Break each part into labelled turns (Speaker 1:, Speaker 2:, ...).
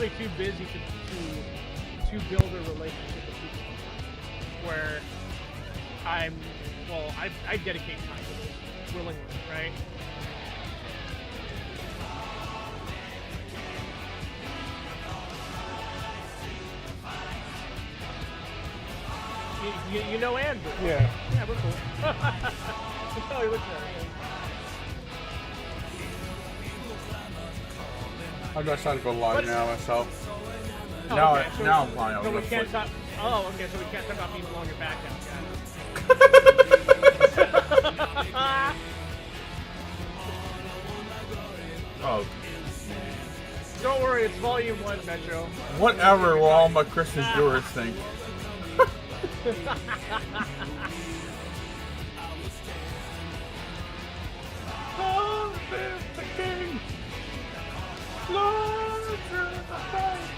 Speaker 1: actually too busy to build a relationship with people where I dedicate time to this willingly, right? You know Andrew?
Speaker 2: Yeah.
Speaker 1: Yeah, we're cool. Oh, he looks at it.
Speaker 2: I'm just trying to go live now myself.
Speaker 1: Oh,
Speaker 2: now,
Speaker 1: okay, so
Speaker 2: now I'm fine.
Speaker 1: So we can't talk. Oh, okay. So we can't talk about me blowing your back out.
Speaker 2: Oh.
Speaker 1: Don't worry, it's volume 1, Metro.
Speaker 2: Whatever will all my Christian viewers think. Oh, there's the king! Lord, you're the fight!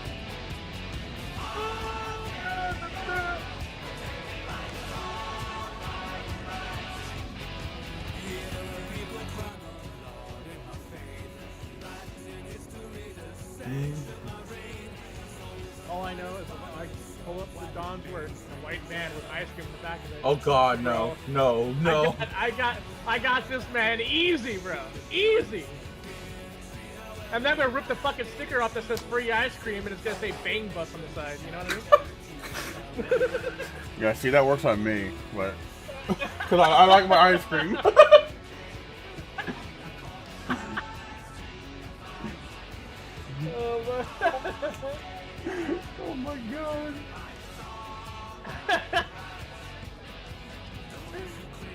Speaker 1: All I know is I pull up to Don's work, a white man with ice cream in the back of it.
Speaker 2: Oh God, no, no, no!
Speaker 1: I got this, man, easy, bro, easy. And then I'm gonna rip the fucking sticker off that says free ice cream, and it's gonna say Bang Bus on the side. You know what I mean?
Speaker 2: Yeah, see, that works on me, but because I like my ice cream. Oh my God!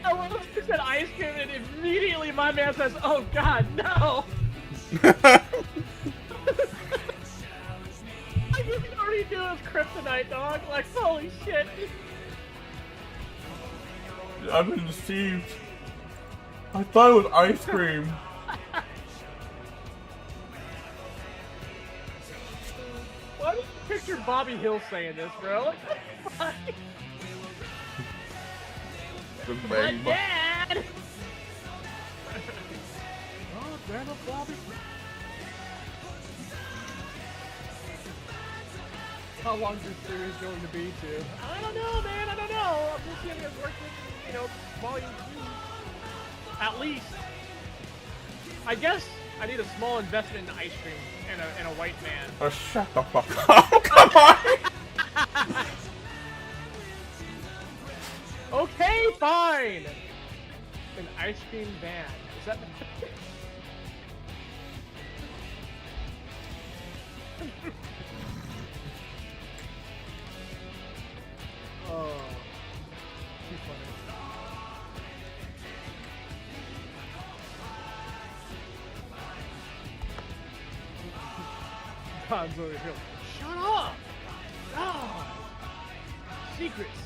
Speaker 1: I love that you said ice cream, and immediately my man says, "Oh God, no!" Like you can already do his kryptonite, dog. Like holy shit!
Speaker 2: I've been deceived. I thought it was ice cream.
Speaker 1: Why do you picture Bobby Hill saying this, bro?
Speaker 2: The
Speaker 1: But
Speaker 2: Bang Bus.
Speaker 1: Dad! Oh, damn it, Bobby. How long is this series going to be, too? I don't know, man. I don't know. I'm just getting it working, you know, volume 2. At least. I guess I need a small investment in ice cream and a white man.
Speaker 2: Oh, shut the fuck up. Come on!
Speaker 1: Okay, fine! An ice cream van. Is that... Oh. Too funny. Tom's over here. Shut up! Oh. Secrets.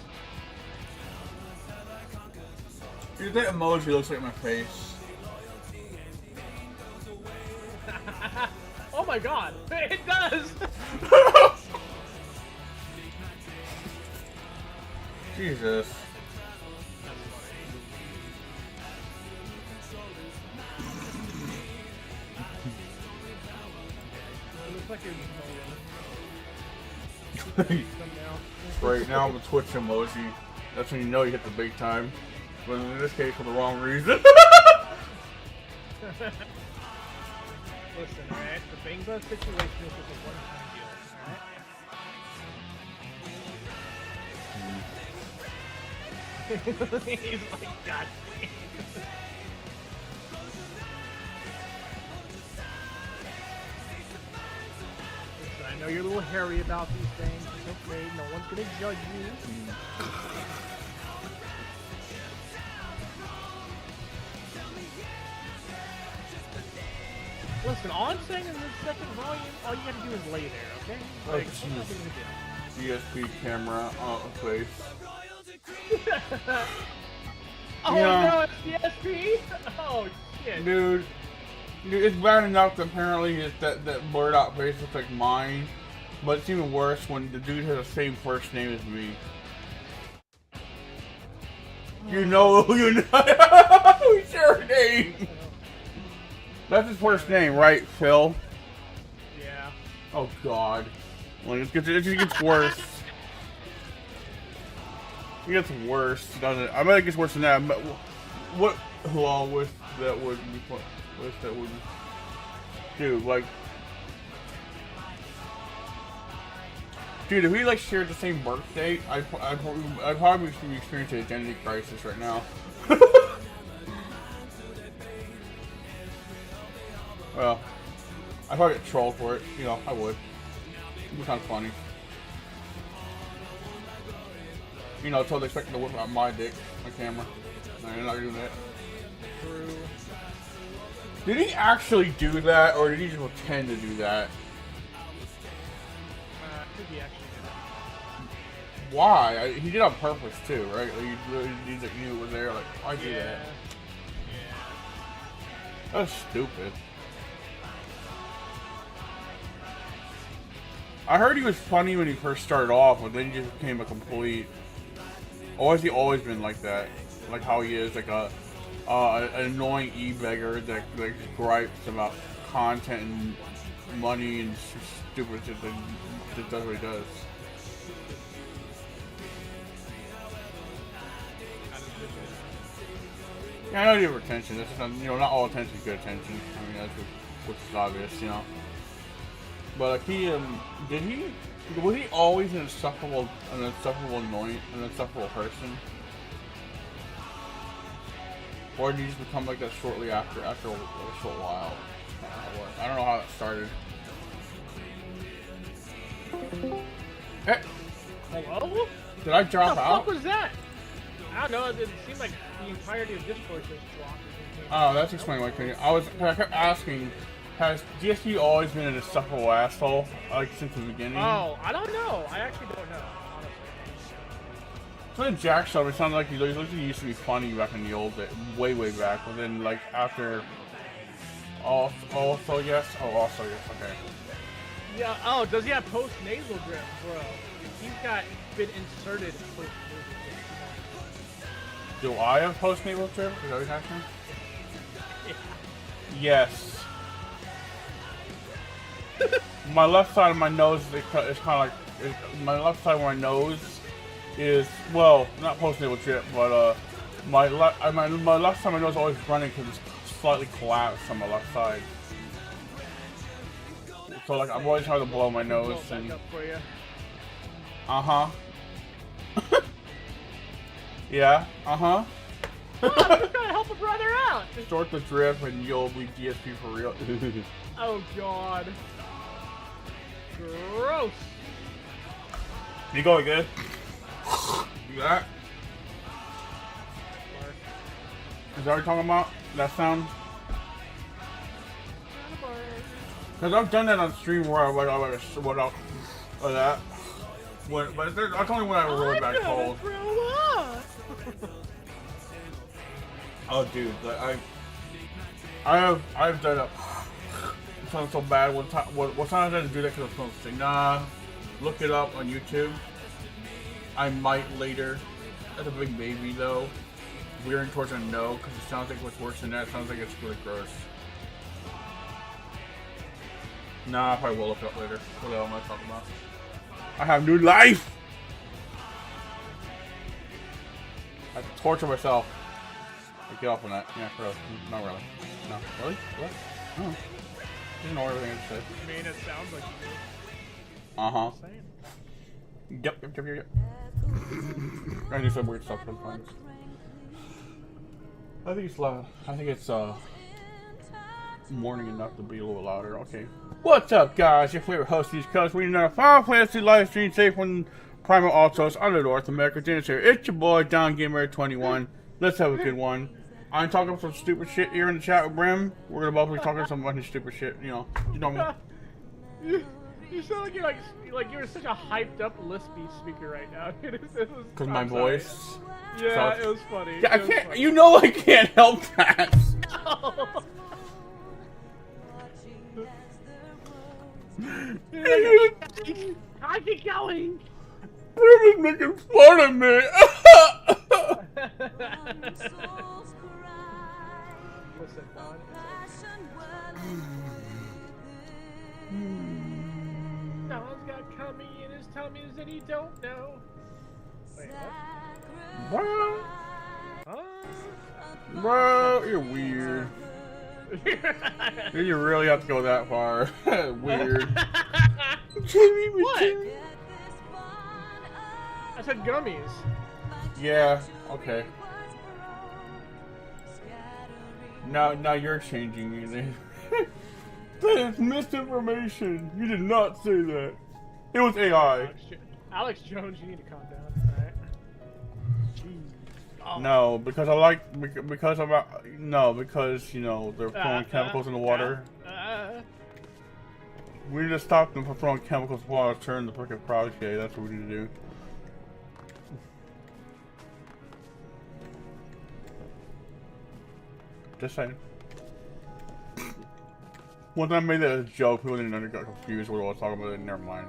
Speaker 2: Dude, that emoji looks like my face.
Speaker 1: Oh my God! It does!
Speaker 2: Jesus.
Speaker 1: It looks like you're
Speaker 2: Right now, I'm a Twitch emoji. That's when you know you hit the big time. But in this case, for the wrong reason.
Speaker 1: Listen, alright? The Bang Bus situation is just a one-time deal, alright? He's like, God damn. Listen, I know you're a little hairy about these things. It's okay. No one's gonna judge you. Listen, all I'm saying in this second volume, all you gotta do is lay there, okay? Like,
Speaker 2: Oh,
Speaker 1: what's nothing to do?
Speaker 2: DSP camera on face.
Speaker 1: Oh
Speaker 2: Yeah.
Speaker 1: no, it's DSP? Oh shit.
Speaker 2: Dude, it's bad enough that apparently that blurred out face looks like mine. But it's even worse when the dude has the same first name as me. You know who you know. Who's your name? That's his first name, right, Phil?
Speaker 1: Yeah.
Speaker 2: Oh God. Like it gets worse. It gets worse, doesn't it? I bet it gets worse than that. But what? Well, with that would be fun. With that would. Dude, like. Dude, if we like shared the same birthday, I'd probably be experiencing an identity crisis right now. Well, I'd probably get trolled for it. You know, I would. It'd be kind of funny. You know, totally expecting to whip out my dick, my camera. No, you're not doing that.
Speaker 1: True.
Speaker 2: Did he actually do that, or did he just pretend to do that?
Speaker 1: I think he actually did that.
Speaker 2: Why? He did it on purpose too, right? Like, he knew it was there. Like, why do that?
Speaker 1: Yeah.
Speaker 2: That's stupid. I heard he was funny when he first started off, but then he just became a complete. Or has he always been like that? Like how he is, like an annoying e-beggar that like gripes about content and money and stupid shit that just does what he does. Yeah, I know you have attention. That's just not, you know, not all attention is good attention. I mean, that's what's obvious, you know. But like was he always an insufferable annoying, an insufferable person? Or did he just become like that shortly after a short while? I don't know how that started. Hey!
Speaker 1: Hello?
Speaker 2: Did I drop out?
Speaker 1: What the fuck was that? I don't know, it seemed like the entirety of Discord just dropped.
Speaker 2: Oh, that's explaining my opinion. I kept asking, has DSP always been an insufferable asshole, like, since the beginning?
Speaker 1: Oh, I don't know. I actually don't know, honestly.
Speaker 2: So when Jack showed me, it sounded like he used to be funny back in the old day, way back, but then, like, after... Also yes, okay.
Speaker 1: Yeah, oh, does he have post-nasal drip, bro? He's been inserted post-nasal drip.
Speaker 2: Do I have post-nasal drip? Is that what you're asking?
Speaker 1: Yeah.
Speaker 2: Yes. My left side of my nose is kind of like my left side of my nose is, well, not post-nasal drip, but my left side of my nose is always running because it's slightly collapsed on my left side. So like I'm always trying to blow my nose and. Yeah. Oh, I'm just trying to help a brother out. Start the drip and you'll be DSP for real.
Speaker 1: Oh God. Gross.
Speaker 2: You going good? You got? Is that what you're talking about? That sound? Because I've done that on stream where I'm like, what else? Or that. But that's only when I have a really bad cold. Oh, dude, like, I've done it. It sounds so bad. One time I had to do that because I was supposed to say, nah, look it up on YouTube. I might later. That's a big baby though. Veering towards a no because it sounds like what's worse than that. It sounds like it's really gross. Nah, I probably will look it up later. What the hell am I talking about? I have new life! I have to torture myself. I get off on that. Yeah, really. Not really. No. Really? What? No. Just ignore everything I just said.
Speaker 1: I mean, it sounds like you do.
Speaker 2: Uh-huh. Yep. I do some weird stuff sometimes. I think it's loud. I think it's, morning enough to be a little louder. Okay. What's up, guys? Your favorite host, East Coast. We're in our Final Fantasy live stream safe from Primal Altos under North America. Dennis here. It's your boy, DonGamer21. Let's have a good one. I'm talking some stupid shit here in the chat with Brim. We're gonna both be talking some bunch of stupid shit. You know me.
Speaker 1: You sound like you're such a hyped up lispy speaker right now.
Speaker 2: Because my voice.
Speaker 1: Yeah, it was funny.
Speaker 2: Yeah, I can't. Funny. You know I can't help that.
Speaker 1: No. I keep going.
Speaker 2: Brim is making fun of me.
Speaker 1: tummy and his tummies that he don't know. Wait,
Speaker 2: Bro,
Speaker 1: what? Huh?
Speaker 2: bro, you're weird. You really have to go that far. Weird.
Speaker 1: What? I said gummies.
Speaker 2: Yeah, okay. Now you're changing it. That is misinformation. You did not say that. It was AI.
Speaker 1: Alex Jones, you need to calm down. Alright. Oh.
Speaker 2: No, because you know they're throwing chemicals in the water. We need to stop them from throwing chemicals in the water. Turn the freaking frogs gay. That's what we need to do. Just saying. One time I made that as a joke, people didn't got confused what I was talking about. Never mind.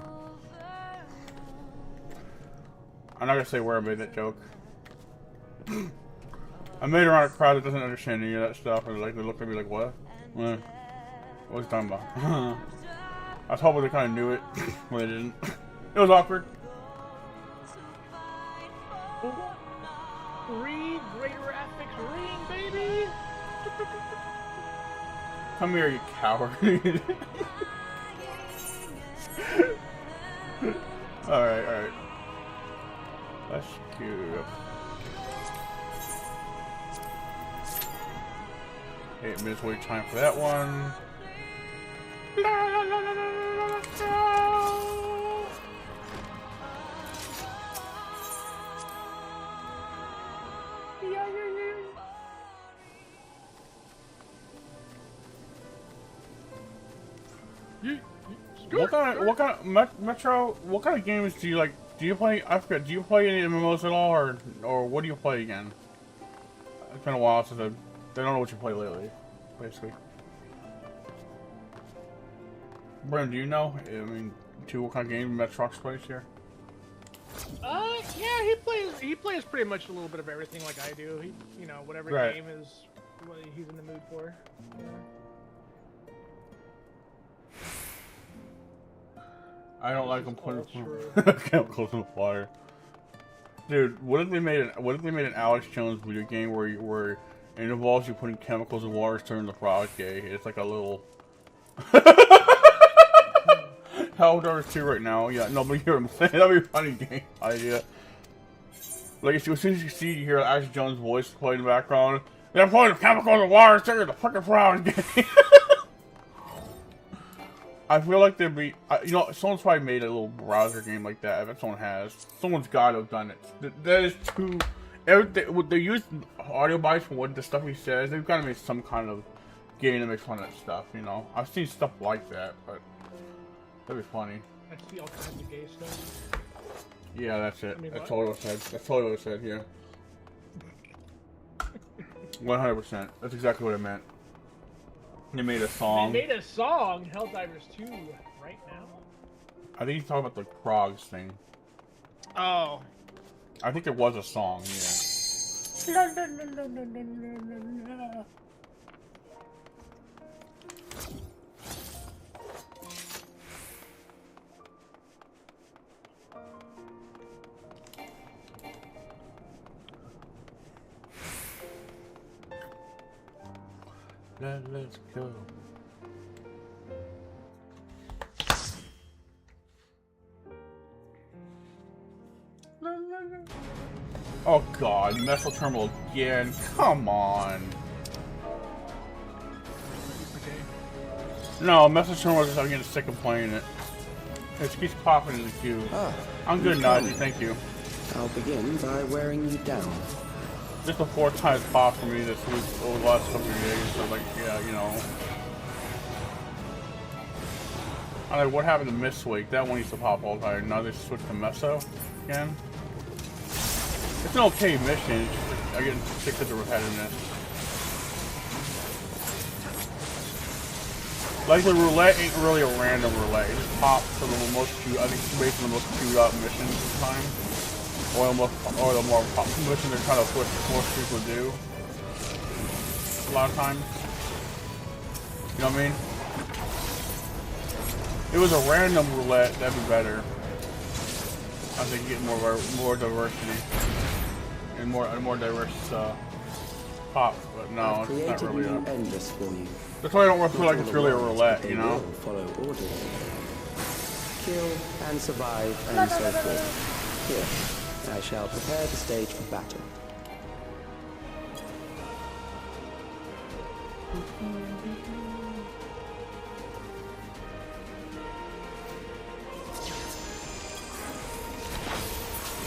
Speaker 2: I'm not gonna say where I made that joke. I made it around a crowd that doesn't understand any of that stuff, and like they looked at me like, "What? What was he talking about?" I was hoping they kind of knew it, but they didn't. It was awkward.
Speaker 1: Read greater ethics ring, baby.
Speaker 2: Come here, you coward. Alright. Let's go. 8 minutes wait time for that one. What kind of Metro? What kind of games do you like? Do you play? I forget. Do you play any MMOs at all, or what do you play again? It's been a while since I don't know what you play lately, basically. Brendan, do you know? I mean, what kind of game Metrox plays here?
Speaker 1: Yeah, he plays pretty much a little bit of everything like I do. He, you know, whatever game is what he's in the mood for. Yeah.
Speaker 2: I don't like them putting chemicals in the water. Dude, what if they made an Alex Jones video game where it involves you putting chemicals in water to turn the frog gay? It's like a little How old are 2 right now? Yeah, nobody hear him saying. That'd be a funny game idea. Like, as soon as you hear Alex Jones' voice play in the background, they're putting chemicals in the water to turn the fucking frog gay. I feel like there'd be, you know, someone's probably made a little browser game like that. I bet someone has. Someone's got to have done it. That is too. They use audio bites for what the stuff he says. They've got to make some kind of game that makes fun of that stuff. You know, I've seen stuff like that, but that'd be funny.
Speaker 1: I see all kinds of gay stuff.
Speaker 2: Yeah, that's it. That's totally what I said. That's totally what I said. Yeah. 100%. That's exactly what I meant. They made a song.
Speaker 1: They made a song, Helldivers 2, right now.
Speaker 2: I think he's talking about the frogs thing.
Speaker 1: Oh.
Speaker 2: I think there was a song, yeah. Let's go. Oh god, methyl terminal again. Come on. No, methyl terminal is I'm getting sick of playing it. It keeps popping in the queue. I'm good, Nazi, thank you.
Speaker 3: I'll begin by wearing you down.
Speaker 2: This is the 4th time it's popped for me this week over the last couple of days, so like, yeah, you know. I don't know what happened to Miss Week. That one used to pop all the time. Now they switched to Meso again. It's an okay mission, it's just, I'm getting sick of the repetitiveness. Like the roulette ain't really a random roulette. It just pops to the most queued, I think it's based on the most queued up missions this time. Or the more missions they're trying to push most people to do. A lot of times. You know what I mean? it was a random roulette, that'd be better. I think you get more diversity and more diverse pops, but no, it's not really.
Speaker 3: Endless for you.
Speaker 2: That's why I don't feel like it's really a roulette, you know.
Speaker 3: Follow orders. Kill and survive and so forth. Here, I shall prepare the stage for battle.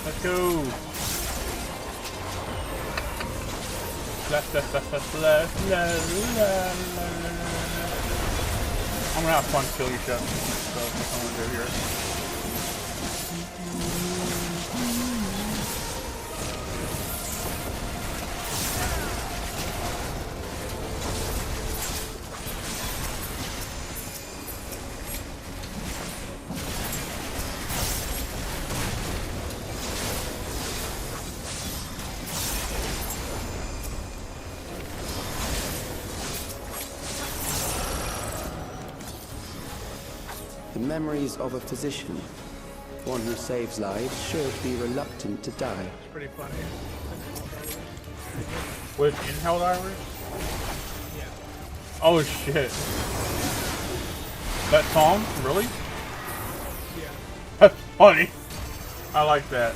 Speaker 2: Let's go. I'm gonna have fun killing each other. So I'm gonna do here.
Speaker 3: The memories of a physician. One who saves lives should be reluctant to die.
Speaker 1: It's pretty funny.
Speaker 2: With inhaled iris?
Speaker 1: Yeah.
Speaker 2: Oh shit. That song? Really?
Speaker 1: Yeah.
Speaker 2: That's funny. I like that.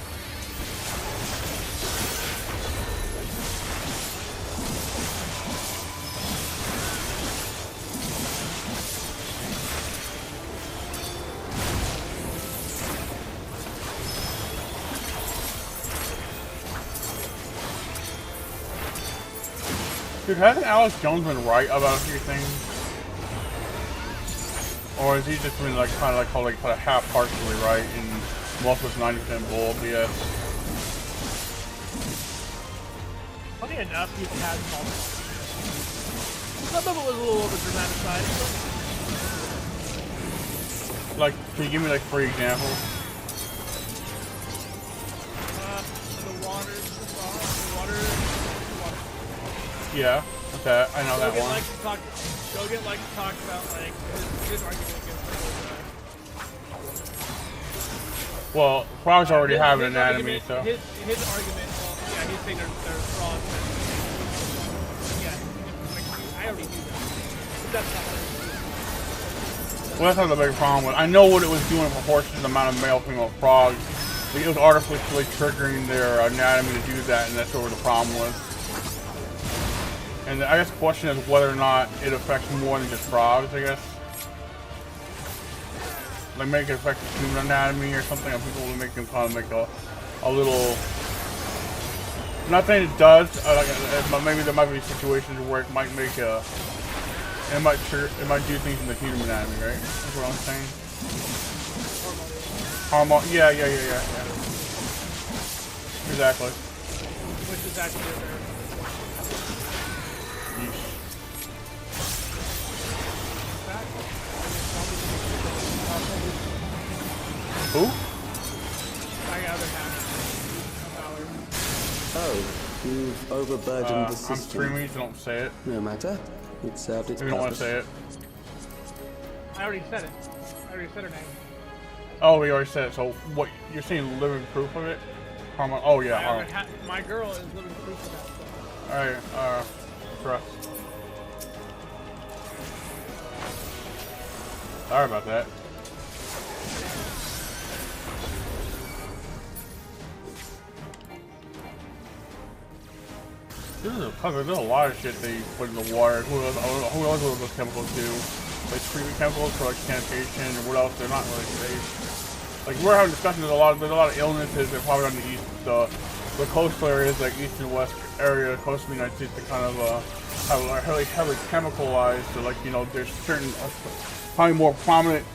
Speaker 2: Dude, hasn't Alex Jones been right about a few things? Or has he just been like kind of half partially right and most was 90% bull BS?
Speaker 1: Funny enough, he's had moments. Some of it was a little over dramatized.
Speaker 2: Like, can you give me like 3 examples?
Speaker 1: The water.
Speaker 2: Yeah, okay, I know that one.
Speaker 1: Shogun likes to talk about like his argument against
Speaker 2: well, frogs already have an anatomy, so.
Speaker 1: His argument, well, yeah, he's saying they're frogs. Yeah, like, I already knew that. But that's not
Speaker 2: well, that's not the big problem with. I know what it was doing for horses, the amount of male-female frogs. It was artificially triggering their anatomy to do that, and that's what the problem was. And I guess the question is whether or not it affects more than just frogs, I guess. Like make it affect the human anatomy or something, and people will make them kind of make a little... I'm not saying it does, maybe there might be situations where it might make a... It might do things in the human anatomy, right? That's what I'm saying. Hormone, yeah. Exactly.
Speaker 1: Which is actually a very...
Speaker 2: Who?
Speaker 1: My other half.
Speaker 3: Oh, you've overburdened the
Speaker 2: I'm
Speaker 3: system.
Speaker 2: streaming, so don't say it.
Speaker 3: No matter. It served its
Speaker 2: If you don't want to
Speaker 3: purpose.
Speaker 2: say it.
Speaker 1: I already said it. I already said her name.
Speaker 2: Oh, we already said it. So what? You're seeing living proof of it? Hormone. Oh yeah.
Speaker 1: My girl is living proof of that.
Speaker 2: All right. Trust. Sorry about that. There's a lot of shit they put in the water. Who knows what those chemicals do? Like treatment chemicals for like sanitation and what else? They're not really safe. Like we're having discussions. There's a lot of illnesses that probably on the east, the coastal areas like east and west area, coast of the United States, that kind of are heavily chemicalized. So like there's certain probably more prominent.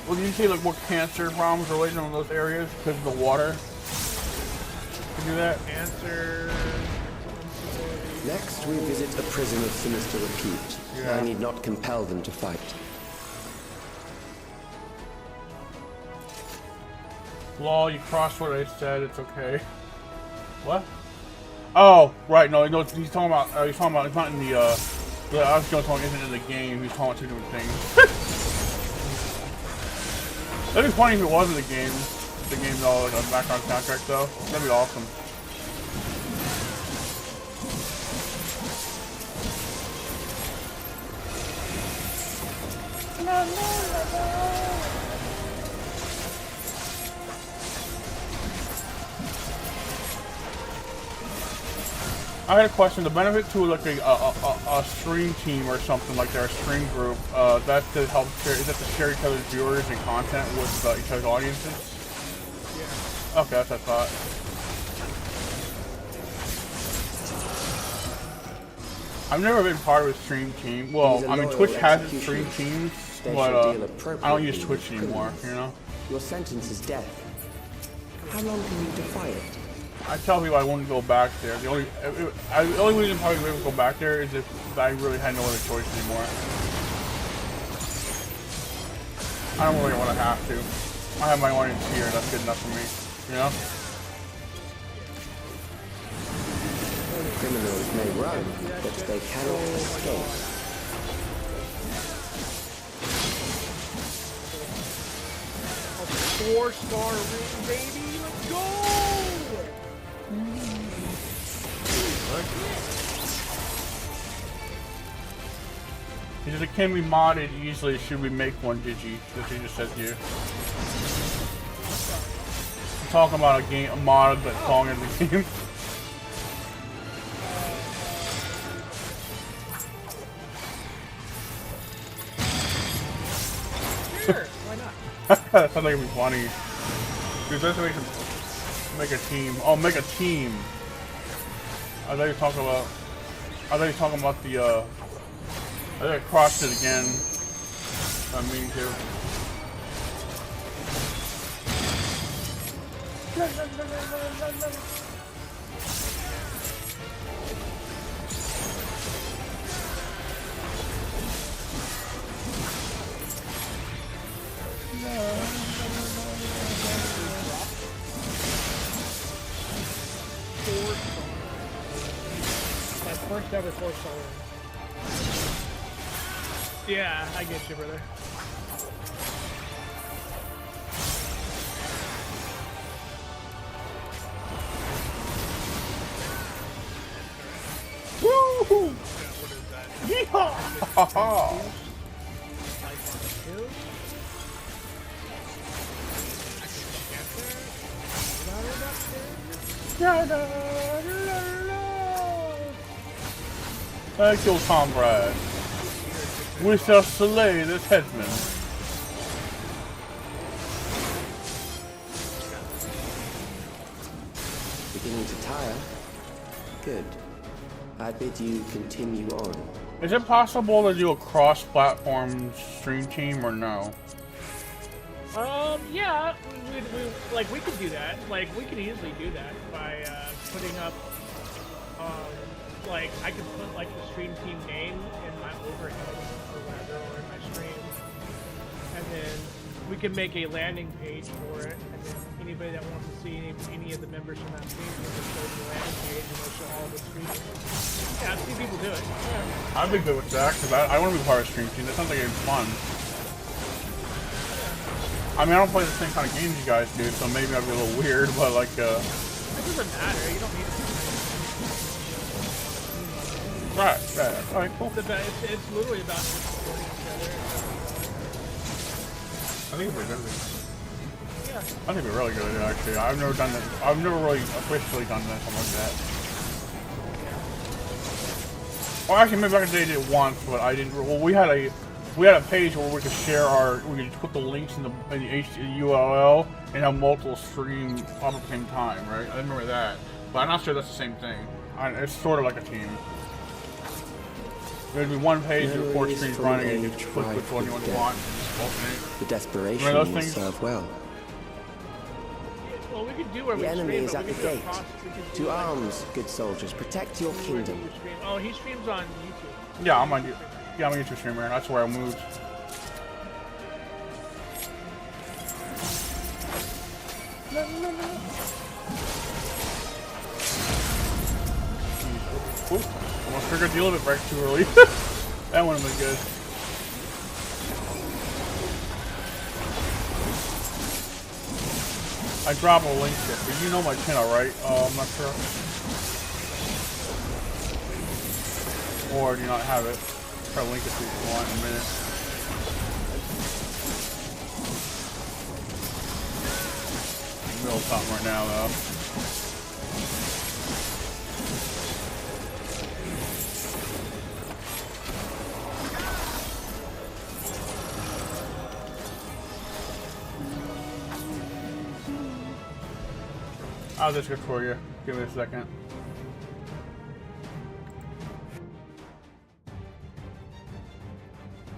Speaker 2: Well, you see like more cancer problems related in those areas because of the water. Can you do that?
Speaker 1: Cancer.
Speaker 3: Next, we visit a prison of sinister repute.
Speaker 2: Yeah.
Speaker 3: I need not compel them to fight.
Speaker 2: Lol, you crossed what I said. It's okay. What? Oh, right. No, he's talking about. He's not in the. I was going to talk isn't in the game. He's talking about 2 different things. That'd be funny if it wasn't the game though, like a background soundtrack though. That'd be awesome. I had a question. The benefit to like a stream team or something like that, a stream group, that's to help share. Is that to share each other's viewers and content with each other's audiences?
Speaker 1: Yeah.
Speaker 2: Okay, that's what I thought. I've never been part of a stream team. Well, I mean, Twitch has its stream teams, but I don't use Twitch anymore. You know.
Speaker 3: Your sentence is death. How long can you defy it?
Speaker 2: I tell people I wouldn't go back there. The only reason probably I would go back there is if I really had no other choice anymore. I don't really want to have to. I have my audience here, and that's good enough for me. You know?
Speaker 3: Criminals may run, but they cannot escape.
Speaker 1: 4-star ring, baby. Let's go!
Speaker 2: He says it can be modded easily. Should we make one, Digi? That he just said to you. I'm talking about a mod that's calling in the game.
Speaker 1: Sure, why not?
Speaker 2: That sounds like it'd be funny. Dude, let's make a team. Oh, make a team. I thought you were talking about. I thought you were talking about the. I think I crossed it again. I mean to.
Speaker 1: My first ever 4-star. Yeah, I get you, brother.
Speaker 2: Woo!
Speaker 1: What is that?
Speaker 2: Yeehaw! Thank you, comrade. We shall slay this headman.
Speaker 3: Beginning to tire? Good. I bid you continue on.
Speaker 2: Is it possible to do a cross-platform stream team or no?
Speaker 1: Yeah, we could do that. Like, we could easily do that by putting up, like, I could put like the stream team name in my overhead or whatever, or in my stream, and then we can make a landing page for it, and then anybody that wants to see any of the members from that team will just go to the landing page and they'll show all the streams. Yeah, I've seen people do it. Yeah.
Speaker 2: I'd be good with that because I want to be part of a stream team. That sounds like it's fun. I mean, I don't play the same kind of games you guys do, so maybe I'd be a little weird, but like,
Speaker 1: It doesn't matter, you don't need to.
Speaker 2: Right, alright, cool.
Speaker 1: It's literally about just supporting each other.
Speaker 2: I think we're good at it.
Speaker 1: Yeah.
Speaker 2: I think we're really good at it, actually. I've never done that. I've never really officially done that, something like that. Well, actually, maybe I did it once, but I didn't. Well, we had a page where we could share we could put the links in the URL and have multiple streams up at the same time, right? I remember that, but I'm not sure that's the same thing. It's sort of like a team. There'd be one page with 4 streams running, and you just click which one you want to watch.
Speaker 3: The desperation will serve well.
Speaker 1: Well, we could do where
Speaker 3: The
Speaker 1: we
Speaker 3: enemy
Speaker 1: stream,
Speaker 3: is
Speaker 1: but
Speaker 3: at
Speaker 1: we
Speaker 3: the
Speaker 1: could do
Speaker 3: gate.
Speaker 1: a process. We could
Speaker 3: To
Speaker 1: do, like,
Speaker 3: arms, good soldiers, protect your
Speaker 1: where do
Speaker 3: kingdom.
Speaker 1: we stream? Oh, he streams on YouTube.
Speaker 2: Yeah, I'm a YouTube streamer. That's where I moved. Oop, almost triggered the limit break too early. That one would have been good. I dropped a link here, but you know my channel, right? I'm not sure. Or do you not have it? Try to link it to you if you want in a minute. Middle something right now, though. I'll just go for you. Give me a second.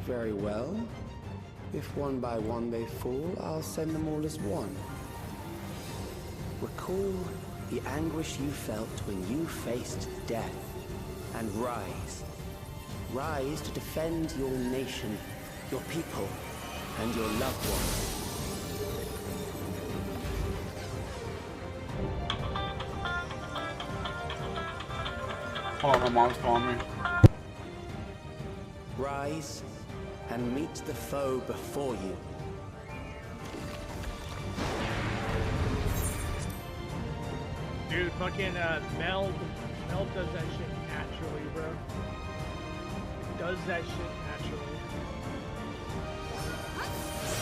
Speaker 3: Very well. If one by one they fall, I'll send them all as one. Recall the anguish you felt when you faced death, and rise. Rise to defend your nation, your people, and your loved ones.
Speaker 2: Oh, my mom's calling me.
Speaker 3: Rise and meet the foe before you.
Speaker 1: Dude, fucking Mel does that shit naturally, bro. Does that shit naturally.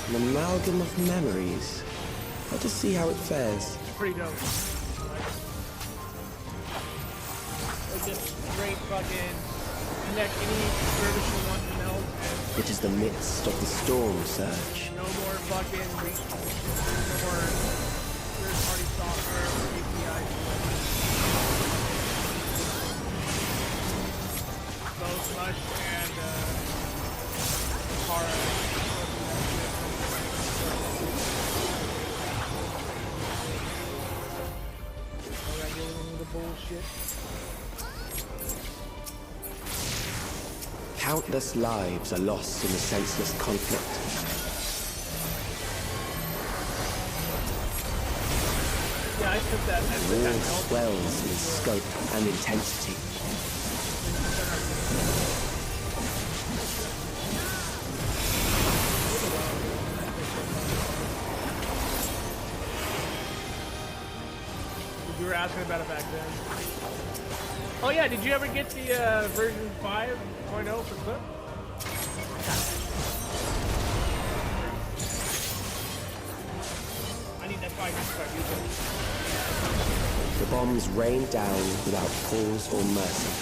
Speaker 3: An amalgam of memories. Let us see how it fares.
Speaker 1: It's pretty dope. Like just straight fucking connect any service you want to Mel.
Speaker 3: It is the midst of the storm surge.
Speaker 1: No more fucking no more third-party software or APIs. Both Mush and Kara. All that dealing with the bullshit.
Speaker 3: Countless lives are lost in the senseless conflict.
Speaker 1: Yeah, I took that.
Speaker 3: War swells in scope and intensity.
Speaker 1: You were asking about it back then. Oh yeah, did you ever get the version 5.0 for Clip? I need that 5 to start using.
Speaker 3: The bombs rain down without pause or mercy.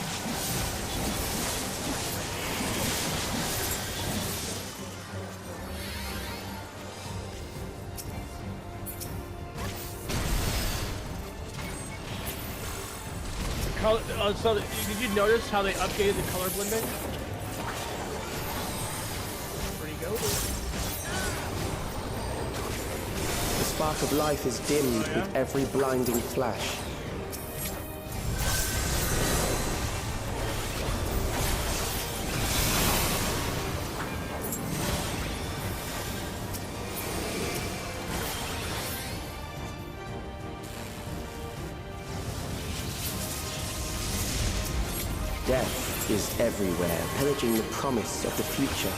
Speaker 1: So did you notice how they updated the color blending? Pretty good.
Speaker 3: The spark of life is dimmed with every blinding flash. Death is everywhere, pillaging the promise of the future.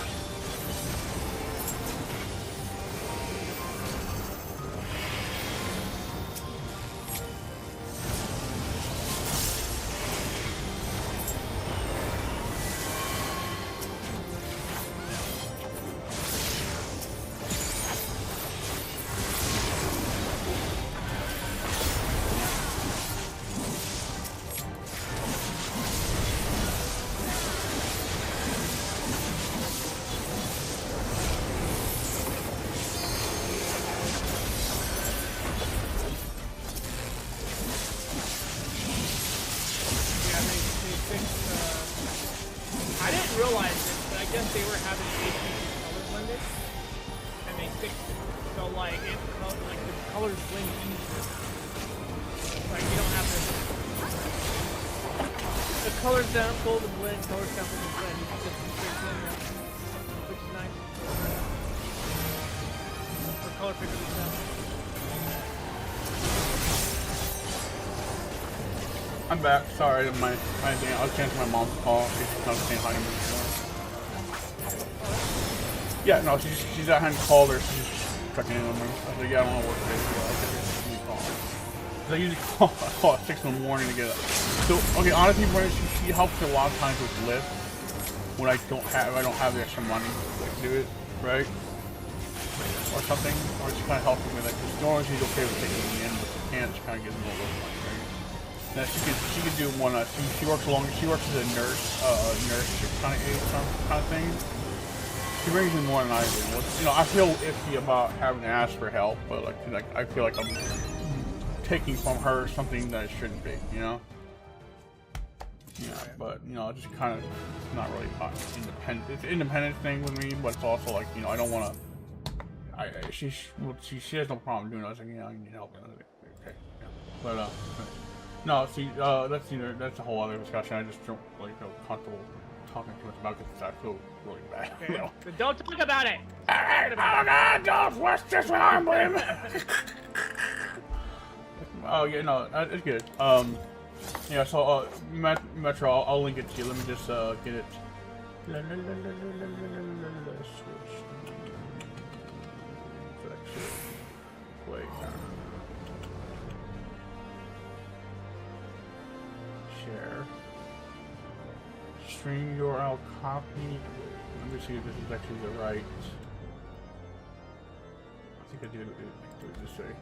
Speaker 1: I didn't realize it, but I guess they were having issues with color blending, and they fixed it. So like the colors blend easier. Like you don't have to. The color sample, the blend, color sample, the blend. You can just straight blend that, which is nice. The color picker is that.
Speaker 2: I'm back. Sorry, my thing. I was answering my mom's call. I was saying hi to me. Yeah, no, she's at home called her. She's just checking in on me. I was like, yeah, I want to work today. call. I usually call at 6 in the morning to get up. So, okay, honestly, Brandon, she helps me a lot of times with Lyft when I don't have the extra money to do it, right? Or something, or she kind of helps me with it. Because normally she's okay with taking me in, but she can't. She kind of gives me a little money, right? Now she could do one. She works as a nurse kind of aide, kind of thing. She brings me more than I do. You know, I feel iffy about having to ask for help, but like I feel like I'm taking from her something that it shouldn't be, you know? Yeah, but, you know, just kind of, it's not really independent. It's an independent thing with me, but it's also like, you know, I don't want to, she has no problem doing it. I was like, you know, you need help. I was like, okay, yeah. But, no, see, that's a whole other discussion. I just don't really feel comfortable talking too much about it because I feel really bad.
Speaker 1: Okay.
Speaker 2: You know?
Speaker 1: Don't talk about it!
Speaker 2: Alright, oh god, don't watch this when I'm blaming. Oh yeah, no, it's good. Yeah. So, Metro, I'll link it to you. Let me just get it. Wait. Share. Stream URL copy. Let me see if this is actually the right. I think I do it this way.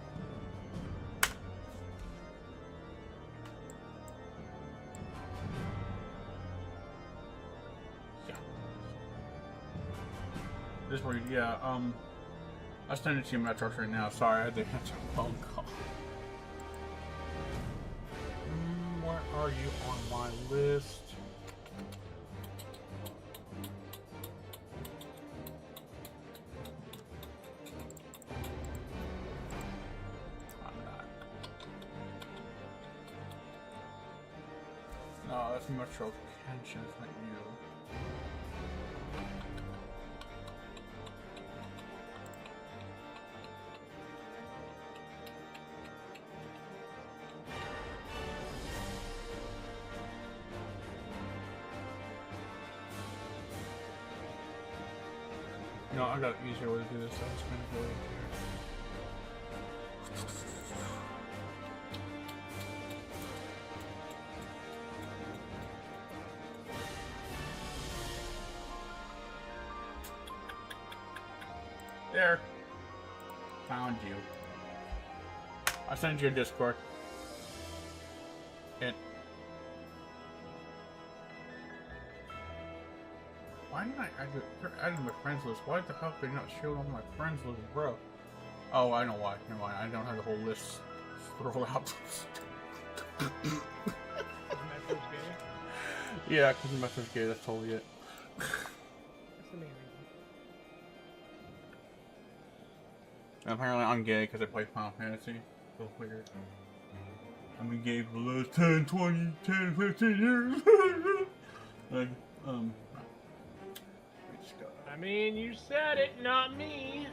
Speaker 2: This one, yeah, I'll send it to you, Metro, right now. Sorry, I had to answer a phone call. Where are you on my list? I'm not. No, that's Metro Kenshin, it's not you. No, I got an easier way to do this. I'm just gonna go in here. There. Found you. I sent you a Discord. And why didn't I add my friends list? Why the hell did they not show on my friends list, bro? Oh, I know why. Never mind. I don't have the whole list thrown out. Yeah, because the message gay. That's totally it.
Speaker 1: That's the main reason.
Speaker 2: And apparently, I'm gay because I play Final Fantasy. So weird. I've been gay for the last 10, 20, 10, 15 years. Like,
Speaker 1: I mean, you said it, not me.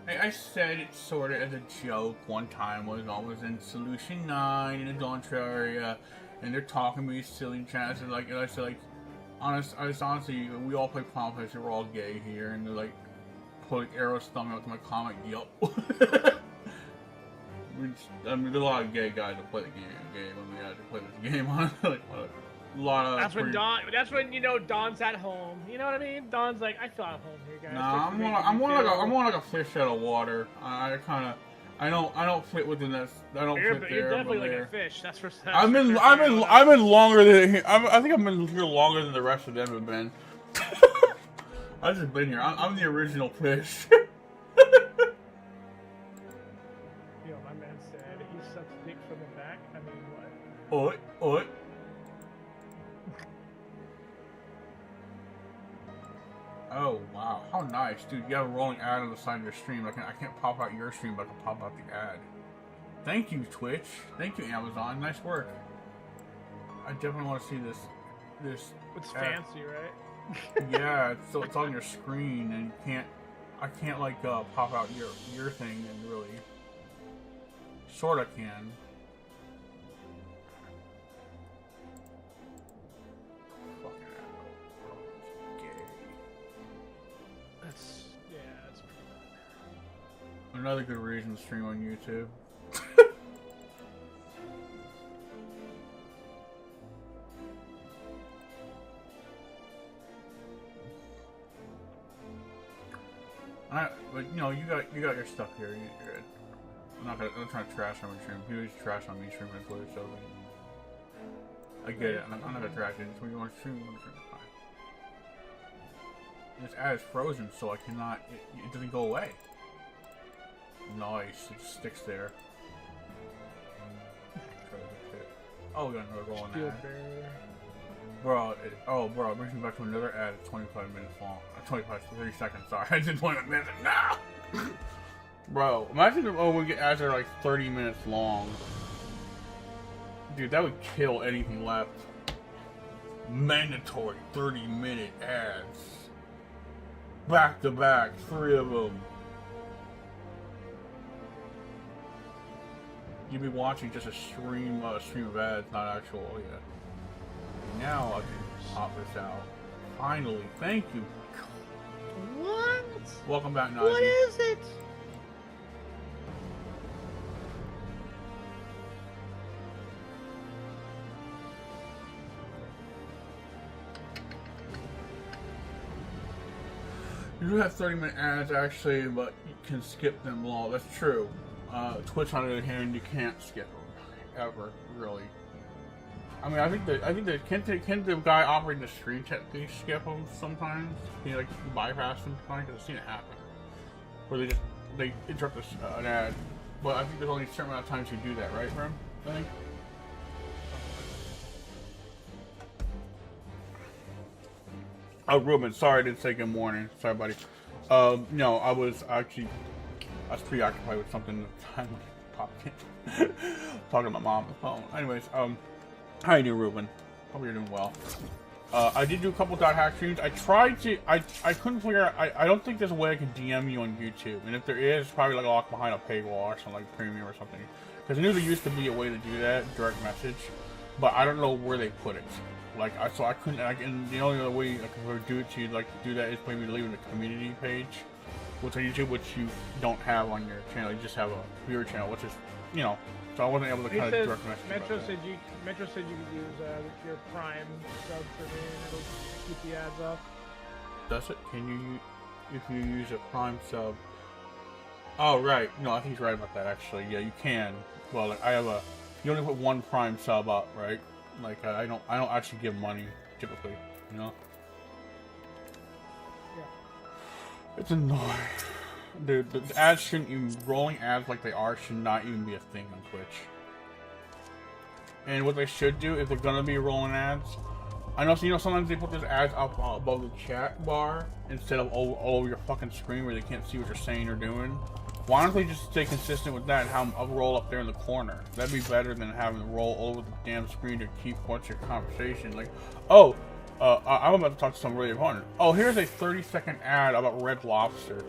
Speaker 2: Hey, I said it sort of as a joke one time. I was in Solution 9 in the Dontra area, and they're talking to me silly chats. And like, and I said, like, honestly, we all play Final Fantasy. We're all gay here, and they're like, put arrows thumbing up to my comment. Yup. I mean, there's a lot of gay guys that play the game when we had to play this game on. Like, a lot of
Speaker 1: that's when Don. That's when you know Don's at home. You know what I mean? Don's like, I feel at home here, guys.
Speaker 2: Nah, I'm more like a fish out of water. I don't fit within that. I don't fit there.
Speaker 1: You're definitely like a fish. That's for sure.
Speaker 2: I'm in longer than I think I've been here longer than the rest of them have been. I've just been here. I'm the original fish.
Speaker 1: Yo, my man said he sucks dick from the back. I mean, what?
Speaker 2: Oi. Oh wow, how nice, dude! You have a rolling ad on the side of your stream. I can't pop out your stream, but I can pop out the ad. Thank you, Twitch. Thank you, Amazon. Nice work. I definitely want to see this.
Speaker 1: It's
Speaker 2: ad.
Speaker 1: fancy, right?
Speaker 2: Yeah, it's on your screen, and I can't like pop out your thing and really. Sorta can.
Speaker 1: That's
Speaker 2: Another good reason to stream on YouTube. But you know, you got your stuff here. You're good. I'm not trying to trash on my stream. People just trash on me streaming Twitter, so I get it. I'm not gonna trash it. It's when you want to stream, fine. This ad is frozen, so I cannot. It doesn't go away. Nice. It just sticks there. Oh, we got another rolling ad. Bro, it brings me back to another ad. It's 25 minutes long. 30 seconds. Sorry, I did 20 minutes. No. Bro, imagine if we get ads that are like 30 minutes long. Dude, that would kill anything left. Mandatory 30-minute ads. Back to back, 3 of them. You'd be watching just a stream of ads, not actual. Oh yeah. Now I can pop this out. Finally, thank you.
Speaker 1: What?
Speaker 2: Welcome back, Nazi.
Speaker 1: What is it?
Speaker 2: You do have 30-minute ads actually, but you can skip them all. That's true. Twitch, on the other hand, you can't skip them ever, really. I mean, I think that can the guy operating the screen technically skip them sometimes? Can you like bypass them? Because I've seen it happen, where they interrupt an ad. But I think there's only a certain amount of times you do that, right, Frome? I think. Oh, Ruben, sorry I didn't say good morning. Sorry, buddy. No, I was preoccupied with something at the time when it popped in. Talking to my mom on the phone. Anyways, how you doing, Ruben? Hope you're doing well. I did do a couple .hack streams. I tried to, I couldn't figure out, I don't think there's a way I can DM you on YouTube. And if there is, it's probably like locked behind a paywall or something like premium or something. Because I knew there used to be a way to do that, direct message. But I don't know where they put it. Like, so I couldn't, and the only other way I could do it to you, like, to do that is maybe leave the community page, which on YouTube, which you don't have on your channel. You just have a viewer channel, which is, you know, so I wasn't able to kind of direct message.
Speaker 1: Metro said you could use your Prime sub for me, and it'll keep the ads off.
Speaker 2: Does it? Can you, if you use a Prime sub? Oh, right. No, I think he's right about that, actually. Yeah, you can. Well, like, I have a, you only put one Prime sub up, right? Like, I don't actually give money, typically, you know?
Speaker 1: Yeah.
Speaker 2: It's annoying. Dude, the ads shouldn't even, rolling ads like they are should not even be a thing on Twitch. And what they should do, if they're gonna be rolling ads, I know, so, you know, sometimes they put those ads up above the chat bar instead of all over your fucking screen where they can't see what you're saying or doing. Why don't they just stay consistent with that and have them roll up there in the corner? That'd be better than having to roll over the damn screen to keep watching your conversation. Like, oh, I'm about to talk to someone really important. Oh, here's a 30-second ad about Red Lobster.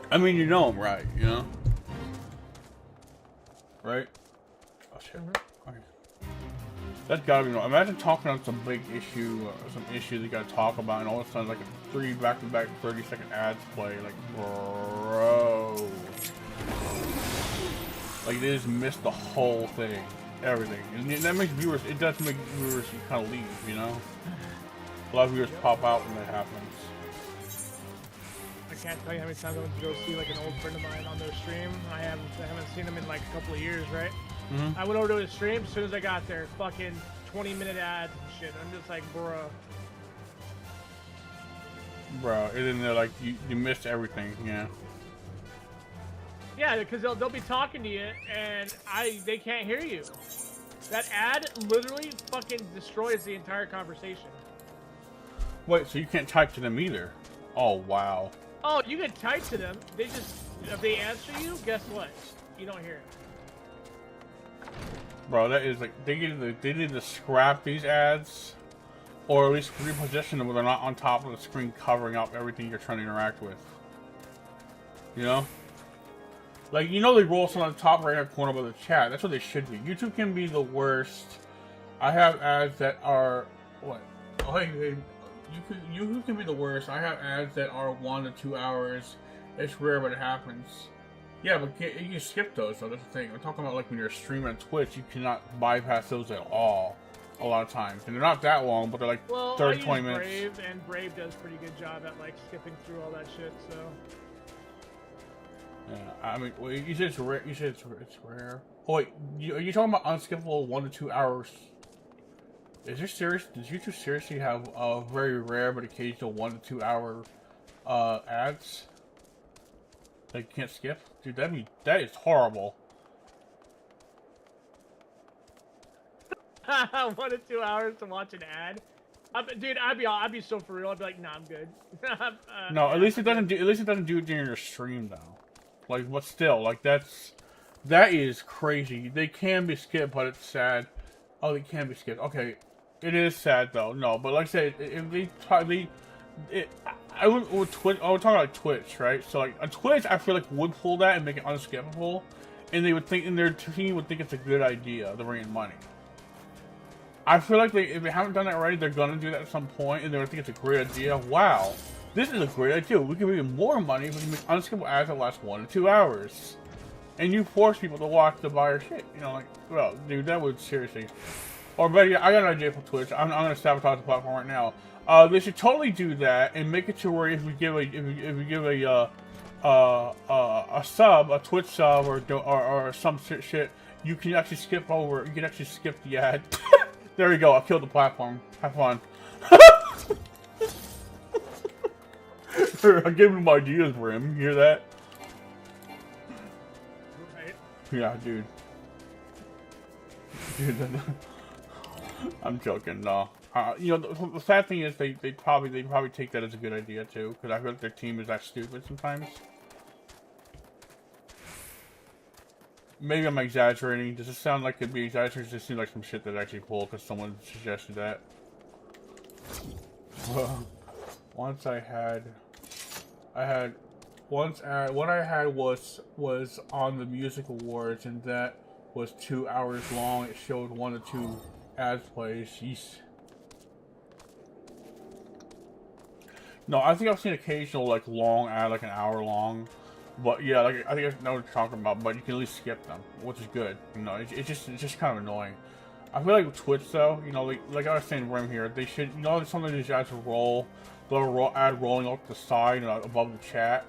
Speaker 2: I mean, you know him, right? You know? Right? Oh, shit. Okay. That's gotta be normal. Imagine talking on some big issue, some issue they gotta talk about, and all of a sudden, like, 3 back-to-back 30-second ads play. Like, bro. Like, they just missed the whole thing. Everything. And that makes viewers, it does make viewers kind of leave, you know? A lot of viewers pop out when that happens.
Speaker 1: I can't tell you how many times I went to go see like an old friend of mine on their stream. I haven't seen him in like a couple of years, right?
Speaker 2: Mm-hmm.
Speaker 1: I went over to his stream as soon as I got there. Fucking 20-minute ads and shit. I'm just like, bro.
Speaker 2: Bro, and then they're like, you missed everything, yeah.
Speaker 1: Yeah, because they'll be talking to you and they can't hear you. That ad literally fucking destroys the entire conversation.
Speaker 2: Wait, so you can't type to them either? Oh, wow.
Speaker 1: Oh, you can type to them. They just, if they answer you, guess what? You don't hear it.
Speaker 2: Bro, that is like, they need to scrap these ads, or at least reposition them where they're not on top of the screen covering up everything you're trying to interact with. You know? Like, you know they roll some on the top right hand corner of the chat. That's what they should be. YouTube can be the worst. I have ads that are, what? Oh, hey, you can be the worst. I have ads that are 1 to 2 hours. It's rare, but it happens. Yeah, but you can skip those, though. That's the thing. I'm talking about like when you're streaming on Twitch, you cannot bypass those at all. a lot of times, and they're not that long, but they're like
Speaker 1: Well,
Speaker 2: 30,
Speaker 1: I
Speaker 2: 20
Speaker 1: use
Speaker 2: minutes.
Speaker 1: Brave, and Brave does a pretty good job at like skipping through all that shit. So.
Speaker 2: Yeah, I mean, well, you said it's rare. You said it's rare. Oh wait, are you talking about unskippable 1 to 2 hours? Is this serious? Did you two seriously have very rare but occasional 1 to 2 hour ads that you can't skip? Dude, that is horrible.
Speaker 1: 1 to 2 hours to watch an ad. Dude, I'd be so for real. I'd be like, nah, I'm good.
Speaker 2: No, at least it doesn't do. At least it doesn't do it during your stream though. Like, but still, like that is crazy. They can be skipped, but it's sad. Oh, they can be skipped. Okay, it is sad though. No, but like I said, I would talk about Twitch, right? So like on Twitch, I feel like would pull that and make it unskippable, and they would think, and their team would think it's a good idea to bring in money. I feel like if they haven't done that already, they're gonna do that at some point, and they're gonna think it's a great idea. Wow, this is a great idea. We can make more money if we can make unskippable ads that last 1 to 2 hours, and you force people to watch the buy your shit. You know, like, well, dude, that would seriously. Or better yet, I got an idea for Twitch. I'm gonna sabotage the platform right now. They should totally do that and make it to where if we give a sub, a Twitch sub, or some shit, you can actually skip over. You can actually skip the ad. There we go. I killed the platform. Have fun. I gave him ideas for him. You hear that?
Speaker 1: Right.
Speaker 2: Yeah, dude. Dude, I'm joking. No. You know, the sad thing is they probably take that as a good idea too, because I feel like their team is that stupid sometimes. Maybe I'm exaggerating. Does it sound like it'd be exaggerating? Does it seem like some shit that actually cool because someone suggested that? Once what I had was on the music awards, and that was 2 hours long. It showed 1 to 2 ads plays. Jeez. No, I think I've seen occasional like long ad, like an hour long. But yeah, like I think I know what you're talking about. But you can at least skip them, which is good. You know, it's just kind of annoying. I feel like with Twitch though, you know, like I was saying, Rim here, they should, you know, some of these ads roll, they'll ad rolling off the side and above the chat,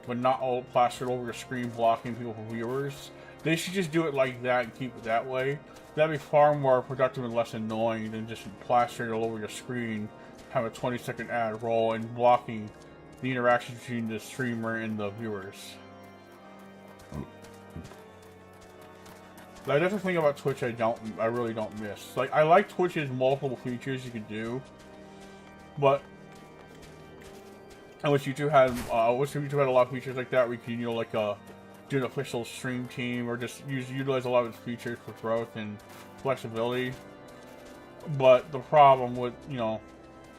Speaker 2: but not all plastered over your screen, blocking people from viewers. They should just do it like that and keep it that way. That'd be far more productive and less annoying than just plastering it all over your screen, have a 20-second ad roll and blocking the interaction between the streamer and the viewers. Like, that's the thing about Twitch I really don't miss. Like, I like Twitch's multiple features you can do, but I wish YouTube had a lot of features like that where you can, you know, like do an official stream team or just utilize a lot of its features for growth and flexibility. But the problem with, you know,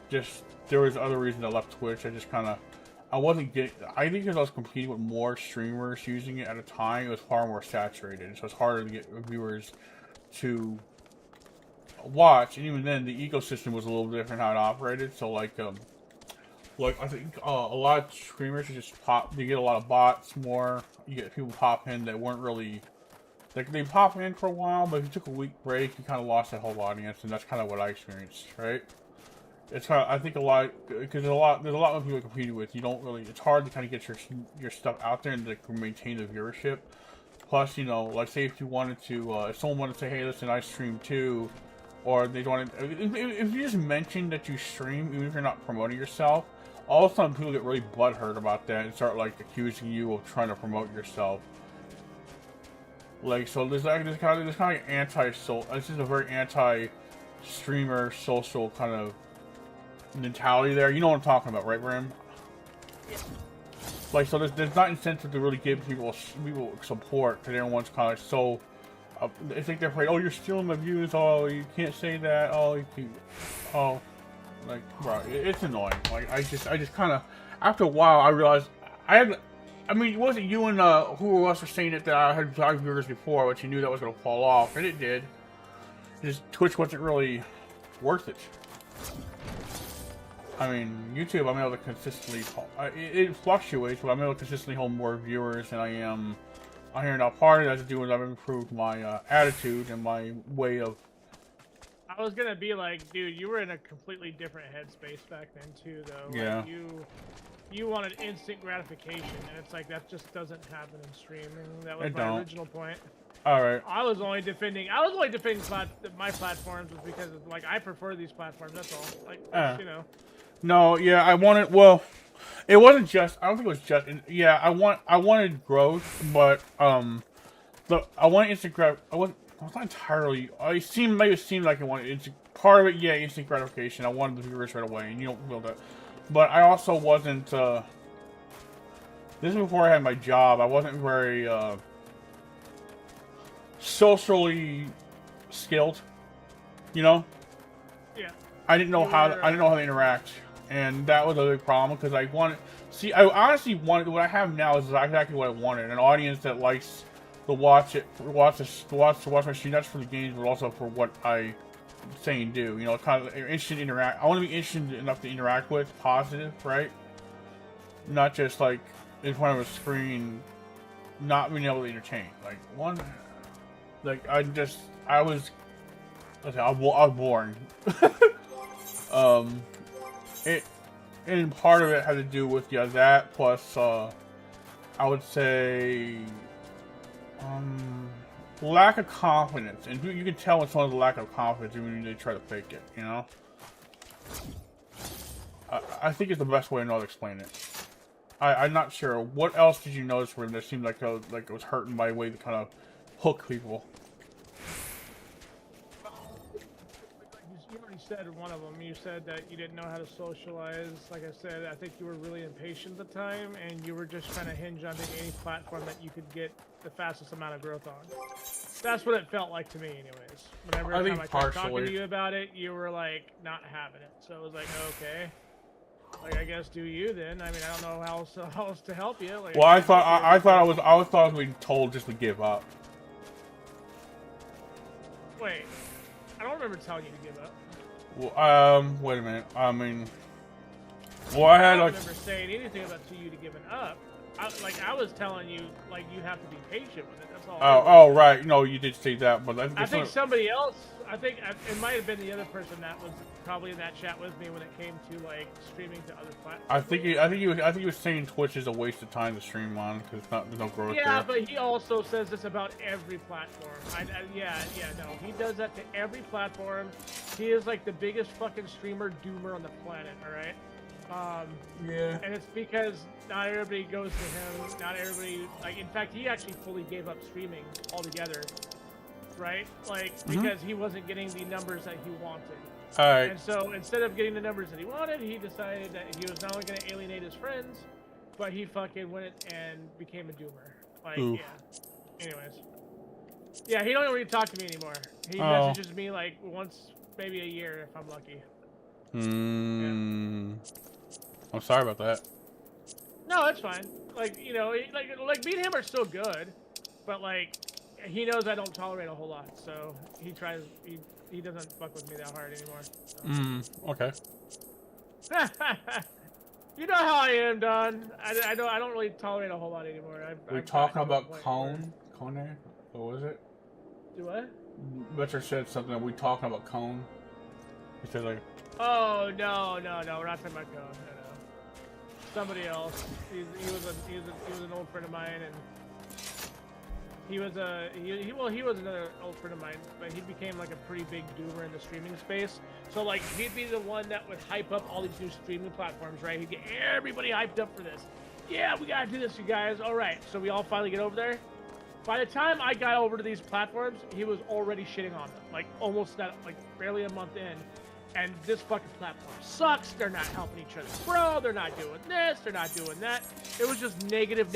Speaker 2: just there was other reasons I left Twitch. I wasn't getting. I think because I was competing with more streamers using it at a time, it was far more saturated. So it's harder to get viewers to watch. And even then, the ecosystem was a little different how it operated. So like I think a lot of streamers just pop. You get a lot of bots more. You get people pop in that weren't really. Like they pop in for a while, but if you took a week break, you kind of lost that whole audience, and that's kind of what I experienced, right? It's kind of, I think a lot, because there's a lot of people competing with. You don't really, it's hard to kind of get your stuff out there and to maintain the viewership. Plus, you know, like say if you wanted to, if someone wanted to say, hey, listen, I stream too, or they don't, if you just mention that you stream, even if you're not promoting yourself, all of a sudden people get really butthurt about that and start like accusing you of trying to promote yourself. Like, so there's kind of anti-social, this is a very anti-streamer social kind of mentality there. You know what I'm talking about, right, Ram?
Speaker 1: Yeah.
Speaker 2: Like, so there's not incentive to really give people support, because everyone's kind of like so. It's like they're afraid. Oh, you're stealing my views. Oh, you can't say that. Oh, you can. Oh, like, bro, it's annoying. Like, I just kind of, after a while, I realized I mean, it wasn't you and who else were saying it that I had 5 viewers before, but you knew that was going to fall off, and it did. Just Twitch wasn't really worth it. I mean, YouTube, I'm able to consistently, it fluctuates, but I'm able to consistently hold more viewers than I am on here. Now, part of that has to do with I've improved my attitude and my way of
Speaker 1: I was gonna be like, dude, you were in a completely different headspace back then too, though.
Speaker 2: Yeah.
Speaker 1: Like, you wanted instant gratification, and it's like that just doesn't happen in streaming. That was my original point.
Speaker 2: All right.
Speaker 1: I was only defending my platforms was because like I prefer these platforms. That's all. Like you know.
Speaker 2: No, yeah, I wanted. Well, it wasn't just. I don't think it was just. Yeah, I wanted growth, but I wanted instant growth. I was not entirely. Maybe it seemed like I wanted instant. Part of it, yeah, instant gratification. I wanted the viewers right away, and you don't build that. But I also wasn't. This is before I had my job. I wasn't very socially skilled. You know.
Speaker 1: Yeah.
Speaker 2: I didn't know how to interact, and that was a big problem because I wanted. See, I honestly wanted what I have now is exactly what I wanted: an audience that likes to watch my stream, not just for the games, but also for what I say and do. You know, kind of interested interact. I want to be interested enough to interact with, positive, right? Not just like in front of a screen, not being able to entertain. I was boring. And part of it had to do with that plus I would say lack of confidence, and you can tell when someone's lack of confidence even when they try to fake it. You know, I think it's the best way to know how to explain it. I'm not sure. What else did you notice where it seemed like it was hurting by a way to kind of hook people?
Speaker 1: You already said one of them. You said that you didn't know how to socialize. Like I said, I think you were really impatient at the time, and you were just trying to hinge on any platform that you could get the fastest amount of growth on. That's what it felt like to me, anyways. Whenever I tried talking to you about it, you were like not having it. So it was like, okay, like I guess do you then? I mean, I don't know how else to help you. Like,
Speaker 2: well, I thought I was being told just to give up.
Speaker 1: Wait, I don't remember telling you to give up.
Speaker 2: Well, wait a minute. I mean, well, I
Speaker 1: don't remember saying anything about you to giving up. I was telling you, like, you have to be patient with it. That's all.
Speaker 2: Oh, right. No, you did say that, but
Speaker 1: I think somebody else. I think it might have been the other person that was probably in that chat with me when it came to like streaming to other platforms.
Speaker 2: I think he was saying Twitch is a waste of time to stream on because there's no growth there.
Speaker 1: Yeah, but he also says this about every platform. No, he does that to every platform. He is like the biggest fucking streamer doomer on the planet. All right.
Speaker 2: Yeah.
Speaker 1: And it's because not everybody goes to him. Not everybody, like, in fact, he actually fully gave up streaming altogether, right? Like, because he wasn't getting the numbers that he wanted.
Speaker 2: All right.
Speaker 1: And so instead of getting the numbers that he wanted, he decided that he was not only going to alienate his friends, but he fucking went and became a doomer. Like,
Speaker 2: Oof.
Speaker 1: yeah. Anyways. Yeah, he don't really talk to me anymore. He messages me like once, maybe a year if I'm lucky.
Speaker 2: Yeah. I'm sorry about that.
Speaker 1: No, it's fine. Like, you know, like me and him are still good, but like he knows I don't tolerate a whole lot, so he tries. He doesn't fuck with me that hard anymore. So.
Speaker 2: Okay.
Speaker 1: You know how I am, Don. I don't really tolerate a whole lot anymore.
Speaker 2: We're talking about Cone. What was it?
Speaker 1: Do what?
Speaker 2: Butcher said something. Are we talking about Cone? He said like.
Speaker 1: Oh no, we're not talking about Cone. No. Somebody else. He was an old friend of mine, and he was another old friend of mine, but he became like a pretty big doomer in the streaming space. So like he'd be the one that would hype up all these new streaming platforms, right? He'd get everybody hyped up for this. Yeah, we gotta do this, you guys. All right, so we all finally get over there. By the time I got over to these platforms, he was already shitting on them, like almost barely a month in. And this fucking platform sucks. They're not helping each other grow. They're not doing this. They're not doing that. It was just negative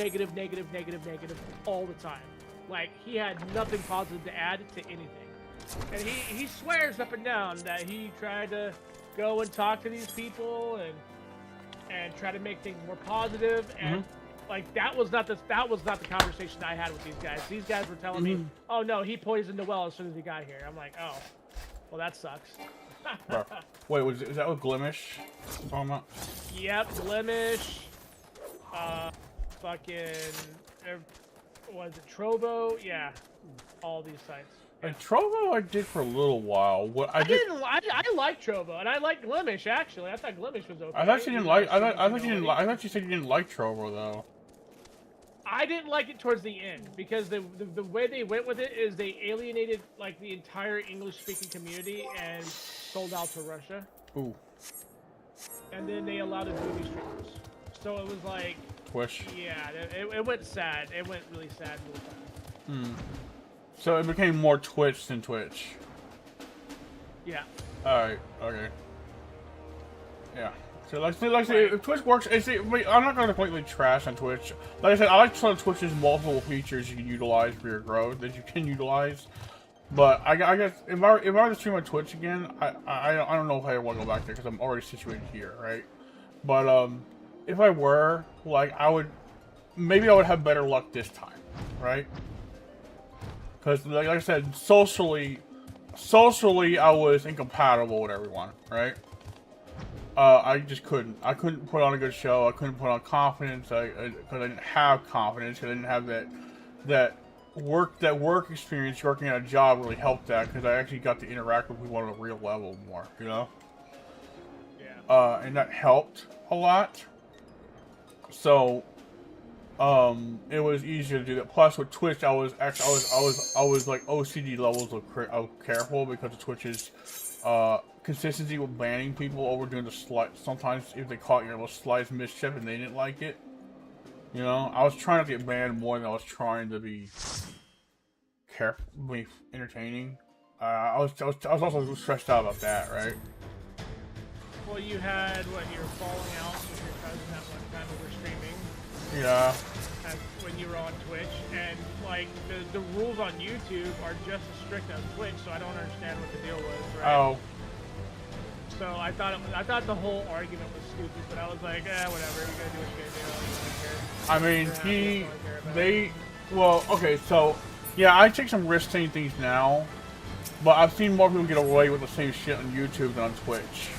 Speaker 1: all the time. Like, he had nothing positive to add to anything. And he swears up and down that he tried to go and talk to these people and try to make things more positive. And like that was not the conversation I had with these guys. These guys were telling me, "Oh no, he poisoned the well as soon as he got here." I'm like, "Oh, well that sucks."
Speaker 2: Bro. Wait, is that what Glimish you're talking about?
Speaker 1: Yep, Glimish. Fucking. Was it Trovo? Yeah, all these sites.
Speaker 2: And Trovo I did for a little while. What I did,
Speaker 1: I like Trovo, and I like Glimish actually. I thought Glimish was okay.
Speaker 2: I thought you didn't like. I thought you didn't like. I thought you said you didn't like Trovo though.
Speaker 1: I didn't like it towards the end because the way they went with it is they alienated like the entire English-speaking community and sold out to Russia.
Speaker 2: Ooh.
Speaker 1: And then they allowed it to be streamers. So it was like
Speaker 2: Twitch.
Speaker 1: Yeah, it went sad. It went really sad really fast.
Speaker 2: Hmm. So it became more Twitch than Twitch.
Speaker 1: Yeah.
Speaker 2: Alright, okay. Yeah. So like say, if Twitch works, I'm not going to completely trash on Twitch. Like I said, I like some of Twitch's multiple features you can utilize for your growth that you can utilize. But I guess if I were to stream on Twitch again, I don't know if I want to go back there because I'm already situated here, right? But if I were, like, maybe I would have better luck this time, right? Because like I said, socially I was incompatible with everyone, right? I just couldn't. I couldn't put on a good show. I couldn't put on confidence. Because I didn't have confidence. Because I didn't have that work experience. Working at a job really helped that. Because I actually got to interact with people on a real level more. You know. Yeah. And that helped a lot. So, it was easier to do that. Plus, with Twitch, I was like OCD levels of careful because of Twitch's consistency with banning people over doing the slight. Sometimes if they caught your little slight mischief and they didn't like it, you know, I was trying not to get banned more than I was trying to be careful, be entertaining. I was also stressed out about that, right?
Speaker 1: Well, you had what, you were falling out with your cousin at one time we were streaming.
Speaker 2: Yeah.
Speaker 1: When you were on Twitch, and like the rules on YouTube are just as strict as Twitch, so I don't understand what the deal was, right?
Speaker 2: Oh.
Speaker 1: So I thought the whole argument was stupid, but I was like, whatever, you're gonna do what you're gonna do.
Speaker 2: I mean, well, okay, so yeah, I take some risks saying things now, but I've seen more people get away with the same shit on YouTube than on Twitch.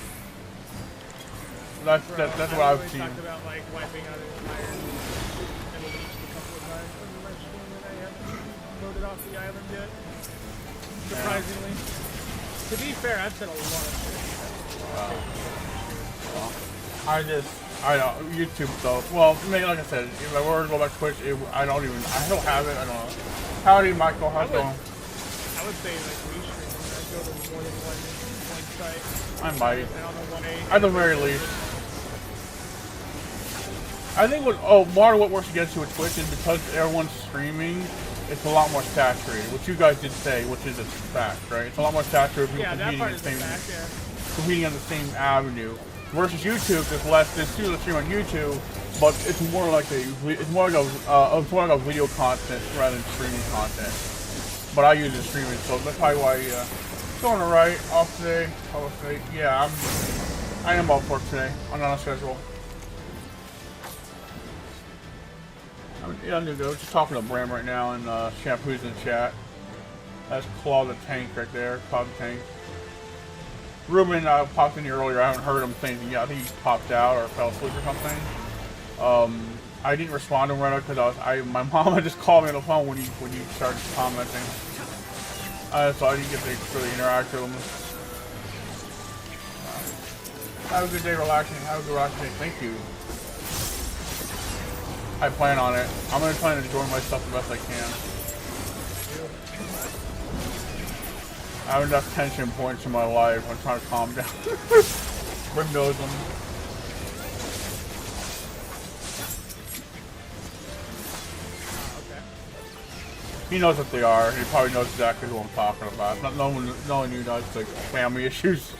Speaker 2: That's what I've seen.
Speaker 1: Talked about like wiping out an entire and released a couple of times on my stream, and I haven't loaded off the island yet. Surprisingly. To be fair, I've said a lot of shit.
Speaker 2: I don't YouTube though. Well, maybe like I said, if I were to go back to Twitch, I don't have it. I don't know. Howdy, Michael. How's it going?
Speaker 1: I would say like restreaming. I'd go to more than one site.
Speaker 2: I might. At the very least. I think part of what works against you with Twitch is because everyone's streaming, it's a lot more saturated. What you guys did say, which is a fact, right? It's a lot more saturated.
Speaker 1: Yeah, that part is a fact, yeah.
Speaker 2: Competing on the same avenue. Versus YouTube, there's still a stream on YouTube, but it's more like a video content rather than streaming content. But I use it streaming, so that's probably why. Going alright. Off today. I would say, yeah, I am off work today. I'm on a schedule. I'm just talking to Bram right now, and Shampoo's in chat. That's Claw the Tank right there. Claw the Tank. Ruben popped in here earlier. I haven't heard him say anything yet. I think he popped out or fell asleep or something. I didn't respond to him right now because my mom had just called me on the phone when he started commenting. So I didn't get to really interact with him. Have a good day relaxing. Have a good relaxing day. Thank you. I plan on it. I'm going to try and enjoy myself the best I can. I have enough tension points in my life. I'm trying to calm down. Brim knows them. He knows what they are. He probably knows exactly who I'm talking about. Not knowing you knows like family issues.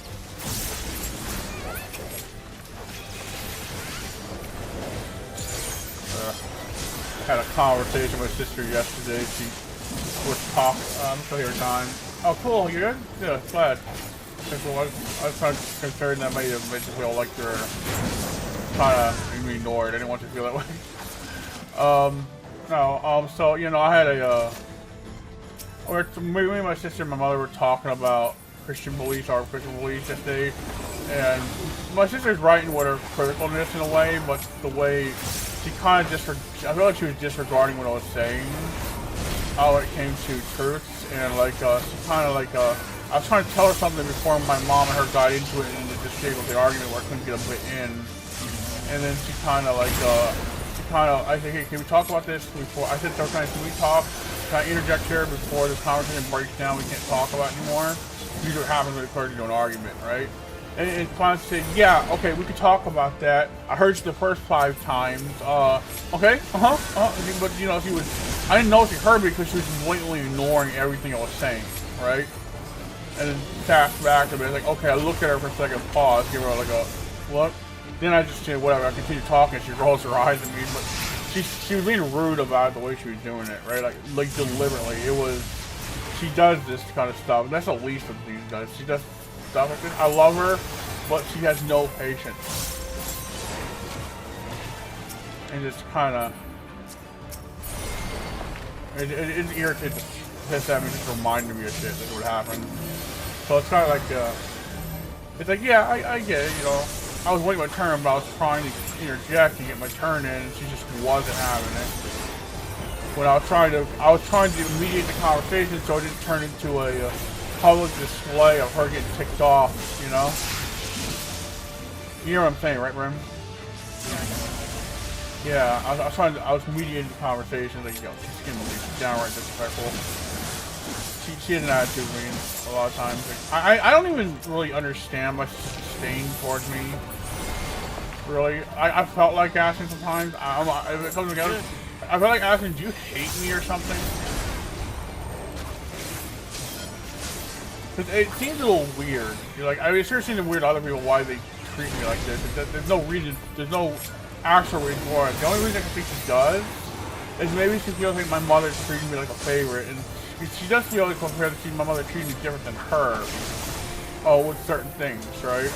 Speaker 2: Had a conversation with my sister yesterday. She was talking. I'm still here, Don. Oh, cool. You're good? Yeah, glad. I was kind of concerned that might have made you feel like you're kind of ignored. I didn't want you to feel that way. No, so, you know, I had me and my sister and my mother were talking about Christian beliefs, our Christian beliefs yesterday, and my sister's right in what her criticalness in a way, but the way she kind of I feel like she was disregarding what I was saying. when it came to truths, and like she kind of like I was trying to tell her something before my mom and her got into it, and it just gave up the argument where I couldn't get a bit in, and then she kind of like I said, hey, can we talk about this before? I said to her, can we talk? Can I interject here before this conversation breaks down? We can't talk about it anymore. Usually what happens when it turns into an argument, right? And finally said, yeah, okay, we could talk about that. I heard you the first 5 times. Okay, but you know, I didn't know if she heard me because she was blatantly ignoring everything I was saying, right? And then tapped back a bit, like, okay, I looked at her for a second, pause, give her like a, what? Then I just said, whatever, I continued talking, she rolls her eyes at me, but she was being rude about the way she was doing it, right? Like deliberately. She does this kind of stuff. That's the least of these does. She does stuff like this. I love her, but she has no patience. And it's kind of, it irritates the piss at me, just reminding me of shit that would happen. So it's kind of like, it's like, yeah, I get it, you know. I was waiting my turn, but I was trying to interject and get my turn in, and she just wasn't having it. When I was trying to mediate the conversation so it didn't turn into a public display of her getting ticked off, you know? You know what I'm saying, right, Brim? Yeah, I was mediating the conversation, like, yo, she's getting me downright disrespectful. She has an attitude with me a lot of times. Like, I don't even really understand my disdain towards me. Really, I felt like asking sometimes. If it comes together, I felt like asking, do you hate me or something? Cause it seems a little weird. You're like, I mean, it sure seems weird to other people why they treat me like this. There's no reason. There's no actual reason for it. The only reason I can think she does is maybe she feels like my mother's treating me like a favorite, and she does feel like compared to my mother treating me different than her. Oh, with certain things, right?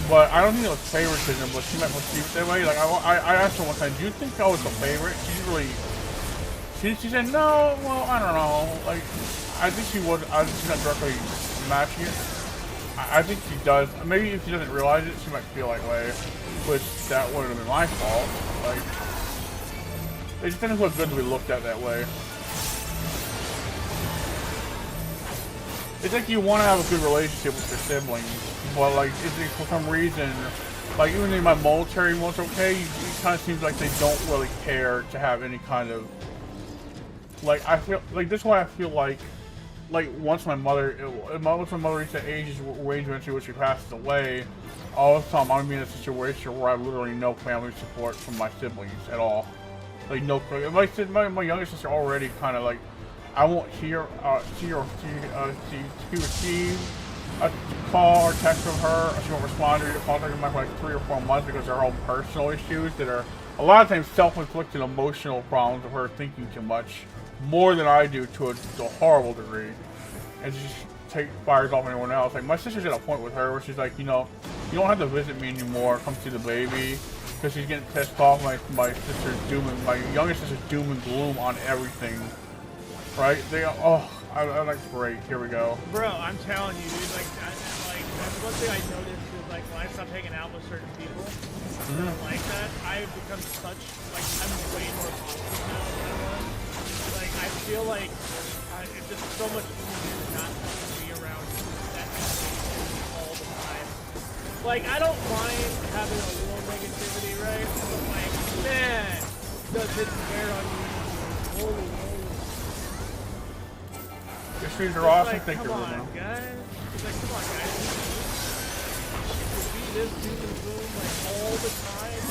Speaker 2: But I don't think it was favoritism, but she might perceive it that way. Like, I asked her one time, do you think I was a favorite? She didn't really, she said, no, well, I don't know. Like, I think she was, she's not directly matching it. I think she does. Maybe if she doesn't realize it, she might feel like way, which that wouldn't have been my fault. Like, it just didn't look good to be looked at that way. It's like you want to have a good relationship with your siblings, but like, for some reason, like even in my military, most okay, it kind of seems like they don't really care to have any kind of, like, I feel like this is why I feel like once my mother reached that age eventually when she passes away, all of a sudden I'm gonna be in a situation where I literally no family support from my siblings at all. Like no, my younger sister already kind of like, I won't receive a call or text from her, or she won't respond to contact me for like 3 or 4 months because of her own personal issues that are a lot of times self-inflicted emotional problems of her thinking too much, more than I do to a horrible degree, and she just fires off anyone else. Like my sister's at a point with her where she's like, you know, you don't have to visit me anymore, come see the baby, because she's getting pissed off. My youngest sister's doom and gloom on everything. Right? I'm like, great, here we go.
Speaker 1: Bro, I'm telling you, dude, like that's one thing I noticed is like when I stop hanging out with certain people that are like that, I've become such, like, I'm way more positive now than I was. Like, I feel like it's just so much easier not to be around that all the time. Like, I don't mind having a little negativity, right? But like, man, does it wear on you? Holy moly.
Speaker 2: Your streams are awesome.
Speaker 1: Like,
Speaker 2: Thank you,
Speaker 1: come on, guys. It's like, come on, guys. To be this doom and gloom like all the time,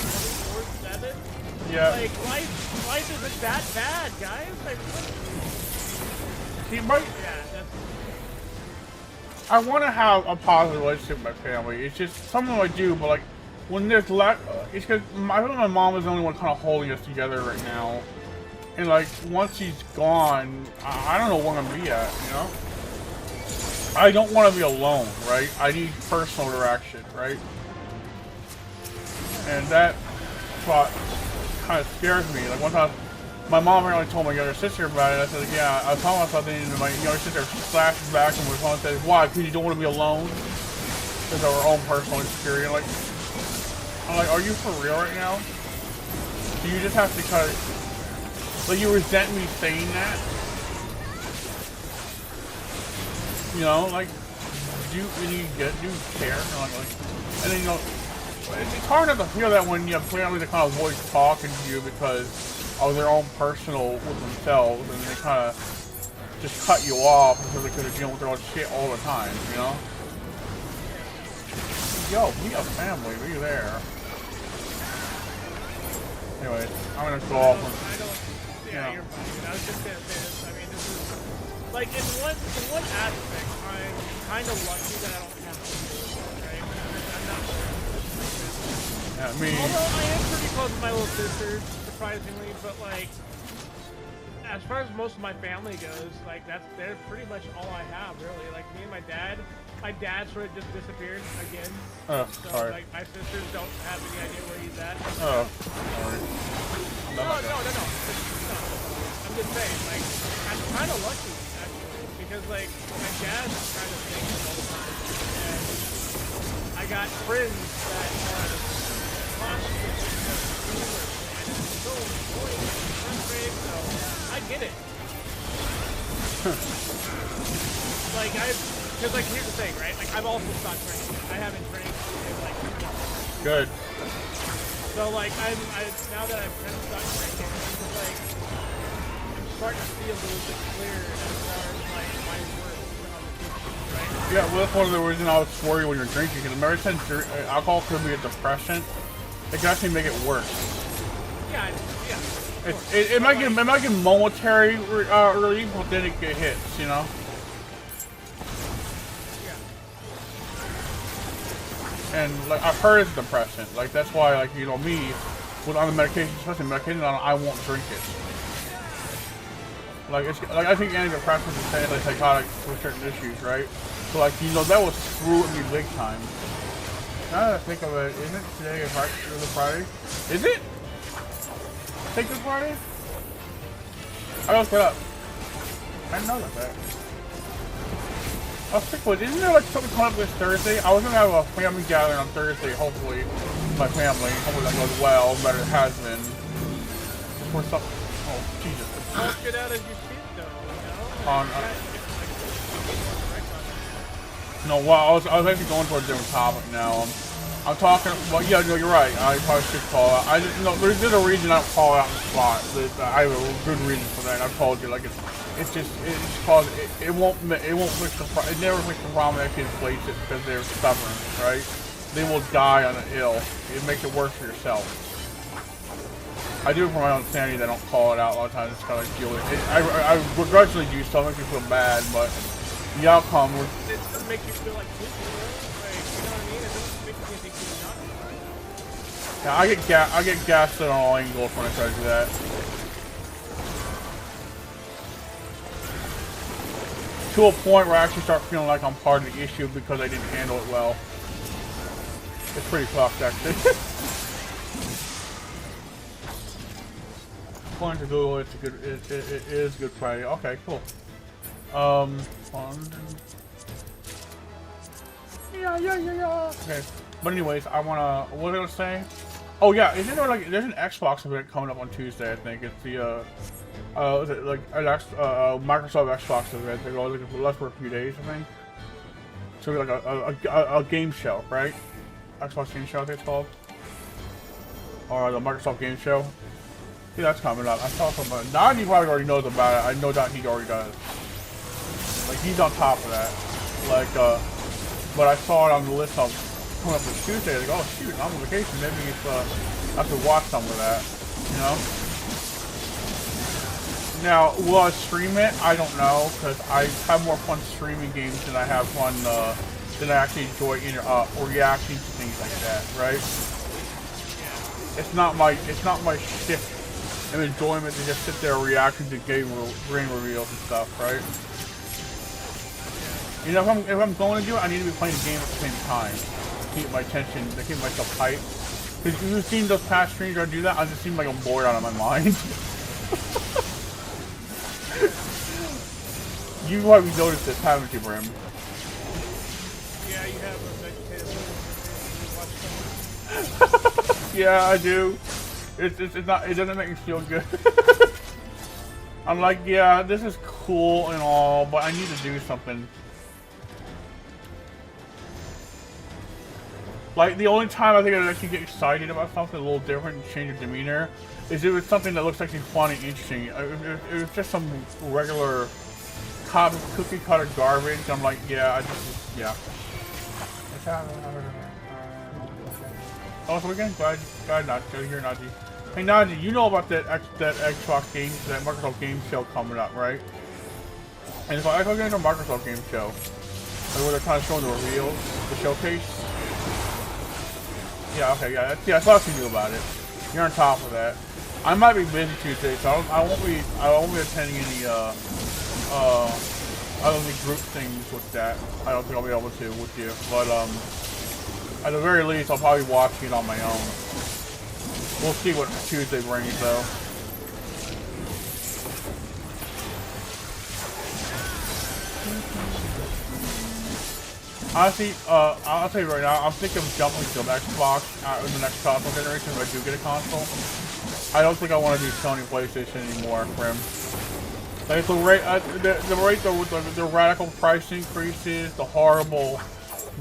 Speaker 1: 24/7.
Speaker 2: Yeah.
Speaker 1: Like life isn't that bad, guys. Like, what?
Speaker 2: See, yeah, I want to have a positive relationship with my family. It's just something I do, but like when there's it's because I feel like my mom is the only one kind of holding us together right now. And like, once she's gone, I don't know where I'm gonna be at, you know? I don't want to be alone, right? I need personal interaction, right? And that thought kind of scares me. Like one time, my mom really told my younger sister about it. I said, yeah, I was talking about something, and my younger sister flashes back and was on and says, why? Because you don't want to be alone? Because of our own personal insecurity. Like, I'm like, are you for real right now? Do you just have to kind of... Like, you resent me saying that? You know, like, do you care? And then, you know, it's hard not to feel that when you have family that kind of avoid talking to you because of their own personal with themselves, and they kind of just cut you off because they could have dealing with their own shit all the time, you know? Yo, we have family, be there. Anyways, I'm gonna go off.
Speaker 1: Yeah, you're fine. I was just gonna say this. I mean, this is like in one aspect, I'm kind of lucky that I don't have to do it, right? I'm not sure.
Speaker 2: Yeah, me.
Speaker 1: Although I am pretty close to my little sisters, surprisingly, but like, as far as most of my family goes, like they're pretty much all I have, really. Like me and my dad sort of just disappeared again.
Speaker 2: Oh,
Speaker 1: so,
Speaker 2: sorry.
Speaker 1: like, my sisters don't have any idea where he's at.
Speaker 2: Oh, sorry.
Speaker 1: No. I'm just saying, like, I'm kind of lucky, actually, because, like, my dad's kind of thinking all the time, and I got friends that are constantly consumers, and it's so annoying and frustrating, so I get it. Like, because, like, here's the thing, right? Like, I've also stopped drinking. I haven't drank in, like, months.
Speaker 2: Good.
Speaker 1: So, like, now that I've kind of stopped drinking, I'm just, like, I'm starting to see a little bit clearer as far as, like, my words on the teaching, right?
Speaker 2: Yeah, well, that's one of the reasons I was worried when you're drinking, because every time alcohol could be a depressant, it can actually make it worse.
Speaker 1: Yeah,
Speaker 2: It might get momentary relief, but then it hits, you know? And like I've heard it's a depressant. Like that's why, like you know, me with on the medication, especially medication, I won't drink it. Like it's like I think antidepressants and antipsychotics for certain issues, right? So like you know that will screw with me big time. Now that I think of it, isn't it today a Friday? Is it? Take this Friday? I looked it up. I didn't know that. I was sick with, isn't there like something coming up this Thursday? I was gonna have a family gathering on Thursday, hopefully, with my family. Hopefully that goes well, better it has been. For something. Oh, Jesus.
Speaker 1: Talk it out as you see it, though, you know?
Speaker 2: On, no, well, I was actually going for a different topic now. I'm talking, well, yeah, no, you're right. I probably should call out. I just, no, there's a reason I don't call out in the spot. I have a good reason for that. I've told you, like, it's cause it won't fix the problem. It never fixes the problem that actually inflates it because they're stubborn, right? They will die on an ill. It makes it worse for yourself. I do it for my own sanity. That I don't call it out a lot of times. Just kind of deal with it. I begrudgingly do stuff, makes me feel bad, but the outcome was.
Speaker 1: It doesn't make you feel like poop, you know? Like, you know what I mean? It doesn't make you think you're not.
Speaker 2: Yeah, I get gaslit on all angles when I try to do that. To a point where I actually start feeling like I'm part of the issue because I didn't handle it well. It's pretty fucked, actually. According to Google, it is Good Friday. Okay, cool. Fun. Yeah. Okay, but anyways, what was I gonna say? Oh yeah, isn't there like there's an Xbox event coming up on Tuesday? I think it's the is it like an Microsoft Xbox event? They're looking for less for a few days, I think. So like a game show, right? Xbox Game Show, I think it's called, or the Microsoft Game Show. Yeah, that's coming up. I saw something. Donnie probably already knows about it. I know that he already does. Like he's on top of that. Like, but I saw it on the list of coming up for Tuesday. Like, oh shoot, I'm on vacation. Maybe it's I have to watch some of that. You know. Now, will I stream it? I don't know, because I have more fun streaming games than I have fun than I actually enjoy or reacting to things like that, right? It's not my shift and enjoyment to just sit there reacting to game reveals and stuff, right? You know, if I'm going to do it, I need to be playing the game at the same time. Keep my attention, to keep myself hyped. Because you've seen those past streams where I do that, I just seem like I'm bored out of my mind. You probably noticed this, haven't you, Brim?
Speaker 1: Yeah, you have a vegetative.
Speaker 2: Yeah, I do. It's not. It doesn't make me feel good. I'm like, yeah, this is cool and all, but I need to do something. Like, the only time I think I'd actually get excited about something a little different and change of demeanor is if it's something that looks actually fun and interesting. If it's just some regular cookie cutter garbage, I'm like, yeah, yeah. Oh, so we're getting glad Naji, here, Naji. Hey, Naji, you know about that Xbox game, that Microsoft Game Show coming up, right? And if I go into a Microsoft Game Show, like where they're kind of showing the reveals, the showcase. Yeah, okay, yeah, I thought you knew about it. You're on top of that. I might be busy Tuesday, so I won't be attending any group things with that. I don't think I'll be able to with you, but at the very least, I'll probably watch it on my own. We'll see what Tuesday brings, though. Honestly, I'll tell you right now, I'm thinking of jumping to Xbox in the next console generation if I do get a console. I don't think I want to do Sony PlayStation anymore, Frome. Like the radical price increases, the horrible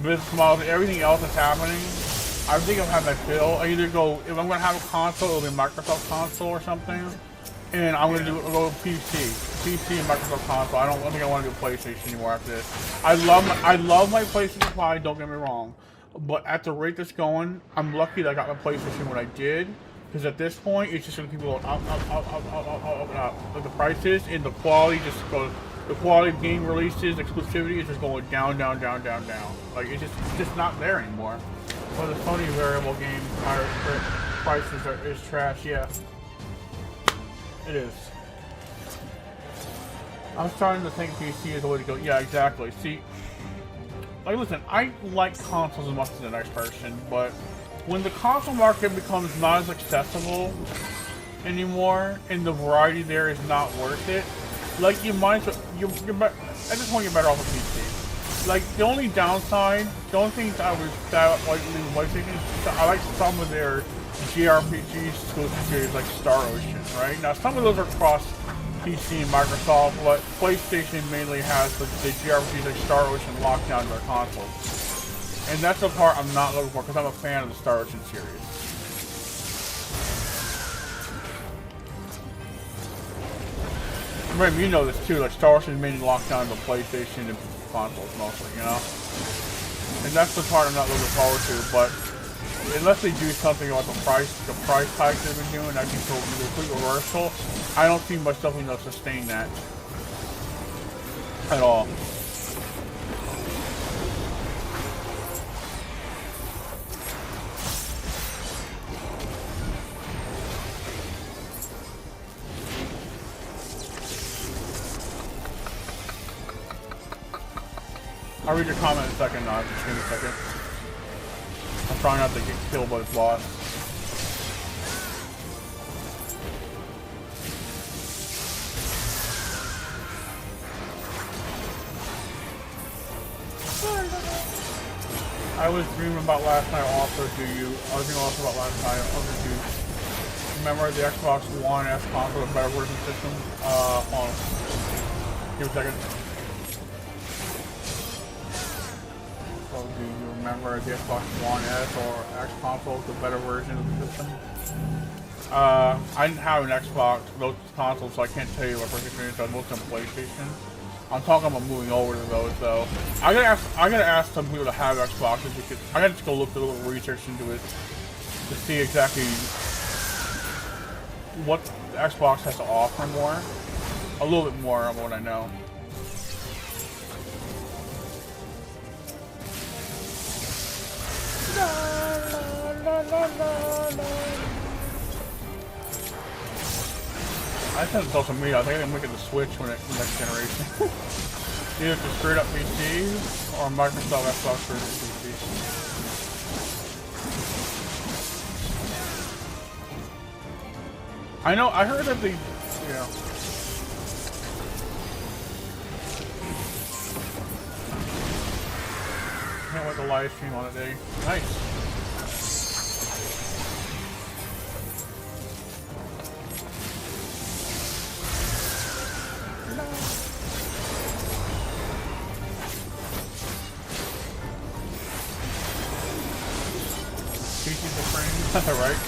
Speaker 2: business models, everything else that's happening. I think I'm having my fill. I either go, if I'm going to have a console, it'll be a Microsoft console or something. And I'm going to go PC and Microsoft console. I don't think I want to do PlayStation anymore after this. I love my PlayStation 5, don't get me wrong. But at the rate that's going, I'm lucky that I got my PlayStation when I did. Because at this point, it's just going to keep going up. Like the prices and the quality just goes. The quality of game releases, exclusivity is just going down. Like it's just not there anymore. Well, the Sony variable game prices is trash. Yeah, it is. I'm starting to think PC is the way to go. Yeah, exactly. See, like listen, I like consoles as much as the next person, but when the console market becomes not as accessible anymore and the variety there is not worth it, like you might as well, at this point you're better off with PC. Like the only downside, the only thing I like some of their JRPG exclusive series like Star Ocean, right? Now some of those are cross PC and Microsoft, but PlayStation mainly has the JRPGs like Star Ocean locked down to their consoles. And that's the part I'm not looking for because I'm a fan of the Star Ocean series. Maybe you know this too, like Star Ocean is mainly locked down to PlayStation and consoles mostly, you know? And that's the part I'm not looking forward to, but unless they do something about the price hikes they've been doing, I think so the complete reversal, I don't see myself being able to sustain that at all. I'll read your comment in a second, just give me a second. I'm trying not to get killed by this boss. I was dreaming about last night also, I was dreaming also about last night also, do you remember the Xbox One S console, a better version system? Hold on. Give me a second. Do you remember the Xbox One S or X console, the better version of the system? I didn't have an Xbox, those consoles, so I can't tell you what first experience I was on PlayStation. I'm talking about moving over to those though. I gotta ask some people to have Xboxes because I gotta just go look a little research into it to see exactly what the Xbox has to offer more. A little bit more of what I know. I sent social media. I think I'm making the switch when it next generation. Either to straight up PC or Microsoft Xbox for PC. I know. I heard that the can't wait to live stream on it, day. Nice. right?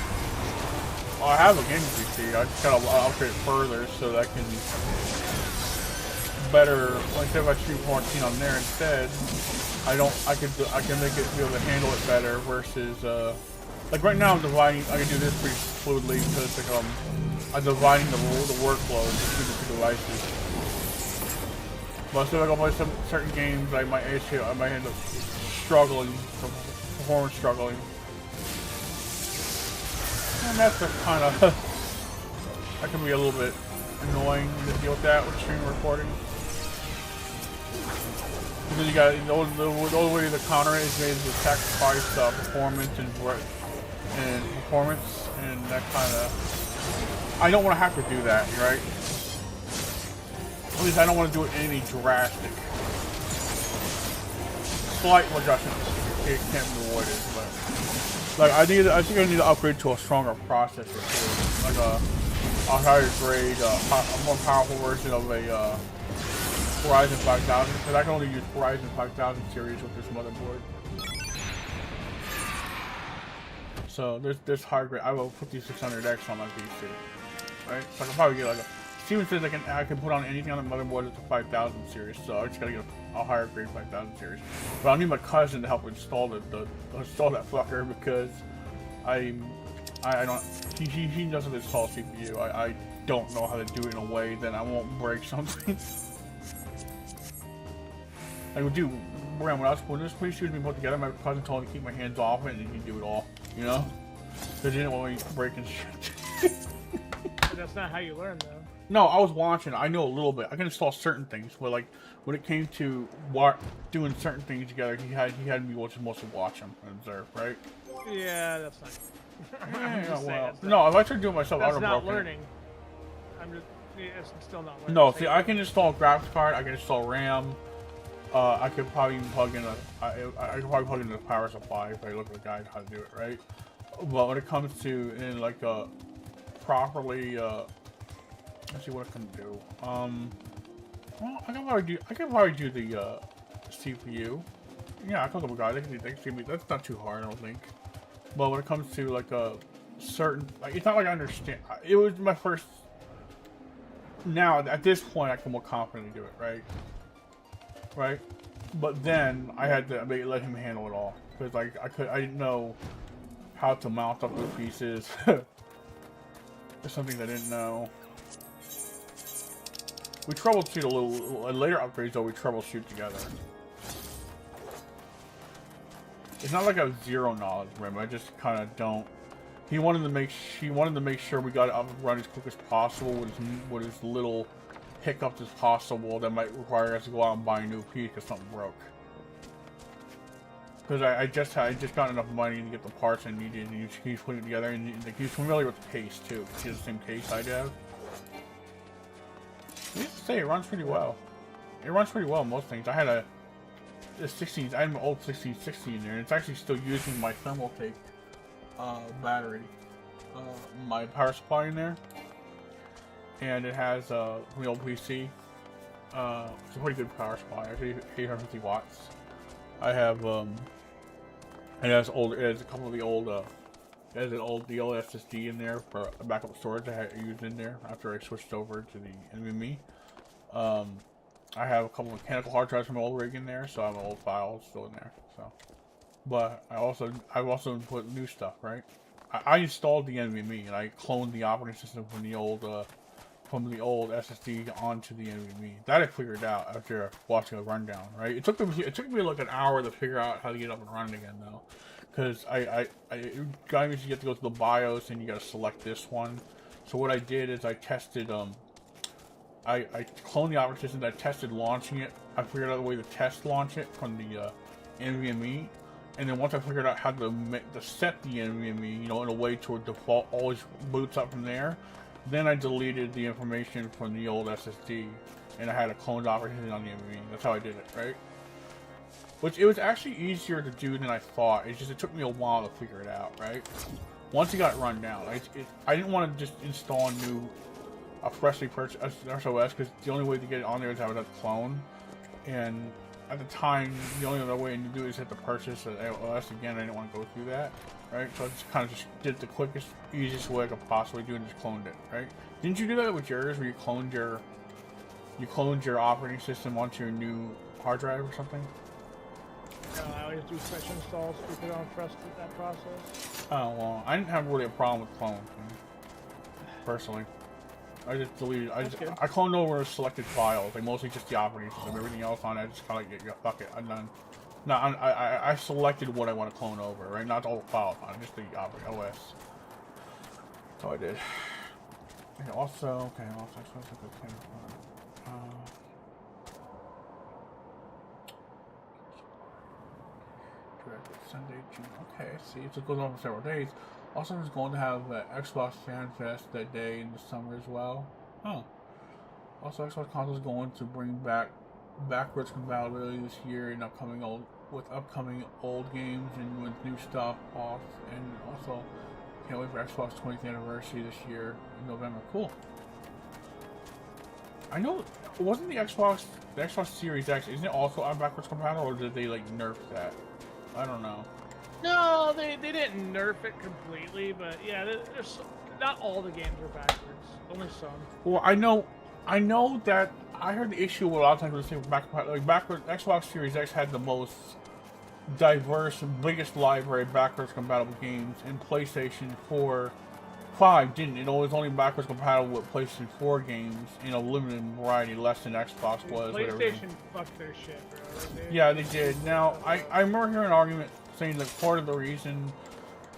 Speaker 2: Well, I have a gaming PC. I just gotta upgrade it further so that I can better. Like if I stream quarantine on there instead, I can make it be able to handle it better versus like right now I'm dividing. I can do this pretty fluidly because like I'm dividing the workload between the two devices. But if I go play some certain games, I might end up struggling, performance struggling. And that's just kind of, that can be a little bit annoying to deal with that with stream recording. Because you got, the only way to counter it is made to sacrifice performance and performance, and that kind of, I don't want to have to do that, right? At least I don't want to do it any drastic. Slight adjustments, it can't be avoided, but. Like I think I need to upgrade to a stronger processor too, like a higher grade, a more powerful version of a Ryzen 5000. Because I can only use Ryzen 5000 series with this motherboard. So there's higher grade. I have a 5600X on my PC, right? So I can probably get like a. Steven says I can put on anything on the motherboard that's a 5000 series, so I just gotta get a higher grade 5000 series. But I'll need my cousin to help install install that fucker because I don't. He doesn't install CPU. I don't know how to do it in a way that I won't break something. Like, dude, when this PC was being put together, my cousin told me to keep my hands off it and he'd do it all, you know? Because he didn't want me breaking shit.
Speaker 1: That's not how you learn, though.
Speaker 2: No, I was watching. I know a little bit. I can install certain things, but like when it came to doing certain things together, he had me mostly watch him and observe, right?
Speaker 1: Yeah, that's not.
Speaker 2: Yeah, well, no, if I tried to do it myself, I would have broken
Speaker 1: That's not learning. It's still not learning.
Speaker 2: No, see, I can install a graphics card. I can install RAM. I could probably even plug in I could probably plug in the power supply if I look at the guide how to do it, right? But when it comes to properly. Let's see what I can do. Well, I can probably do the CPU. Yeah, I can look at guys. They can see me. That's not too hard, I don't think. But when it comes to like a certain, it's not like I understand. It was my first. Now at this point, I can more confidently do it, right? Right. But then I had to let him handle it all because like I didn't know how to mount up the pieces. There's something I didn't know. We troubleshoot a little. Later upgrades, though, we troubleshoot together. It's not like I have zero knowledge, remember. I just kind of don't. She wanted to make sure we got it up and running as quick as possible with as little hiccups as possible that might require us to go out and buy a new piece because something broke. Because I just got enough money to get the parts I needed, and he's putting it together, and he's familiar with the case too. He has the same case I have. I have to say, it runs pretty well. It runs pretty well in most things. I had a 16. I had an old 1660 in there, and it's actually still using my thermaltake battery, my power supply in there, and it has the old PC. It's a pretty good power supply. Actually, 850 watts. I have it has a couple of the old the old SSD in there for backup storage I had used in there after I switched over to the NVMe. I have a couple of mechanical hard drives from my old rig in there, so I have old files still in there. So, but I've also put new stuff, right? I installed the NVMe and I cloned the operating system from the old SSD onto the NVMe. That I figured out after watching a rundown, right? It took me like an hour to figure out how to get up and running again though. Because you get to go to the BIOS and you gotta select this one. So what I did is I tested, I cloned the operating system, I tested launching it. I figured out a way to test launch it from the NVMe. And then once I figured out how to set the NVMe, in a way to default always boots up from there, then I deleted the information from the old SSD. And I had a cloned operating system on the NVMe. That's how I did it, right? Which it was actually easier to do than I thought. It took me a while to figure it out, right? Once it got run down, I didn't want to just install a freshly purchased SOS because the only way to get it on there is I would have to clone, and at the time, the only other way to do it is hit the purchase at AOS. Again, I didn't want to go through that, right? So I just kind of just did the quickest, easiest way I could possibly do and just cloned it, right? Didn't you do that with yours, where you cloned your operating system onto your new hard drive or something?
Speaker 1: I always do fetch installs to keep it on trust that process.
Speaker 2: Oh well, I didn't have really a problem with cloning, personally. I just deleted. I cloned over selected files, like mostly just the operating system. Everything else on it, I just kind of like, yeah, fuck it, I'm done. No, I selected what I want to clone over, right? Not the whole file on it, just the operating OS. So I did. Okay, also, Sunday, June. Okay, see, so it goes on for several days. Also, it's going to have Xbox Fan Fest that day in the summer as well. Huh. Also, Xbox console is going to bring back backwards compatibility this year and upcoming old games and with new stuff off. And also, can't wait for Xbox 20th anniversary this year in November. Cool. I know. Wasn't the Xbox Series X? Isn't it also backwards compatible, or did they like nerf that? I don't know.
Speaker 1: No, they didn't nerf it completely, but yeah, there's not all the games are backwards. Only some.
Speaker 2: Well, I know that I heard the issue with a lot of times with the backwards. Xbox Series X had the most diverse, biggest library backwards compatible games, and PlayStation 5 didn't. It was only backwards compatible with PlayStation 4 games in a limited variety, less than Xbox was.
Speaker 1: PlayStation fucked their shit, bro.
Speaker 2: Yeah, they did. Now, I remember hearing an argument saying that part of the reason,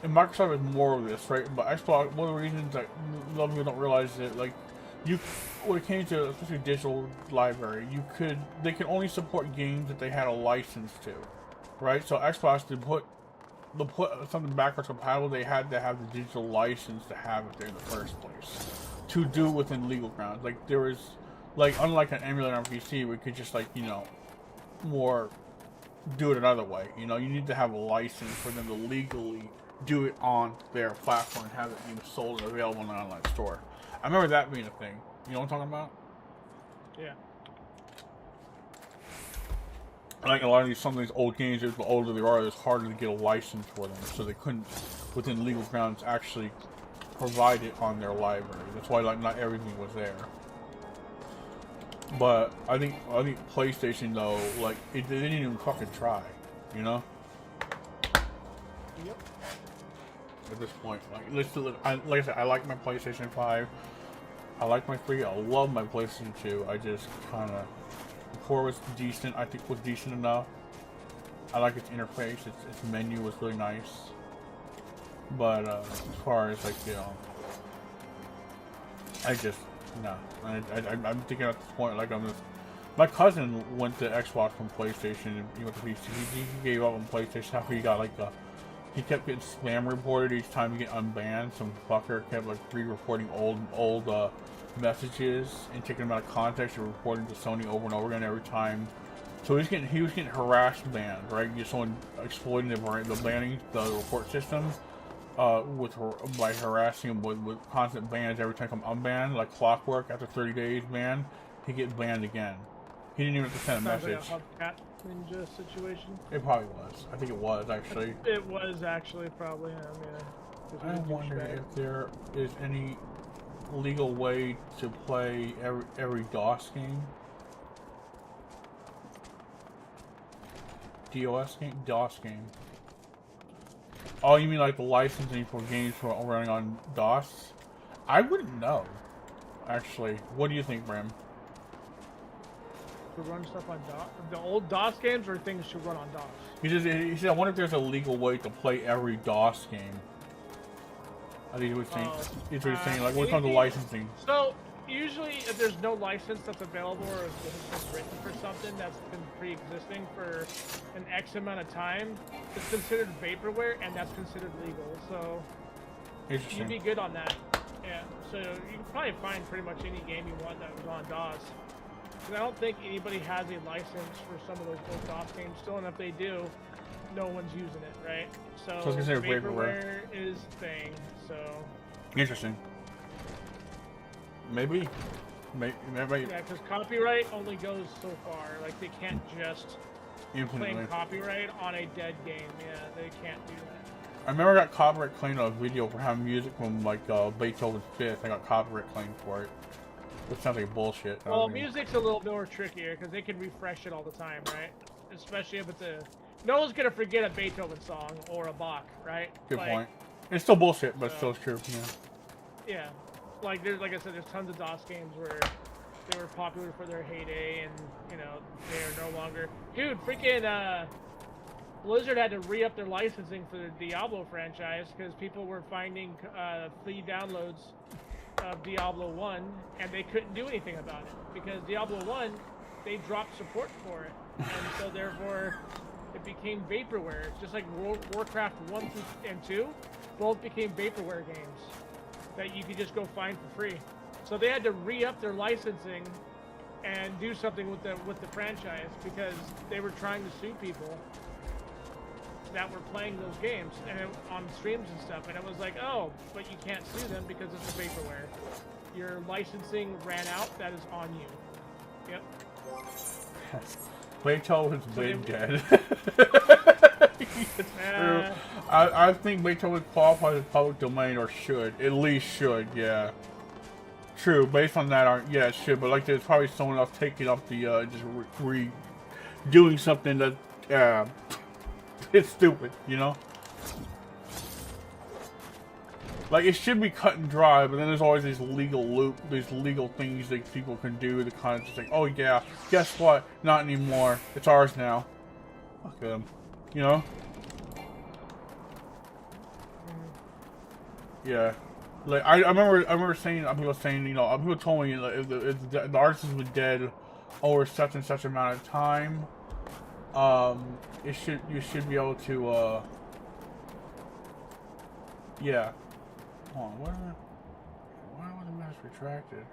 Speaker 2: and Microsoft is more of this, right? But Xbox, one of the reasons that a lot of people don't realize is that, like, when it came to especially digital library, they could only support games that they had a license to, right? So Xbox, to put something backwards compatible, they had to have the digital license to have it there in the first place, to do within legal grounds. Like, there was, like, unlike an emulator on PC, we could just, like, you know, more do it another way. You know, you need to have a license for them to legally do it on their platform and have it being sold and available in an online store. I remember that being a thing. You know what I'm talking about?
Speaker 1: Yeah.
Speaker 2: Like a lot of some of these old games, the older they are, it's harder to get a license for them, so they couldn't, within legal grounds, actually provide it on their library. That's why, like, not everything was there. But I think PlayStation, though, like, they didn't even fucking try, you know?
Speaker 1: Yep.
Speaker 2: At this point, like I said, I like my PlayStation 5. I like my 3. I love my PlayStation 2. I just kind of, the core was decent. I think was decent enough. I like its interface. Its menu was really nice. But as far as, like, you know, I just no. I'm thinking at this point, like, my cousin went to Xbox from PlayStation, and he went to PC. He gave up on PlayStation after he got, like, he kept getting spam reported each time he get unbanned. Some fucker kept, like, re-reporting old messages and taking them out of context and reporting to Sony over and over again every time. So he was getting harassed banned, right? Just someone exploiting the report system. By harassing him with constant bans every time I'm unbanned, like clockwork. After 30 days ban, he gets banned again. He didn't even have to send a message.
Speaker 1: Like a Hubcat Ninja situation.
Speaker 2: It probably was. I think it was, actually.
Speaker 1: It was actually probably him, yeah.
Speaker 2: I wonder if there is any legal way to play every DOS game. DOS game. Oh, you mean like the licensing for games for running on DOS? I wouldn't know, actually. What do you think, Bram?
Speaker 1: To run stuff on DOS? The old DOS games, or things to run on DOS?
Speaker 2: He said, I wonder if there's a legal way to play every DOS game. I think he was saying, he's saying, like, when it comes to licensing.
Speaker 1: So, usually, if there's no license that's available, or if it's been written for something that's been pre-existing for an X amount of time, it's considered vaporware, and that's considered legal. So, you'd be good on that. Yeah. So, you can probably find pretty much any game you want that was on DOS. Because I don't think anybody has a license for some of those old DOS games still, and if they do, no one's using it, right? So
Speaker 2: it's considered
Speaker 1: vaporware is thing. So
Speaker 2: interesting. Maybe. Yeah,
Speaker 1: because copyright only goes so far. Like, they can't just
Speaker 2: Infinitely.
Speaker 1: claim copyright on a dead game. Yeah, they can't do that.
Speaker 2: I remember I got copyright claimed on a video for having music from like Beethoven's Fifth. I got copyright claimed for it. Which sounds like bullshit.
Speaker 1: Well, music's a little more trickier because they can refresh it all the time, right? Especially if it's a... No one's gonna forget a Beethoven song or a Bach, right?
Speaker 2: Good
Speaker 1: like,
Speaker 2: point. It's still bullshit, but still true. Yeah.
Speaker 1: Yeah. Like there's, like I said, there's tons of DOS games where they were popular for their heyday, and you know they are no longer. Dude, freaking Blizzard had to re-up their licensing for the Diablo franchise because people were finding free downloads of Diablo 1, and they couldn't do anything about it because Diablo 1, they dropped support for it, and so therefore it became vaporware. Just like Warcraft 1 and 2, both became vaporware games that you could just go find for free. So they had to re-up their licensing and do something with the franchise because they were trying to sue people that were playing those games and on streams and stuff, and it was like, oh, but you can't sue them because it's a vaporware. Your licensing ran out. That is on you. Yep.
Speaker 2: Beethoven's been dead. It's true. I think Beethoven qualifies as public domain, or should. At least should, yeah. True, based on that, yeah, it should. But like, there's probably someone else taking up the, just doing something that, it's stupid, you know? Like, it should be cut and dry, but then there's always these legal things that people can do to kind of just like, oh yeah, guess what? Not anymore. It's ours now. Fuck them. You know? Yeah. Like, I remember saying, people saying, you know, people told me, like, if the artist was dead over such and such amount of time, you should be able to, yeah. Hold on, why was the message retracted?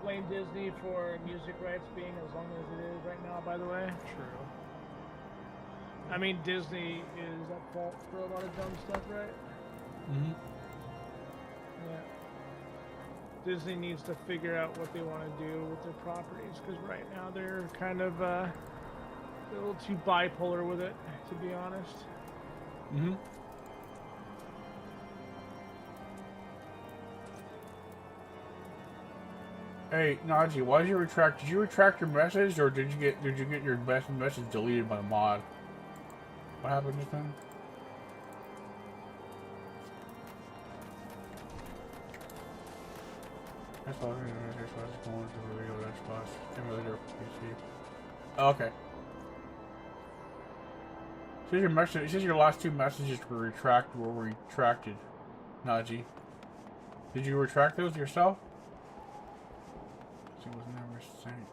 Speaker 1: Blame Disney for music rights being as long as it is right now, by the way. True. I mean, Disney is at fault for a lot of dumb stuff, right?
Speaker 2: Mm-hmm.
Speaker 1: Yeah. Disney needs to figure out what they want to do with their properties, because right now they're kind of a little too bipolar with it, to be honest.
Speaker 2: Mm-hmm. Hey, Najee, why did you retract? Did you retract your message, or did you get your best message deleted by the mod? What happened just then? That's all. That's going to the video. That's plus emulator PC. Oh, okay. It says your message. It says your last two messages were retracted. Najee, did you retract those yourself? Disney was never a saint.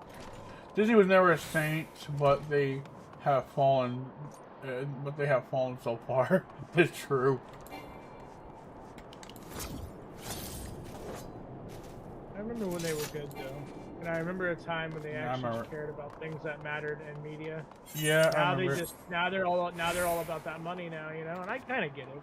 Speaker 2: Disney was never a saint, but they have fallen. But they have fallen so far. It's true.
Speaker 1: I remember when they were good, though, and I remember a time when they actually cared about things that mattered in media.
Speaker 2: Yeah,
Speaker 1: now
Speaker 2: I remember.
Speaker 1: now they're all about that money now, you know, and I kind of get it.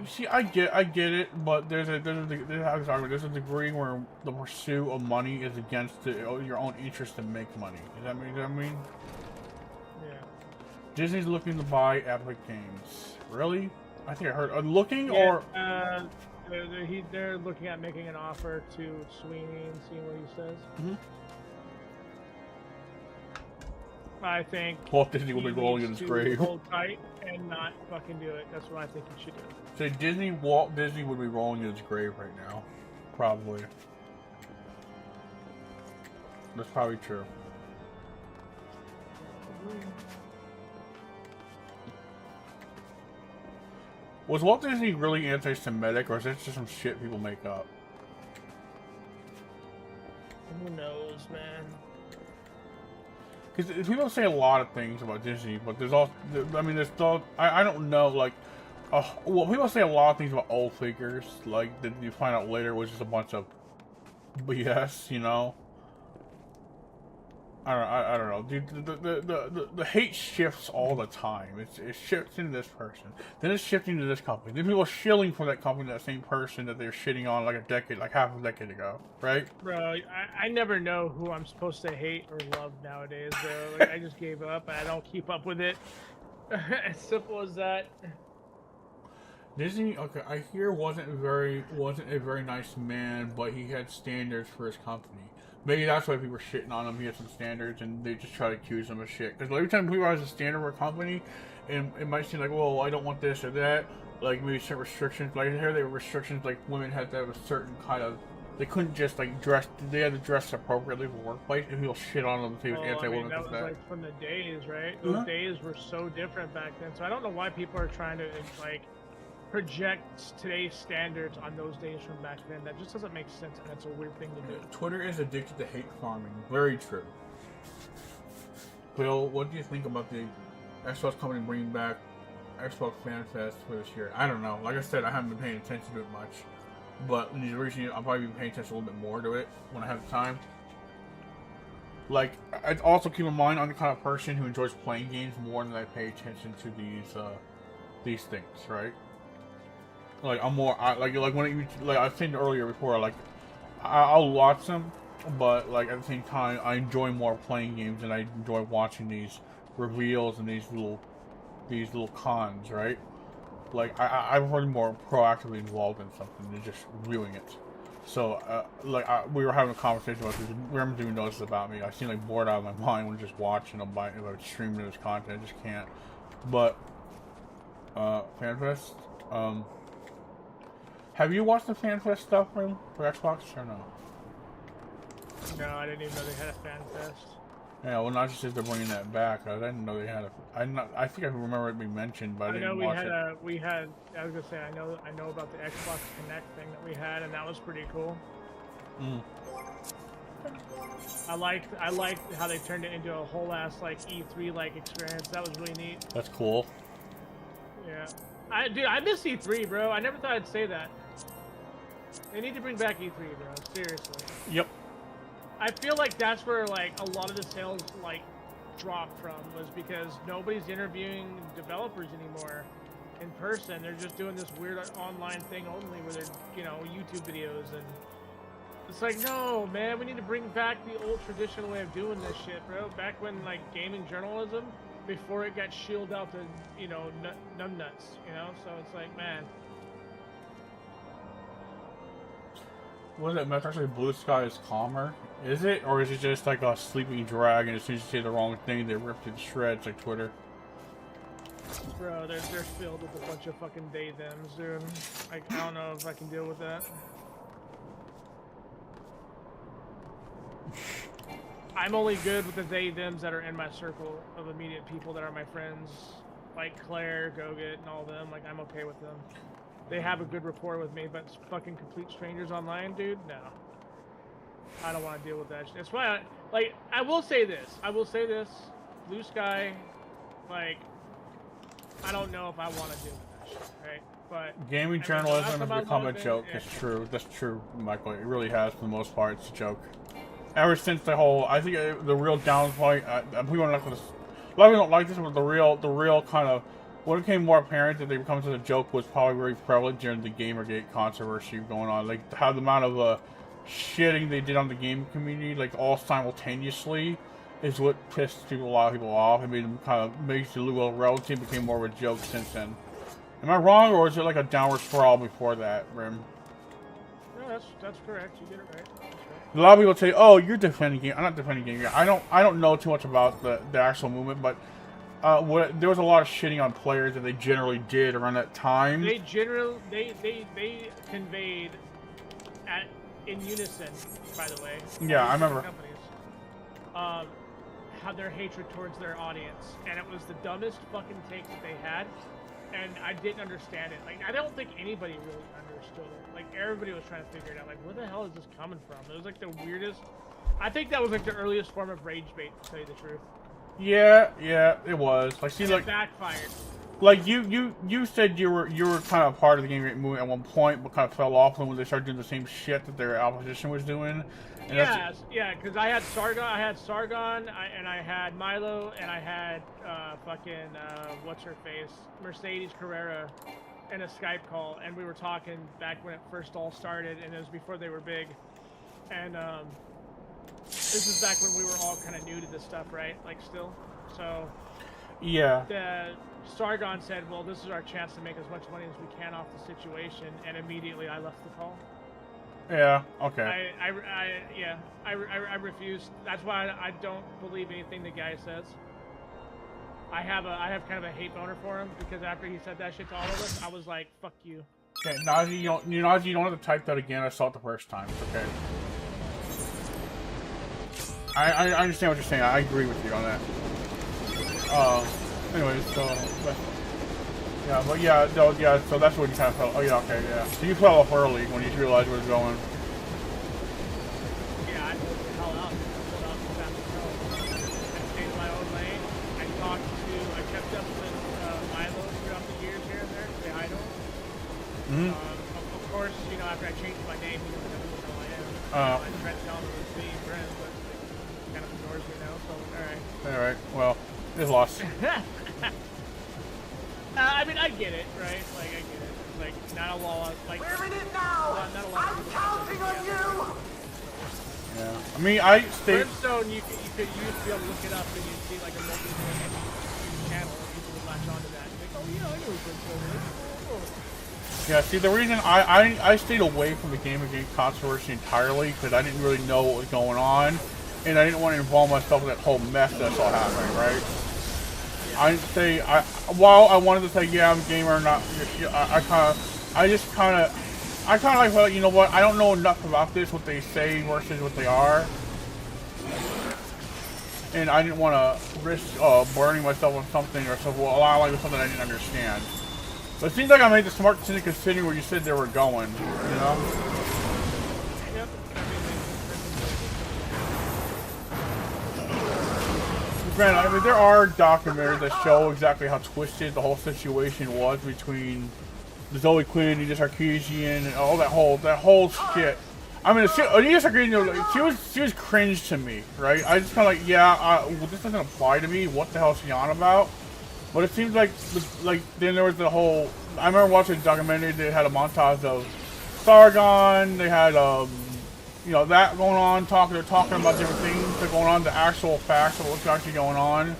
Speaker 2: You see, I get it, but there's a degree where the pursuit of money is against your own interest to make money. Does that mean?
Speaker 1: Yeah.
Speaker 2: Disney's looking to buy Epic Games. Really? I think I heard looking
Speaker 1: yeah,
Speaker 2: or.
Speaker 1: They're looking at making an offer to Sweeney and seeing what he says.
Speaker 2: Mm-hmm.
Speaker 1: I think
Speaker 2: Walt Disney will be rolling in his grave.
Speaker 1: Hold tight and not fucking do it. That's what I think he should do.
Speaker 2: So Walt Disney would be rolling in his grave right now, probably. That's probably true. Was Walt Disney really anti-Semitic, or is that just some shit people make up?
Speaker 1: Who knows, man?
Speaker 2: Because people say a lot of things about Disney, but there's also, I mean, there's still, I don't know, like, well, people say a lot of things about old figures, like, that you find out later was just a bunch of BS, you know? I don't know. Dude, the hate shifts all the time. It shifts into this person, then it's shifting to this company. Then people are shilling for that company, that same person that they're shitting on like half a decade ago, right?
Speaker 1: Bro, I never know who I'm supposed to hate or love nowadays, bro. Like, I just gave up, and I don't keep up with it. As simple as that.
Speaker 2: Disney, okay, I hear wasn't a very nice man, but he had standards for his company. Maybe that's why people were shitting on him. He had some standards, and they just try to accuse him of shit. Because every time people has a standard for a company, and it might seem like, well, I don't want this or that. Like maybe certain restrictions. Like here, there were restrictions. Like women had to have a certain kind of. They couldn't just like dress. They had to dress appropriately for workplace. And people shit on them if he was anti-woman.
Speaker 1: That was like from the days, right? Those days were so different back then. So I don't know why people are trying to like project today's standards on those days from back then. That just doesn't make sense, and that's a weird thing to do.
Speaker 2: Twitter is addicted to hate farming. Very true. Bill, what do you think about the Xbox company bringing back Xbox Fan Fest for this year? I don't know. Like I said, I haven't been paying attention to it much, but in these recent years, I'll probably be paying attention a little bit more to it when I have the time. Like, I also keep in mind I'm the kind of person who enjoys playing games more than I pay attention to these things, right? Like I'm more like when I was saying earlier before, like I'll watch them, but like at the same time I enjoy more playing games and I enjoy watching these reveals and these little cons, right? Like I'm really more proactively involved in something than just viewing it. So we were having a conversation about this. Remember doing notice about me. I seem like bored out of my mind when just watching them by streaming this content. I just can't. But FanFest. Have you watched the FanFest stuff for Xbox or no?
Speaker 1: No, I didn't even know they had a FanFest.
Speaker 2: Yeah, well, not just if they're bringing that back. I didn't know they had a. I think I remember it being mentioned, but I didn't watch it. I was gonna say I know about the Xbox Connect thing that we had, and that was pretty cool. I liked how they turned it into a whole ass like E3 like experience. That was really neat. That's cool.
Speaker 1: Yeah, I miss E3, bro. I never thought I'd say that. They need to bring back E3, bro. Seriously.
Speaker 2: Yep.
Speaker 1: I feel like that's where like a lot of the sales like dropped from, was because nobody's interviewing developers anymore in person. They're just doing this weird online thing only where they're, you know, YouTube videos, and it's like, no, man, we need to bring back the old traditional way of doing this shit, bro. Back when like gaming journalism, before it got shielded out to, you know, numbnuts, you know. So it's like, man.
Speaker 2: Was it actually Blue Sky is calmer? Is it? Or is it just like a sleeping dragon? As soon as you say the wrong thing, they rip it to shreds like Twitter?
Speaker 1: Bro, they're filled with a bunch of fucking they-thems, dude. Like, I don't know if I can deal with that. I'm only good with the they-thems that are in my circle of immediate people that are my friends. Like Claire, Goget, and all them. Like, I'm okay with them. They have a good rapport with me, but fucking complete strangers online, dude, no. I don't want to deal with that shit. That's why I will say this. Blue Sky, like, I don't know if I want to deal with that shit, right? But
Speaker 2: gaming journalism has become a joke. Yeah. It's true. That's true, Michael. It really has, for the most part. It's a joke. Ever since the whole, I think the real downpoint, people are not going to, a lot of people don't like this, but the real kind of, what became more apparent that they become such a joke was probably very prevalent during the Gamergate controversy going on. Like, how the amount of shitting they did on the gaming community, like, all simultaneously, is what pissed a lot of people off. It made them kind of, makes the Lugo relative became more of a joke since then. Am I wrong, or is it like a downward spiral before that, Rim?
Speaker 1: No, that's correct. You get it right. That's right.
Speaker 2: A lot of people say, "Oh, you're defending game." I'm not defending game. I don't know too much about the actual movement, but there was a lot of shitting on players that they generally did around that time.
Speaker 1: They conveyed in unison, by the way.
Speaker 2: Yeah, I remember.
Speaker 1: Companies, how their hatred towards their audience, and it was the dumbest fucking take that they had, and I didn't understand it. Like, I don't think anybody really understood it. Like, everybody was trying to figure it out. Like, where the hell is this coming from? It was like the weirdest. I think that was like the earliest form of rage bait, to tell you the truth.
Speaker 2: Yeah, it was. Like, see, like,
Speaker 1: backfired.
Speaker 2: like you said you were kind of part of the game movement at one point, but kind of fell off when they started doing the same shit that their opposition was doing. And
Speaker 1: yeah, because I had Sargon, and I had Milo, and I had fucking what's her face, Mercedes Carrera, in a Skype call, and we were talking back when it first all started, and it was before they were big, and this is back when we were all kind of new to this stuff, right? Like still, so
Speaker 2: yeah.
Speaker 1: Sargon said, "Well, this is our chance to make as much money as we can off the situation," and immediately I left the call.
Speaker 2: Yeah. Okay.
Speaker 1: I refused. That's why I don't believe anything the guy says. I have kind of a hate boner for him because after he said that shit to all of us, I was like, "Fuck you."
Speaker 2: Okay, Nazi, you don't have to type that again. I saw it the first time. It's okay. I understand what you're saying. I agree with you on that. Anyways, so so that's what you kind of felt. Oh yeah, okay, yeah. So you fell off early when you realized where it was going.
Speaker 1: Yeah, I pulled the hell out. I stayed in my own lane. I kept up with Milo throughout the years here and there to say hi to him. Of course, you know, after I changed my name, he doesn't know who I am. I tried to tell him it was me, Brent, but he kind of ignores me now, so alright.
Speaker 2: Alright, well, it's lost.
Speaker 1: I mean, I get it, right? Like, I get it. It's like, not a lot, like...
Speaker 4: We're in it now!
Speaker 1: Not a lot
Speaker 4: I'm counting on you!
Speaker 2: Yeah. I mean, I stayed...
Speaker 1: Brimstone, you could use to be able to look it up and you'd see, like, a multi-million channel and people would latch onto that. And think, oh, yeah, I know who Brimstone is.
Speaker 2: Yeah, see, the reason I stayed away from the Gamergate controversy entirely because I didn't really know what was going on, and I didn't want to involve myself in that whole mess that's all happening, right? While I wanted to say, yeah, I'm a gamer, not, I kind of like, well, you know what, I don't know enough about this, what they say versus what they are. And I didn't want to risk burning myself on something or allowing something I didn't understand. But it seems like I made the smart decision considering where you said they were going, you know?
Speaker 1: Yep.
Speaker 2: Granted, I mean, there are documentaries that show exactly how twisted the whole situation was between Zoe Quinn and Sarkeesian and all that whole shit. I mean, Sarkeesian, she was cringe to me, right? I just kind of like, yeah, well, this doesn't apply to me. What the hell is she on about? But it seems like then there was the whole. I remember watching the documentary. They had a montage of Sargon. They had you know, that going on. They're talking about different things that are going on. The actual facts of what's actually going on.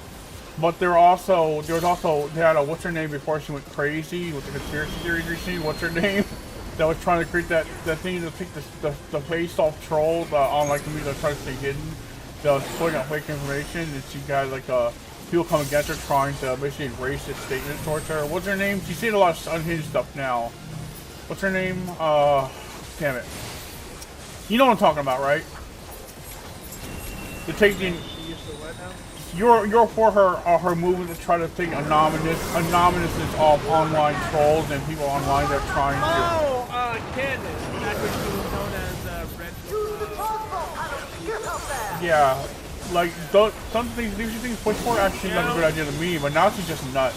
Speaker 2: But they had a what's her name before she went crazy with the conspiracy theories recently. What's her name? That was trying to create that thing to take the face off trolls on like the media that tries to stay hidden. That was putting out fake information, and she got like people come against her trying to basically erase this statement towards her. What's her name? She's seen a lot of unhinged stuff now. What's her name? Damn it. You know what I'm talking about, right? The taking. You're for her movement to try to take anonymousness off online trolls and people online that are trying to.
Speaker 1: Oh, Candace. Back when she was known as Red.
Speaker 2: Yeah, like some things these things push for actually like a good idea to me, but now she's just nuts.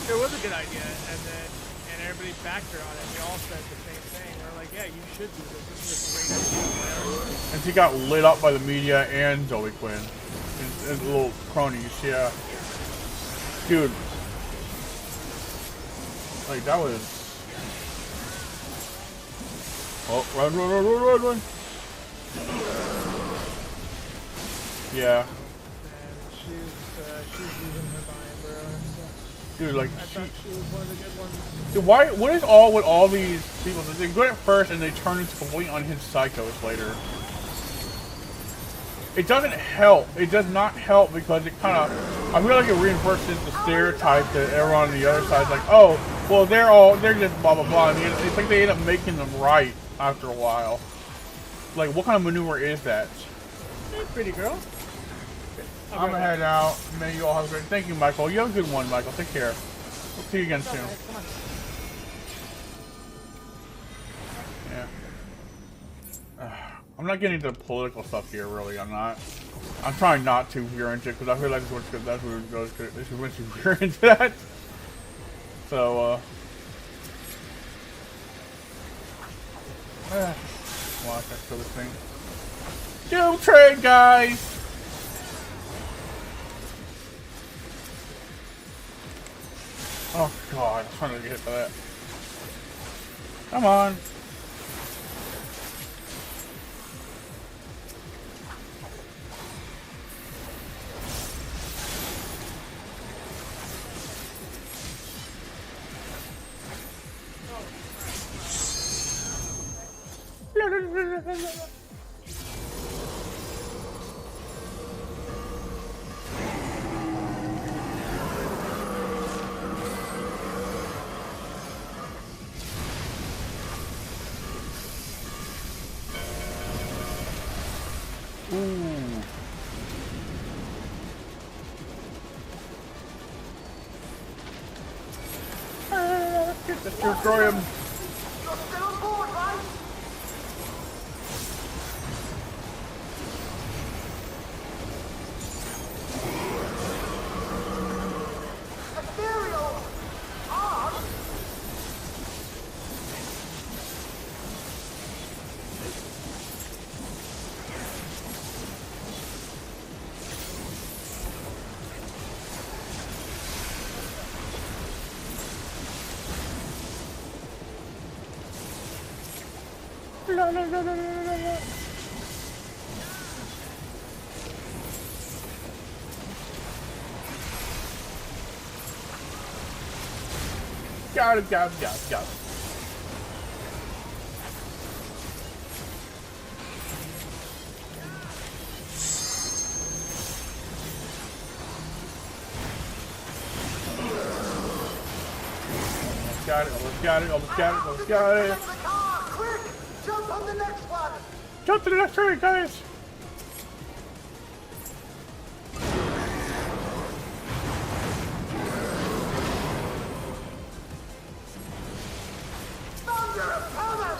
Speaker 1: It was a good idea, and everybody backed her on it. They all said the same thing. They're like, yeah, you should do this. This is a great idea.
Speaker 2: And she got lit up by the media and Zoe Quinn. And little cronies, yeah. Dude. Like, that was... Oh, run. Yeah.
Speaker 1: She's losing her mind, bro.
Speaker 2: Dude, like,
Speaker 1: I thought she was one of the good ones.
Speaker 2: Dude, what is all with all these people? They're good at first and they turn into complete unhinged psychos later. It doesn't help. It does not help because it kind of, I feel like it reinforces the stereotype that everyone on the other side is like, oh, well, they're just blah, blah, blah. And it's like they end up making them right after a while. Like, what kind of maneuver is that?
Speaker 1: Hey, pretty girl.
Speaker 2: I'm gonna head out. May you all have a great. Thank you, Michael. You have a good one, Michael. Take care. We'll see you again soon. Yeah. I'm not getting into political stuff here, really. I'm not. I'm trying not to veer into it because I feel like that's what goes. This is once you veer into that. So, watch that for this thing. Doom trade, guys! Oh god, I'm trying to get hit by that. Come on. Ooh. Let's destroy him.
Speaker 4: You're still on board, right? Ethereal! Art?
Speaker 2: La, la, la, la, la, la. Got it, got it, got it, got it. Almost got it, almost got it, almost got it, almost got it.
Speaker 4: The car! Quick! Jump on the next one!
Speaker 2: Jump to the next train, guys!
Speaker 4: Thunder! Coming!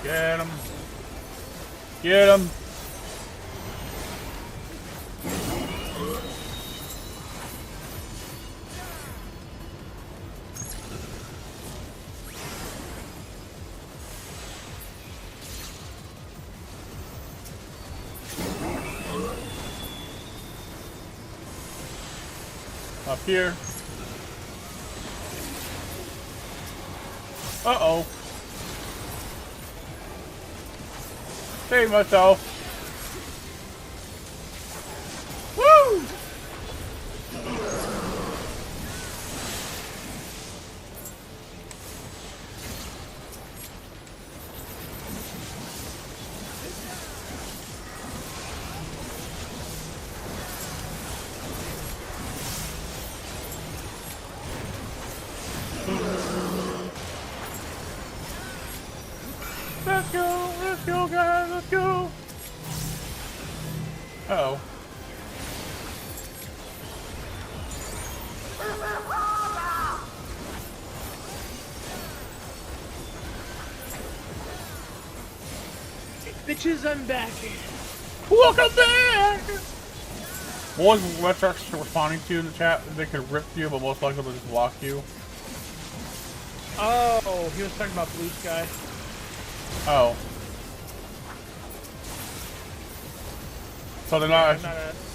Speaker 2: Get him. Get him. Up here. Uh-oh. Save myself. Woo! Let's go, guys, let's go. Uh-oh.
Speaker 1: Bitches, I'm back.
Speaker 2: Welcome back! What was Retrox responding to in the chat? They could rip you, but most likely they'll just block you.
Speaker 1: Oh, he was talking about Blue Sky.
Speaker 2: Oh. So they're not.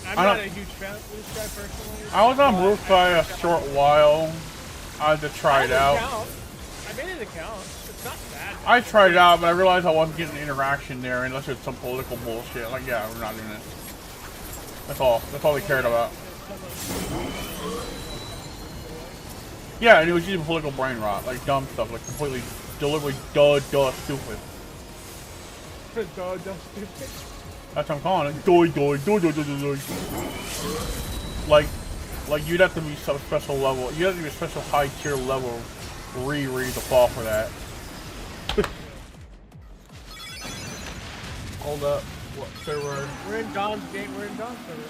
Speaker 1: I'm not a huge fan of Blue Sky personally.
Speaker 2: I was on Blue Sky a short while. I had to try it out.
Speaker 1: I made an account. It's not bad.
Speaker 2: I tried it out, but I realized I wasn't getting interaction there unless it's some political bullshit. Like, yeah, we're not doing it. That's all. That's all they cared about. Yeah, and it was using political brain rot, like dumb stuff, like completely, deliberately, stupid.
Speaker 1: Duh, stupid.
Speaker 2: That's what I'm calling it. Doi, doi, doi, doi, doi, doi, doi. Like you'd have to be some special level. You have to be a special high tier level Riri to fall for that. Hold up. What server?
Speaker 1: We're in Don's game. We're in Don's server.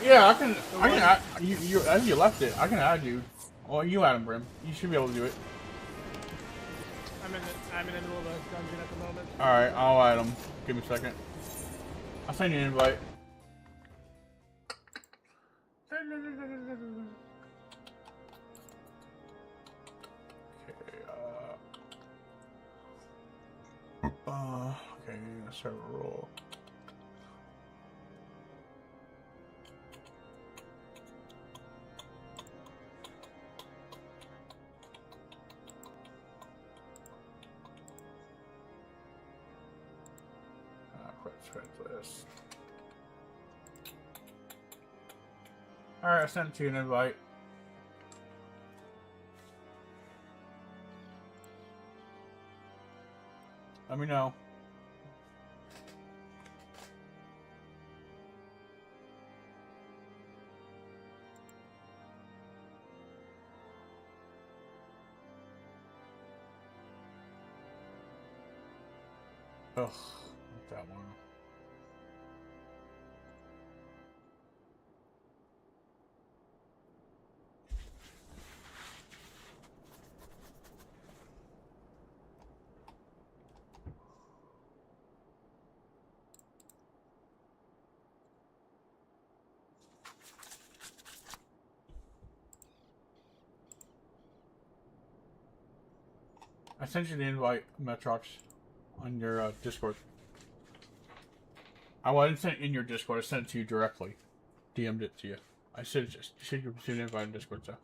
Speaker 2: Yeah, I can add, you left it. I can add you. Oh, you add him, Brim. You should be able to do it.
Speaker 1: I'm in the middle of a dungeon at the moment.
Speaker 2: Alright, I'll add him. Give me a second. I'll send you an invite. Okay, let's have a roll. This. Alright, I sent you an invite. Let me know. Ugh, not that one. I sent you the invite, Metrox, on your Discord. I didn't send it in your Discord. I sent it to you directly. DM'd it to you. I said just should you receive an invite in Discord, so.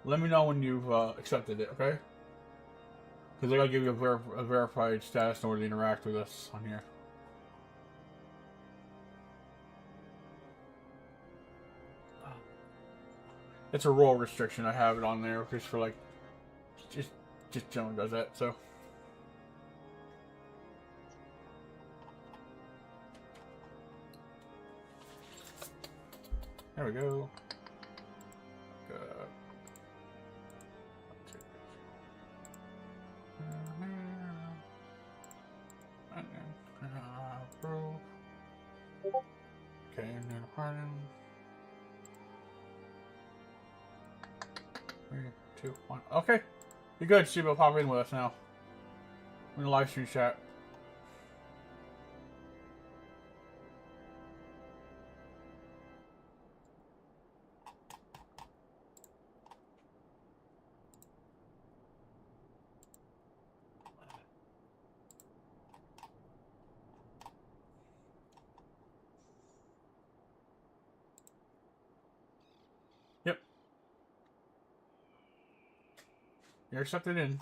Speaker 2: Let me know when you've accepted it, okay? Because I gotta give you a verified status in order to interact with us on here. It's a role restriction. I have it on there just for like, just generally does that. So. There we go. Okay, and then pardon. 3, 2, 1. Okay, you're good. She will pop in with us now. We're in the live stream chat. Yep. You're accepted in.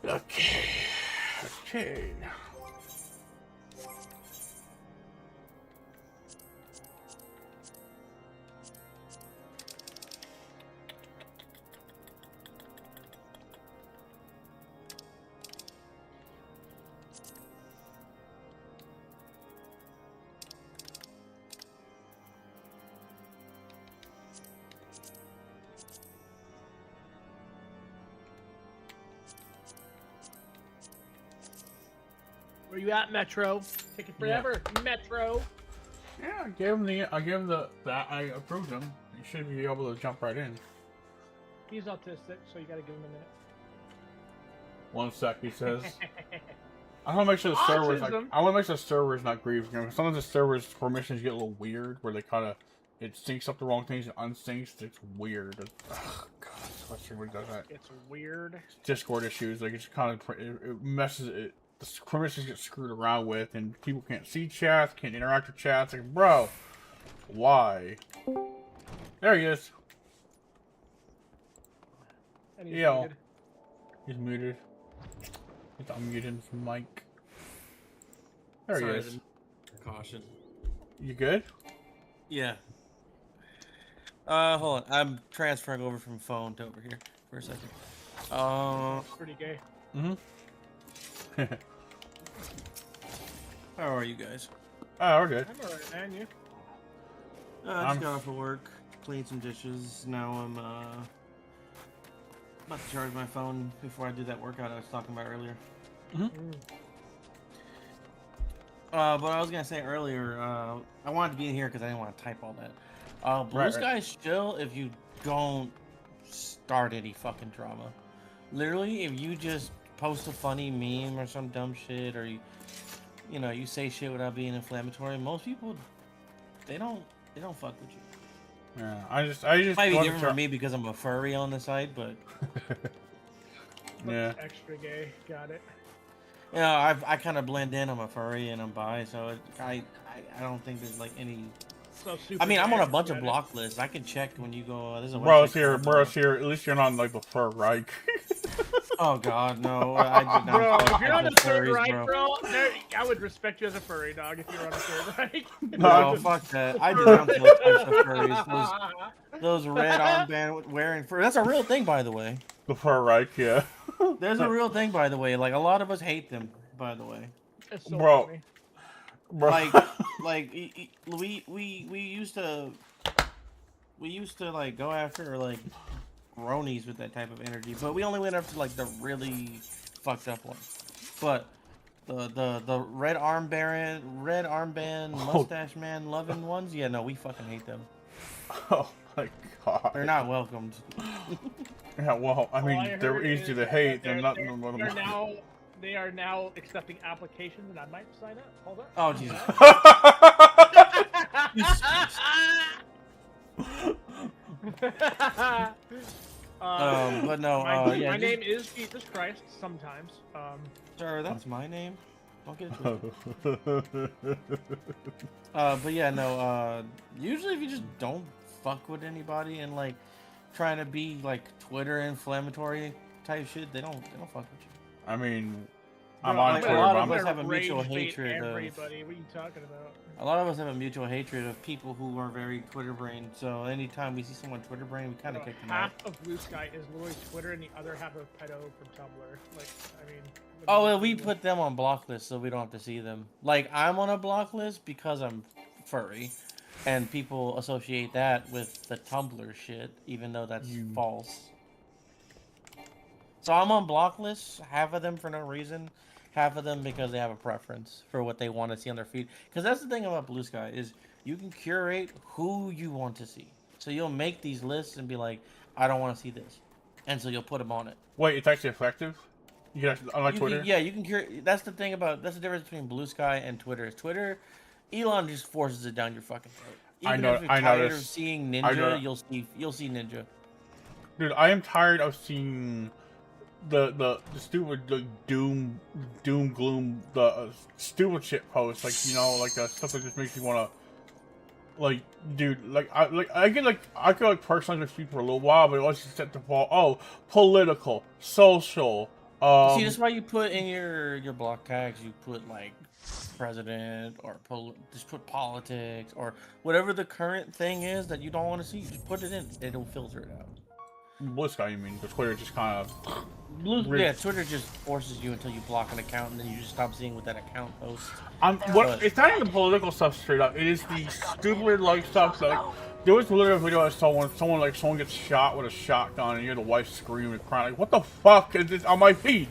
Speaker 2: Okay. Okay.
Speaker 1: Where you at, Metro? Taking forever, Metro.
Speaker 2: Yeah, I gave him that I approved him. He should be able to jump right in.
Speaker 1: He's autistic, so you gotta give him a minute.
Speaker 2: 1 sec, he says. I want to make sure the server's not grieving. Sometimes the server's permissions get a little weird, where they kind of it syncs up the wrong things and unsyncs. It's weird. Ugh, God, what does that?
Speaker 1: It's weird.
Speaker 2: Discord issues, like it's kind of it messes it. The permissions get screwed around with, and people can't see chats, can't interact with chats. Like, bro, why? There he is.
Speaker 1: And he's
Speaker 2: Yeah.
Speaker 1: muted.
Speaker 2: He's muted. He's unmuted from mic. There
Speaker 5: Sorry,
Speaker 2: he is.
Speaker 5: Caution.
Speaker 2: You good?
Speaker 5: Yeah. Hold on. I'm transferring over from phone to over here for a second.
Speaker 1: Pretty gay.
Speaker 2: Mm-hmm.
Speaker 5: How are you guys?
Speaker 2: Oh, we're good.
Speaker 1: I'm alright, man. You?
Speaker 5: I just got off of work, cleaned some dishes. Now I'm about to charge my phone before I do that workout I was talking about earlier. But I was gonna say earlier, I wanted to be in here because I didn't want to type all that. Blue Sky is chill if you don't start any fucking drama. Literally, if you just post a funny meme or some dumb shit, or you know, you say shit without being inflammatory, most people they don't fuck with you.
Speaker 2: Yeah, I just
Speaker 5: Might be different for me because I'm a furry on the side, but
Speaker 2: yeah.
Speaker 1: Extra gay. Got it.
Speaker 5: you know, I kind of blend in. I'm a furry and I'm bi, so I don't think there's like any.
Speaker 1: So super
Speaker 5: I mean, I'm on a
Speaker 1: gay,
Speaker 5: bunch of
Speaker 1: got it.
Speaker 5: block lists. I can check when you go. There's a
Speaker 2: Bro's
Speaker 5: website
Speaker 2: here,
Speaker 5: called,
Speaker 2: bro's here. At least you're not like the fur, right?
Speaker 5: Oh God, no! I did not.
Speaker 1: Bro,
Speaker 5: fuck
Speaker 1: if you're on
Speaker 5: with
Speaker 1: a third
Speaker 5: furries,
Speaker 1: right, bro, I would respect you as a furry dog if you're on a third right.
Speaker 5: No, fuck that. I do not those types of furries. Those red armband wearing fur. That's a real thing, by the way.
Speaker 2: The fur, right? Yeah.
Speaker 5: There's a real thing, by the way. Like a lot of us hate them, by the way.
Speaker 1: It's so
Speaker 2: Bro.
Speaker 1: funny.
Speaker 2: Bro.
Speaker 5: Like we used to like go after like bronies with that type of energy, but we only went after like the really fucked up ones. But the red armband mustache man loving ones, yeah, no, we fucking hate them.
Speaker 2: Oh my god.
Speaker 5: They're not welcomed.
Speaker 2: Yeah, well, I mean,
Speaker 1: All I
Speaker 2: they're
Speaker 1: heard
Speaker 2: easy
Speaker 1: is
Speaker 2: to
Speaker 1: that
Speaker 2: hate. They're not.
Speaker 1: they are now accepting applications, and I might sign up. Hold up.
Speaker 5: Oh Jesus. But no,
Speaker 1: my
Speaker 5: yeah,
Speaker 1: name is Jesus Christ. Sometimes.
Speaker 5: Sir, that's my name. Don't get it twisted. But yeah, no. Usually, if you just don't fuck with anybody and like trying to be like Twitter inflammatory type shit, they don't fuck with you.
Speaker 2: I mean, I'm
Speaker 1: Bro,
Speaker 2: on
Speaker 1: like,
Speaker 2: Twitter,
Speaker 5: a lot
Speaker 2: but
Speaker 5: of
Speaker 2: I'm
Speaker 5: us have a
Speaker 1: rage
Speaker 5: mutual
Speaker 1: bait
Speaker 5: hatred of.
Speaker 1: everybody. What are you talking about?
Speaker 5: A lot of us have a mutual hatred of people who are very Twitter brained. So anytime we see someone Twitter brained, we kind of kick them out.
Speaker 1: Half of Blue Sky is literally Twitter, and the other half of pedo from Tumblr. Like, I mean.
Speaker 5: Oh, well, we put them on block lists so we don't have to see them. Like, I'm on a block list because I'm furry, and people associate that with the Tumblr shit, even though that's false. So I'm on block lists, half of them for no reason, half of them because they have a preference for what they want to see on their feed. Because that's the thing about Blue Sky, is you can curate who you want to see. So you'll make these lists and be like, I don't want to see this. And so you'll put them on it.
Speaker 2: Wait, it's actually effective? You can actually, unlike Twitter?
Speaker 5: Yeah, you can curate. That's the thing about, that's the difference between Blue Sky and Twitter. Twitter, Elon just forces it down your fucking throat. Even if you're tired of seeing Ninja, you'll see Ninja.
Speaker 2: Dude, I am tired of seeing the stupid doom gloom, the stupid shit posts, like, you know, like stuff that just makes you want to, like, dude, I could personally just speak for a little while, but it was just set to fall. Oh, political, social.
Speaker 5: See, that's why you put in your block tags. You put like president or just put politics or whatever the current thing is that you don't want to see. Just put it in. It'll filter it out.
Speaker 2: Blue Sky, you mean? But Twitter just kind of.
Speaker 5: Yeah, Twitter just forces you until you block an account, and then you just stop seeing what that account posts.
Speaker 2: It's not even the political stuff straight up. It is the stupid like stuff. Like there was literally a video of someone gets shot with a shotgun, and you hear the wife screaming and crying. Like, what the fuck is this on my feed?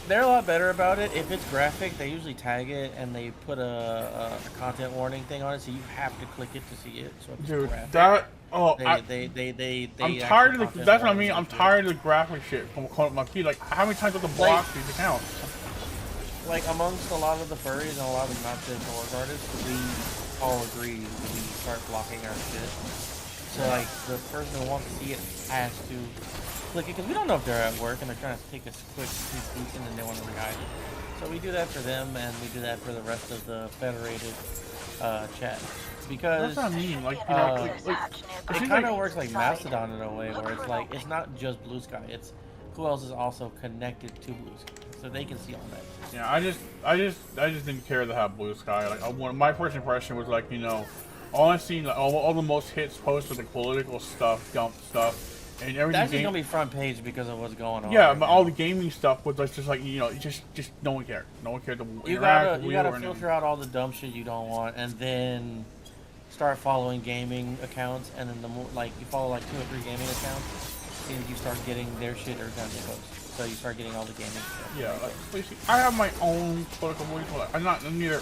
Speaker 5: They're a lot better about it. If it's graphic, they usually tag it and they put a content warning thing on it, so you have to click it to see it. So if it's
Speaker 2: Dude,
Speaker 5: graphic,
Speaker 2: that. Oh,
Speaker 5: they
Speaker 2: I'm tired of the. That's what I mean. I'm tired of the graphic shit from my feed. Like, how many times do I have to block these accounts?
Speaker 5: Like, amongst a lot of the furries and a lot of the not the horror artists, we all agree that we start blocking our shit. So, like, the person who wants to see it has to click it, because we don't know if they're at work and they're trying to take a quick sneak peek and then they want to re-hide it. So we do that for them, and we do that for the rest of the federated chat. because
Speaker 2: That's what I mean. Like, you know, like it
Speaker 5: it
Speaker 2: seems
Speaker 5: kind of
Speaker 2: like,
Speaker 5: works like Mastodon in a way, where it's like it's not just Blue Sky. It's who else is also connected to Blue Sky, so they can see all that.
Speaker 2: yeah, I just didn't care to have Blue Sky. Like, my first impression was like, you know, all I seen, like, all the most hits posts with like political stuff, dump stuff. And everything
Speaker 5: That's just gonna be front page because of what's going on.
Speaker 2: yeah,
Speaker 5: right
Speaker 2: but
Speaker 5: now.
Speaker 2: all the gaming stuff was like, just like, you know, just no one cared. No one cared to interact.
Speaker 5: You gotta filter out all the dumb shit you don't want, and then start following gaming accounts. And then the more like you follow like 2 or 3 gaming accounts, and you start getting their shit every time they post. So you start getting all the gaming stuff.
Speaker 2: Yeah, like, basically, I have my own political beliefs. But I'm not neither.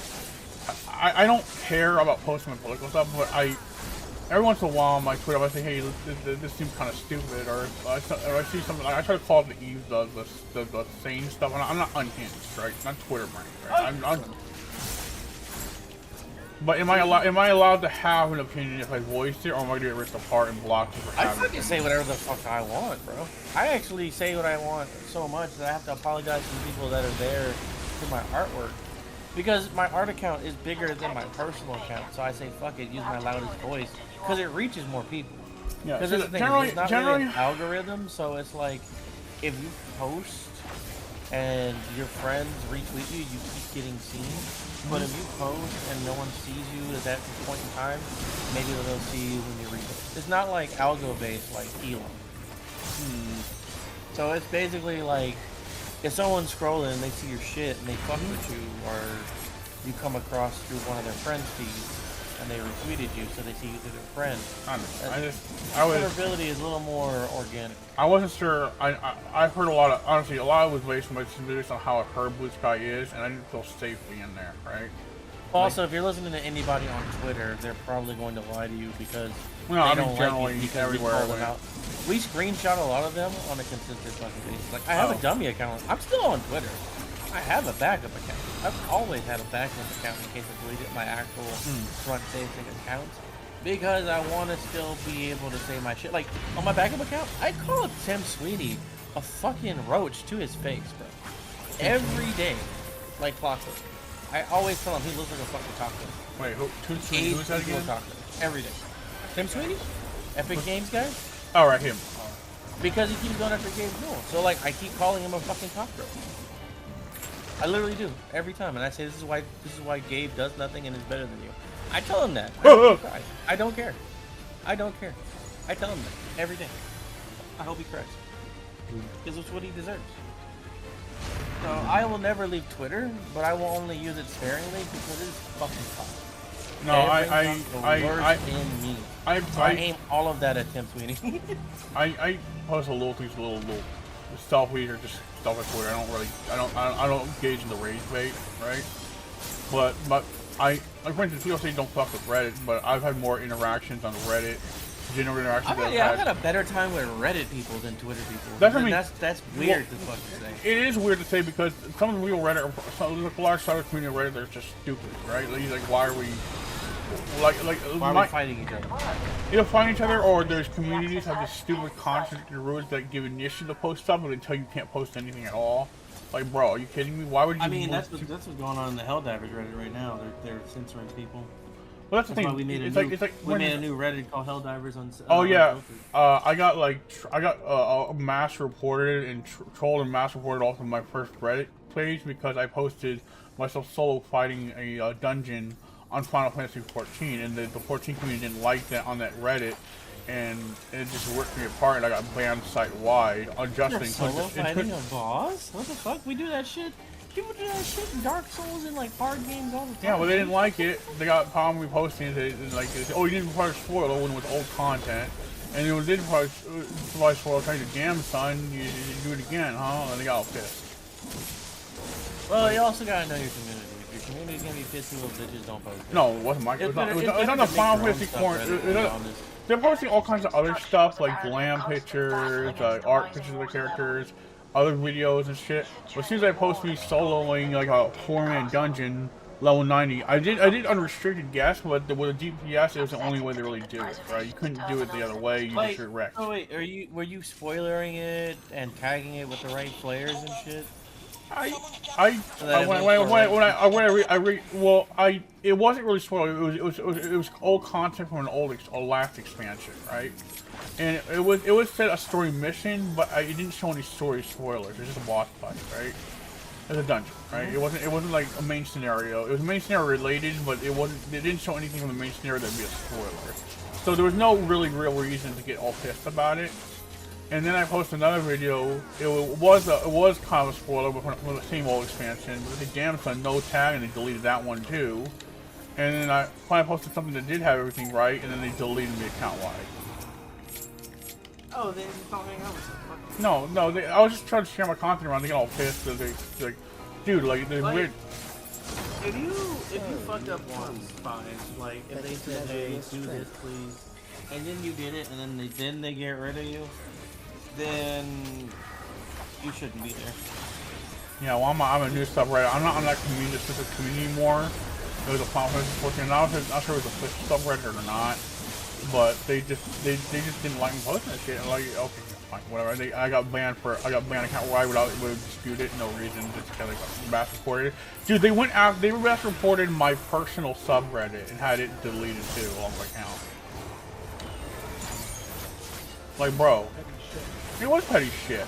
Speaker 2: I don't care about posting my political stuff, but every once in a while on my Twitter, I say, hey, this seems kind of stupid, or I see something, like, I try to call it the Eve the sane stuff, and I'm not unhinged, right? Not Twitter brain, right? But am I allowed to have an opinion if I voice it, or am I going to get ripped apart and blocked for
Speaker 5: I
Speaker 2: having
Speaker 5: fucking say whatever the fuck I want, bro. I actually say what I want so much that I have to apologize to people that are there to my artwork. Because my art account is bigger than my personal account, so I say fuck it, use my loudest voice, because it reaches more people.
Speaker 2: Yeah,
Speaker 5: Because
Speaker 2: so
Speaker 5: that's the thing,
Speaker 2: generally,
Speaker 5: it's not really an algorithm, so it's like, if you post and your friends retweet you, you keep getting seen. But if you post and no one sees you at that point in time, maybe they'll see you when you repost. It's not like algo-based like Elon. So it's basically like, if someone's scrolling and they see your shit and they fuck with you, or you come across through one of their friends' feeds and they retweeted you, so they see you through their friend. Discoverability is a little more organic.
Speaker 2: I wasn't sure. I've heard a lot of, honestly, a lot of it was based on how I've heard Blue Sky is, and I didn't feel safe being there, right?
Speaker 5: Also, if you're listening to anybody on Twitter, they're probably going to lie to you because
Speaker 2: Well,
Speaker 5: they
Speaker 2: I mean,
Speaker 5: don't
Speaker 2: generally
Speaker 5: like you because we
Speaker 2: everywhere.
Speaker 5: call them out. We screenshot a lot of them on a consistent fucking basis. Like, I have a dummy account. I'm still on Twitter. I have a backup account. I've always had a backup account in case I deleted my actual front-facing account. Because I want to still be able to say my shit. Like, on my backup account, I call Tim Sweeney a fucking roach to his face, bro. Every day. Like clockwork. I always tell him he looks like a fucking taco.
Speaker 2: Wait, who's that again?
Speaker 5: Every day. Tim Sweeney? Epic Games guy?
Speaker 2: Oh, right, him.
Speaker 5: Because he keeps going after Gabe Newell. So, like, I keep calling him a fucking cockroach. I literally do. Every time. And I say, this is why Gabe does nothing and is better than you. I tell him that. I don't care. I don't care. I tell him that. Every day. I hope he cries. Because it's what he deserves. So, I will never leave Twitter, but I will only use it sparingly because it's fucking tough.
Speaker 2: No,
Speaker 5: I aim all of that at Tim Sweeney.
Speaker 2: I post a little things, a little selfies or just stuff on Twitter. I don't engage in the rage bait, right? But like for instance, people say don't fuck with Reddit, but I've had more interactions on Reddit, general interactions.
Speaker 5: I've had a better time with Reddit people than Twitter people. That's weird to fucking say.
Speaker 2: It is weird to say because some of the real Reddit, a large side of the community of Reddit, they're just stupid, right? Like why are we? Why are we fighting each other? Either fighting each other, or there's communities have this stupid contradictory rules that give initiative to post stuff, but they tell you can't post anything at all. Like, bro, are you kidding me? Why would you?
Speaker 5: I mean, that's what's going on in the Helldivers Reddit right now. They're censoring people.
Speaker 2: Well, that's the thing.
Speaker 5: Why we made a new Reddit called Helldivers on.
Speaker 2: Oh yeah, I got a mass reported and trolled and mass reported off of my first Reddit page because I posted myself solo fighting a dungeon on Final Fantasy 14, and the 14 community didn't like that on that Reddit, and it just ripped me apart, and I got banned site-wide. Unjustly.
Speaker 5: Solo fighting a boss? What the fuck? We do that shit. People do that shit in Dark Souls and like hard games all the time.
Speaker 2: Yeah, but they didn't like it. They got problem reposting it. They said, oh, you didn't provide spoiler when it was old content, and when they did provide spoiler, trying to damn son, you do it again, huh? And they got all pissed.
Speaker 5: Well, you also gotta know your community. Your community's gonna be pissed if little bitches don't post it.
Speaker 2: No, it wasn't my. It was on the Final Fantasy corner. They're posting all kinds of other stuff like glam pictures, art pictures of the characters, other videos and shit. But as soon as I post me soloing like a 4-man dungeon, level 90, I did unrestricted guess, but with a DPS, it was the only way to really do it, right? You couldn't do it the other way. You just get wrecked.
Speaker 5: Oh wait, were you spoilering it and tagging it with the right flares and shit?
Speaker 2: it wasn't really spoiled. It was old content from a last expansion, right? And it was said a story mission, but it didn't show any story spoilers. It was just a boss fight, right? It was a dungeon, right? It wasn't like a main scenario. It was main scenario related, but it didn't show anything from the main scenario that'd be a spoiler. So there was no really real reason to get all pissed about it. And then I posted another video. It was kind of a spoiler, but from the same old expansion. But they damaged a no tag, and they deleted that one too. And then I finally posted something that did have everything right, and then they deleted the account wide.
Speaker 5: Oh, they didn't tell me how was it?
Speaker 2: No, I was just trying to share my content around. They get all pissed. They like, dude, like, they're weird.
Speaker 5: If you fucked up once, fine. Like, if they said, hey, do this, please, and then you did it, and then they get rid of you, then you shouldn't be there.
Speaker 2: Yeah, well, I'm a new subreddit. I'm not on that specific community anymore. It was a platform supporting. I'm not sure if it was a subreddit or not, but they just didn't like me posting that shit. And like, okay, fine, whatever. I got banned account where I would dispute it, no reason, just because I got mass reported. Dude, they went out, they mass reported my personal subreddit and had it deleted too along my account. Like, bro, it was petty shit.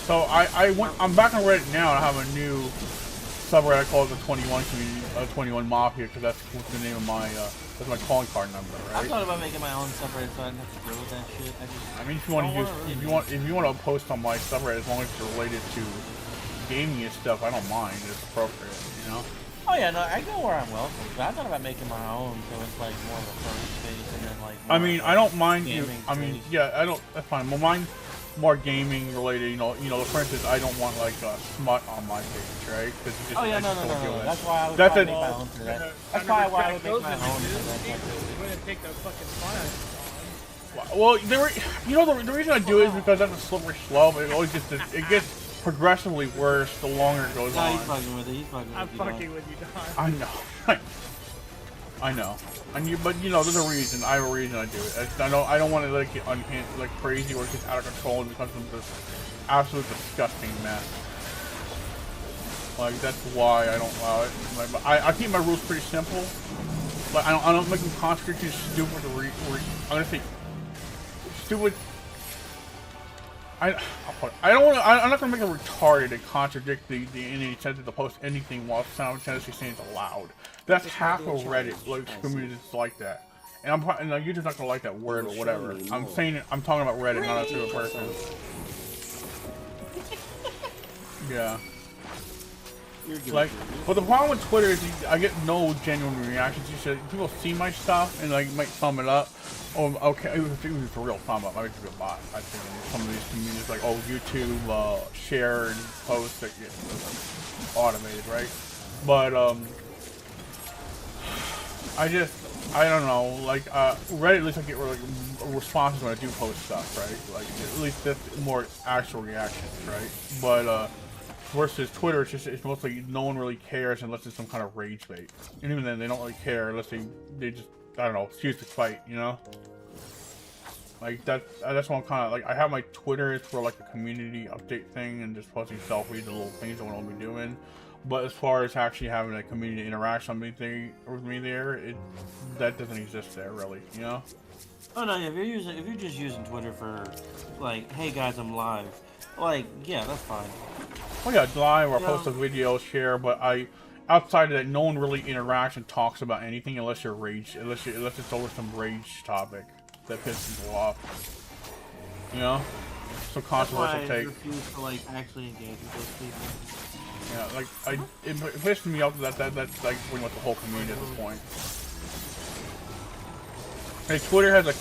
Speaker 2: So I'm back on Reddit now, and I have a new subreddit called the 21 community, 21 Mafia, because that's the name of my that's my calling card number, right?
Speaker 5: I thought about making my own subreddit so I didn't have to deal with that shit.
Speaker 2: I mean, if you want to use, if you want to post on my subreddit, as long as it's related to gaming and stuff, I don't mind. It's appropriate, you know.
Speaker 5: Oh yeah, no, I go where I'm welcome. But I thought about making my own, so it's like more of a furry space, and then like.
Speaker 2: I mean, I don't mind you.
Speaker 5: Gaming
Speaker 2: I mean,
Speaker 5: space.
Speaker 2: yeah, I don't. That's fine. Well, mine's more gaming related. You know. For instance, I don't want like smut on my page, right? Just,
Speaker 5: Oh yeah, no. That's why I would
Speaker 2: That's
Speaker 5: probably
Speaker 2: it.
Speaker 5: make my own for that. That's why I would make my own for that.
Speaker 1: We're gonna take the fucking fire.
Speaker 2: Well, the reason I do it is because that's a slippery slope. It always it gets progressively worse the longer it goes
Speaker 5: No,
Speaker 2: on.
Speaker 5: he's fucking with it. He's fucking with it.
Speaker 1: I'm fucking with you, Don.
Speaker 2: I know. I know. But there's a reason. I have a reason I do it. I don't want to let it get like crazy or it gets out of control and becomes this absolute disgusting mess. Like, that's why I don't allow it. Like, I keep my rules pretty simple. But I don't make them contradictory, stupid. I'm gonna say stupid. I'm not gonna make it retarded and contradict the any intent to post anything while simultaneously saying it's allowed. That's half of Reddit community is like that, and you're just not gonna like that word or whatever. I'm talking about Reddit, not a single person. Yeah. Like, but the problem with Twitter is I get no genuine reactions. People see my stuff and like might thumb it up. Oh, okay, it was a real thumb up. I would be a bot. I think some of these communities like, oh, YouTube share and post that automated, right? But I don't know. Like Reddit, at least I get like responses when I do post stuff, right? Like at least that's more actual reactions, right? But versus Twitter, it's mostly no one really cares unless it's some kind of rage bait, and even then they don't really care unless they just, I don't know, choose to fight, you know? Like that's what I'm kind of like. I have my Twitter is for like a community update thing and just posting selfies and little things that I want to be doing. But as far as actually having a community interaction with me there, that doesn't exist there really, you know?
Speaker 5: Oh no, if you're just using Twitter for like, hey guys, I'm live, like, yeah, that's fine.
Speaker 2: Oh yeah, live or post a video, share, but outside of that, no one really interacts and talks about anything unless unless it's over some rage topic that pisses people off. You know? Some controversial take.
Speaker 5: I refuse to like actually engage with those people.
Speaker 2: Yeah, like it pisses me off that's like pretty much the whole community at this point. Hey, Twitter has it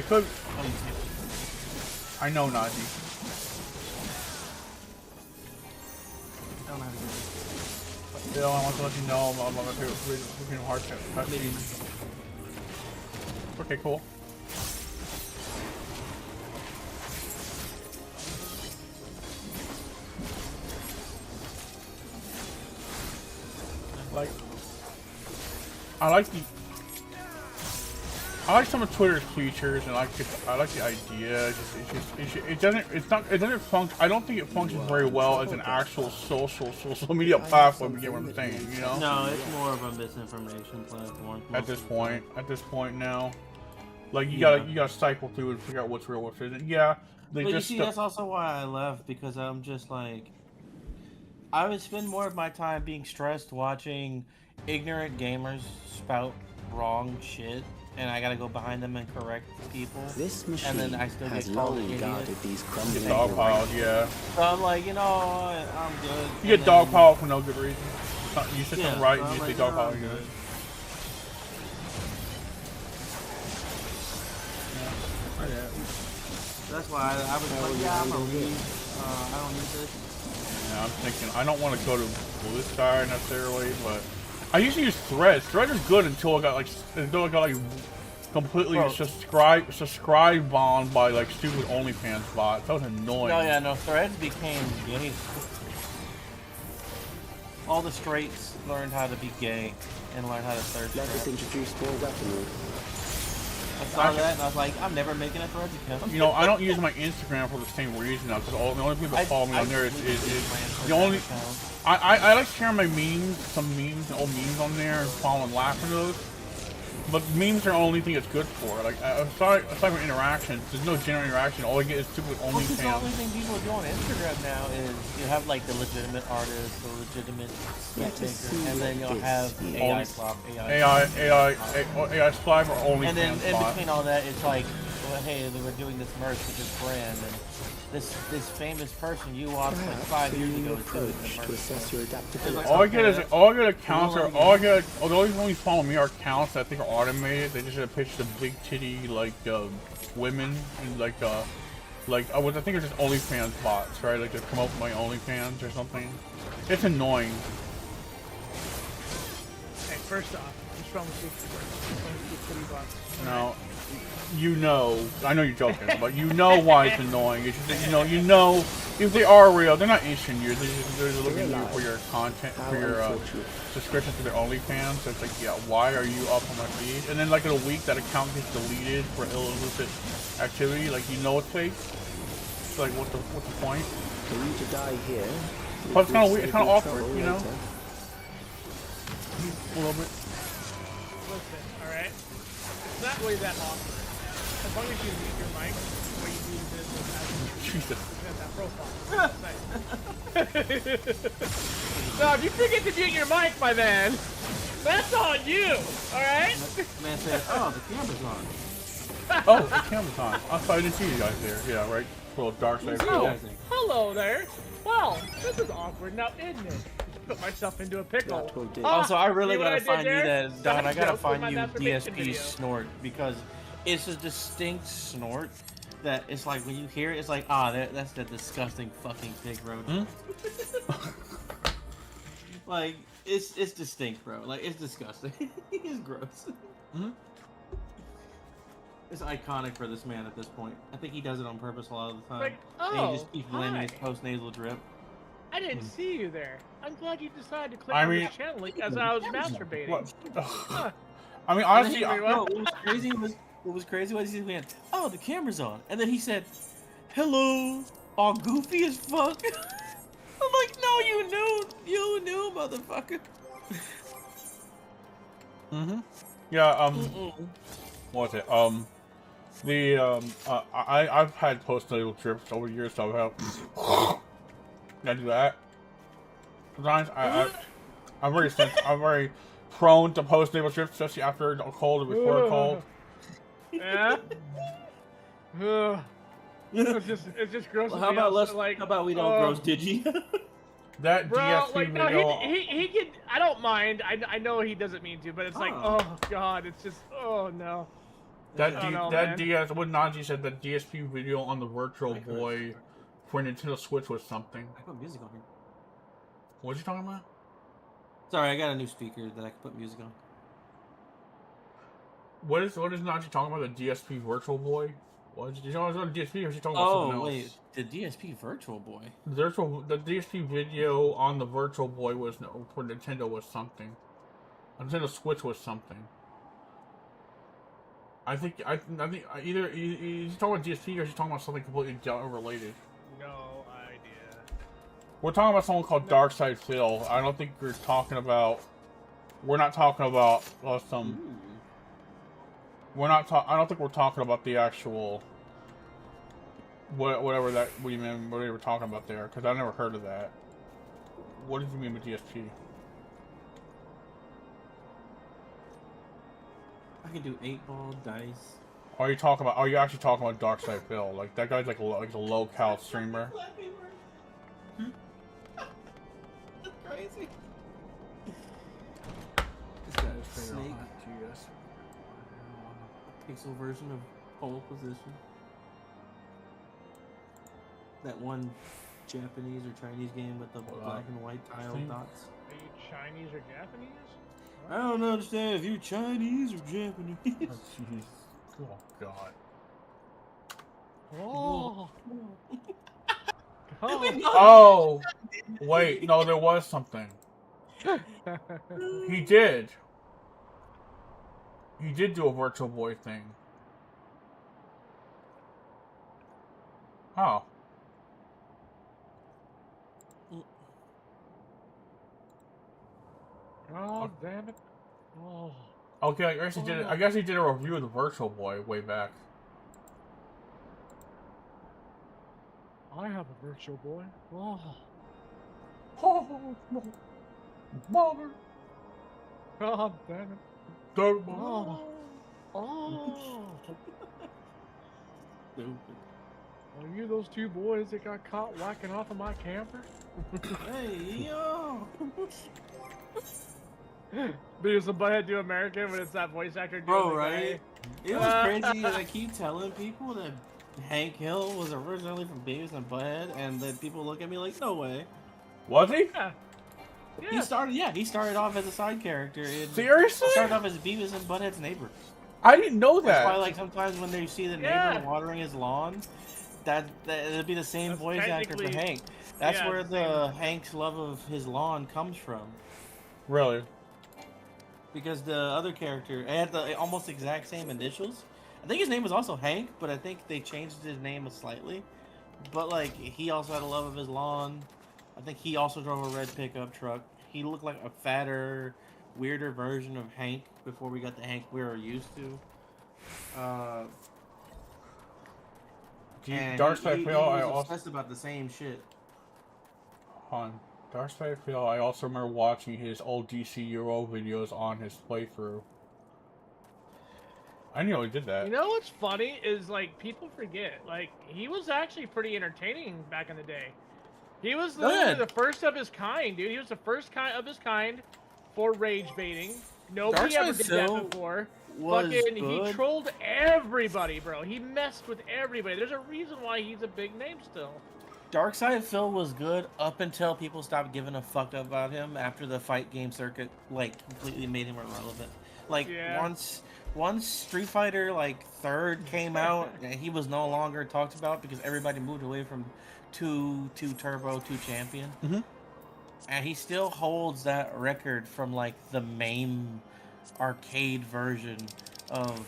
Speaker 2: could. I know, Nazi. Yeah, I want to let you know I'm on my favorite hard cutscene. Okay, cool. I I like some of Twitter's features, and I like the idea. It doesn't function. I don't think it functions very well as an actual social media platform. You get what I'm saying? You know?
Speaker 5: No, it's more of a misinformation platform.
Speaker 2: At this point now, like you gotta cycle through and figure out what's real, what's isn't. Yeah,
Speaker 5: but you see, that's also why I left, because I'm just like, I would spend more of my time being stressed watching ignorant gamers spout wrong shit, and I gotta go behind them and correct people.
Speaker 3: This machine
Speaker 5: and then I still
Speaker 3: has
Speaker 5: get called
Speaker 3: long
Speaker 5: an idiot.
Speaker 3: guarded these crumbling
Speaker 2: dogpiled, yeah.
Speaker 5: So I'm like, you know what, I'm good.
Speaker 2: You get dogpiled for no good reason. You said something right,
Speaker 5: so
Speaker 2: and you
Speaker 5: I'm
Speaker 2: say
Speaker 5: like,
Speaker 2: dogpiled
Speaker 5: I'm
Speaker 2: good.
Speaker 5: That's why I was like, yeah, I'm gonna leave. I don't need this.
Speaker 2: Yeah, I'm thinking, I don't want to go to Blue Sky necessarily, but I usually use Threads. Threads is good until I got like completely subscribe bombed by like stupid OnlyFans bots. That was annoying.
Speaker 5: No, yeah, no, Threads became gay. All the straights learned how to be gay and learned how to search.
Speaker 3: Let us introduce more weaponry.
Speaker 5: I saw that and I was like, I'm never making a Threads account.
Speaker 2: You know, I don't use my Instagram for the same reason now, because the only people that follow me on there is the only. I like sharing my memes, some memes, old memes on there, and follow and laugh at those. But memes are the only thing it's good for. Like, aside from interaction, there's no general interaction. All I get is stupid OnlyFans.
Speaker 5: The only thing people do on Instagram now is you have like the legitimate artists, the legitimate maker, and then you'll have AI slop,
Speaker 2: AI slime or OnlyFans.
Speaker 5: And then in between all that, it's like, well, hey, they were doing this merch with this brand, and this famous person you watched like 5 years ago is doing the merch.
Speaker 3: To assess your adaptability.
Speaker 2: All I get accounts are the only follow me are accounts that I think are automated. They just have pictures of big titty like women and like I think it's just OnlyFans bots, right? Like they come up with my OnlyFans or something. It's annoying.
Speaker 1: Hey, first off, what's wrong with titty bots?
Speaker 2: No. You know, I know you're joking, but you know why it's annoying. It's just, you know, if they are real, they're not interested in you. They're just looking at you for your content, for your subscription to their OnlyFans. So it's like, yeah, why are you up on my feed? And then like in a week, that account gets deleted for illicit activity. Like you know it's fake. It's like what's the point?
Speaker 3: For you to die here.
Speaker 2: But it's kind of weird. It's kind of awkward, you know. A little bit.
Speaker 1: Listen, all right. It's not really that awkward. As long as you mute your mic, the way you do this
Speaker 2: Jesus.
Speaker 1: That profile. So if you forget to mute your mic, my man, that's on you, alright?
Speaker 5: Man said, oh, the camera's on.
Speaker 2: Oh, the camera's on. I didn't see you guys there. Yeah, right? A little dark side.
Speaker 1: Oh, hello there. Well, this is awkward now, isn't it? Put myself into a pickle.
Speaker 5: Also, I really
Speaker 1: see what
Speaker 5: gotta
Speaker 1: I did
Speaker 5: find you
Speaker 1: there?
Speaker 5: that, Don, I gotta
Speaker 1: Joke with
Speaker 5: find
Speaker 1: my
Speaker 5: you
Speaker 1: masturbation
Speaker 5: DSP
Speaker 1: video.
Speaker 5: snort, because it's a distinct snort that it's like when you hear it, it's like, ah, that's the disgusting fucking pig rodent. Like, it's distinct, bro. Like, it's disgusting. It's gross. It's iconic for this man at this point. I think he does it on purpose a lot of the time.
Speaker 1: Like,
Speaker 5: and
Speaker 1: oh,
Speaker 5: he just keeps landing his
Speaker 1: hi.
Speaker 5: post-nasal drip.
Speaker 1: I didn't see you there. I'm glad you decided to click
Speaker 2: I
Speaker 1: on
Speaker 2: mean-
Speaker 1: this channel link as I was masturbating.
Speaker 2: What?
Speaker 1: Huh.
Speaker 2: I mean,
Speaker 5: And
Speaker 2: honestly,
Speaker 5: then what was crazy was he went, oh, the camera's on. And then he said, hello, all goofy as fuck. I'm like, no, you knew, motherfucker.
Speaker 2: yeah, what's it? I've had post-nasal trips over the years, so I do that. Sometimes I'm very prone to post-nasal trips, especially after a cold or before a cold.
Speaker 1: Yeah? Ugh. It's just gross.
Speaker 5: Well,
Speaker 1: to
Speaker 5: how
Speaker 1: me
Speaker 5: about
Speaker 1: also, like,
Speaker 5: how about we don't gross digi?
Speaker 2: That
Speaker 1: bro,
Speaker 2: DSP
Speaker 1: like, no,
Speaker 2: video.
Speaker 1: he can. I don't mind. I know he doesn't mean to, but it's like, oh god, it's just, oh no.
Speaker 2: That
Speaker 1: I don't know,
Speaker 2: that
Speaker 1: man.
Speaker 2: what Najee said, that DSP video on the Virtual Boy for Nintendo Switch was something.
Speaker 5: I put music on here.
Speaker 2: What you talking about?
Speaker 5: Sorry, I got a new speaker that I can put music on.
Speaker 2: What is Najee talking about? The DSP Virtual Boy? What did you talking about the DSP, or is she talking about something else?
Speaker 5: Oh wait, the DSP Virtual Boy.
Speaker 2: The DSP video on the Virtual Boy was for Nintendo was something. Nintendo Switch was something. I think either he's talking about DSP or he's talking about something completely unrelated.
Speaker 1: No idea.
Speaker 2: We're talking about someone called Darkside Phil. I don't think we're talking about. We're not talking about some. We're not. I don't think we're talking about the actual. Whatever that we mean, what they were talking about there, because I never heard of that. What did you mean with DSP?
Speaker 5: I can do 8-ball dice.
Speaker 2: Are you talking about? Are you actually talking about Darkside Phil? Like that guy's like a low-cal streamer.
Speaker 5: That's crazy. This guy is Snake. Pixel version of pole position. That one Japanese or Chinese game with the black and white tile dots.
Speaker 1: Are you Chinese or Japanese?
Speaker 5: I don't understand if you're Chinese or Japanese.
Speaker 2: Oh, jeez. Oh God.
Speaker 1: Oh.
Speaker 2: Oh. Wait, no, there was something. He did. He did do a Virtual Boy thing. Oh.
Speaker 1: Oh, damn it. Oh.
Speaker 2: Okay, I guess he did. I guess he did a review of the Virtual Boy way back.
Speaker 1: I have a Virtual Boy. Oh.
Speaker 2: Oh, mother.
Speaker 1: God damn it.
Speaker 2: Oh.
Speaker 1: Oh.
Speaker 5: Stupid.
Speaker 1: Are you those two boys that got caught whacking off of my camper?
Speaker 5: Hey, yo!
Speaker 1: Beavis and Butthead do American when it's that voice actor doing
Speaker 5: Bro,
Speaker 1: the
Speaker 5: right?
Speaker 1: guy.
Speaker 5: It was crazy that I keep telling people that Hank Hill was originally from Beavis and Butthead, and then people look at me like, no way.
Speaker 2: Was he?
Speaker 1: Yeah.
Speaker 5: He started off as a side character.
Speaker 2: Seriously?
Speaker 5: He started off as Beavis and Butthead's neighbor.
Speaker 2: I didn't know
Speaker 5: That's
Speaker 2: that.
Speaker 5: why, like, sometimes when they see the neighbor watering his lawn, that it'd be the same
Speaker 1: That's
Speaker 5: voice actor for Hank. That's
Speaker 1: yeah,
Speaker 5: where the Hank's love of his lawn comes from.
Speaker 2: Really?
Speaker 5: Because the other character had the almost exact same initials. I think his name was also Hank, but I think they changed his name slightly. But like, he also had a love of his lawn. I think he also drove a red pickup truck. He looked like a fatter, weirder version of Hank before we got the Hank we were used to.
Speaker 2: Darkside Phil, I
Speaker 5: was
Speaker 2: also
Speaker 5: obsessed about the same shit.
Speaker 2: Darkside Phil, I also remember watching his old DC Euro videos on his playthrough. I knew he did that.
Speaker 1: You know what's funny is, like, people forget, like, he was actually pretty entertaining back in the day. He was literally the first of his kind, dude. He was the first of his kind for rage baiting. Nobody ever did that before. He trolled everybody, bro. He messed with everybody. There's a reason why he's a big name still.
Speaker 5: Darkside Phil was good up until people stopped giving a fuck about him after the fight game circuit, like, completely made him irrelevant. Like, once Street Fighter, like, 3rd came out, he was no longer talked about because everybody moved away from 2 Turbo, 2 Champion.
Speaker 2: Mm-hmm.
Speaker 5: And he still holds that record from, like, the MAME arcade version of...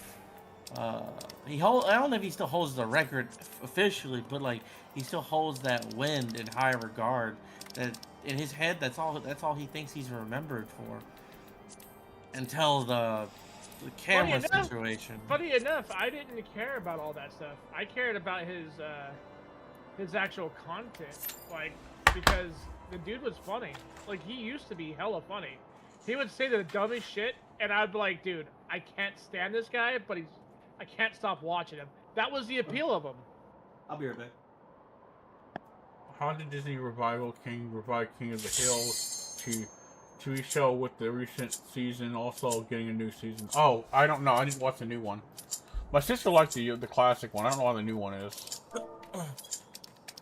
Speaker 5: I don't know if he still holds the record officially, but, like, he still holds that win in high regard. That in his head, that's all he thinks he's remembered for. Until the camera situation.
Speaker 1: Funny enough, I didn't care about all that stuff. I cared about his actual content, like, because the dude was funny. Like, he used to be hella funny. He would say the dumbest shit, and I'd be like, dude, I can't stand this guy, but I can't stop watching him. That was the appeal of him.
Speaker 5: I'll be right back.
Speaker 2: How did Disney revive King of the Hill to TV show with the recent season also getting a new season? Oh, I don't know. I didn't watch the new one. My sister liked the classic one. I don't know why the new one is.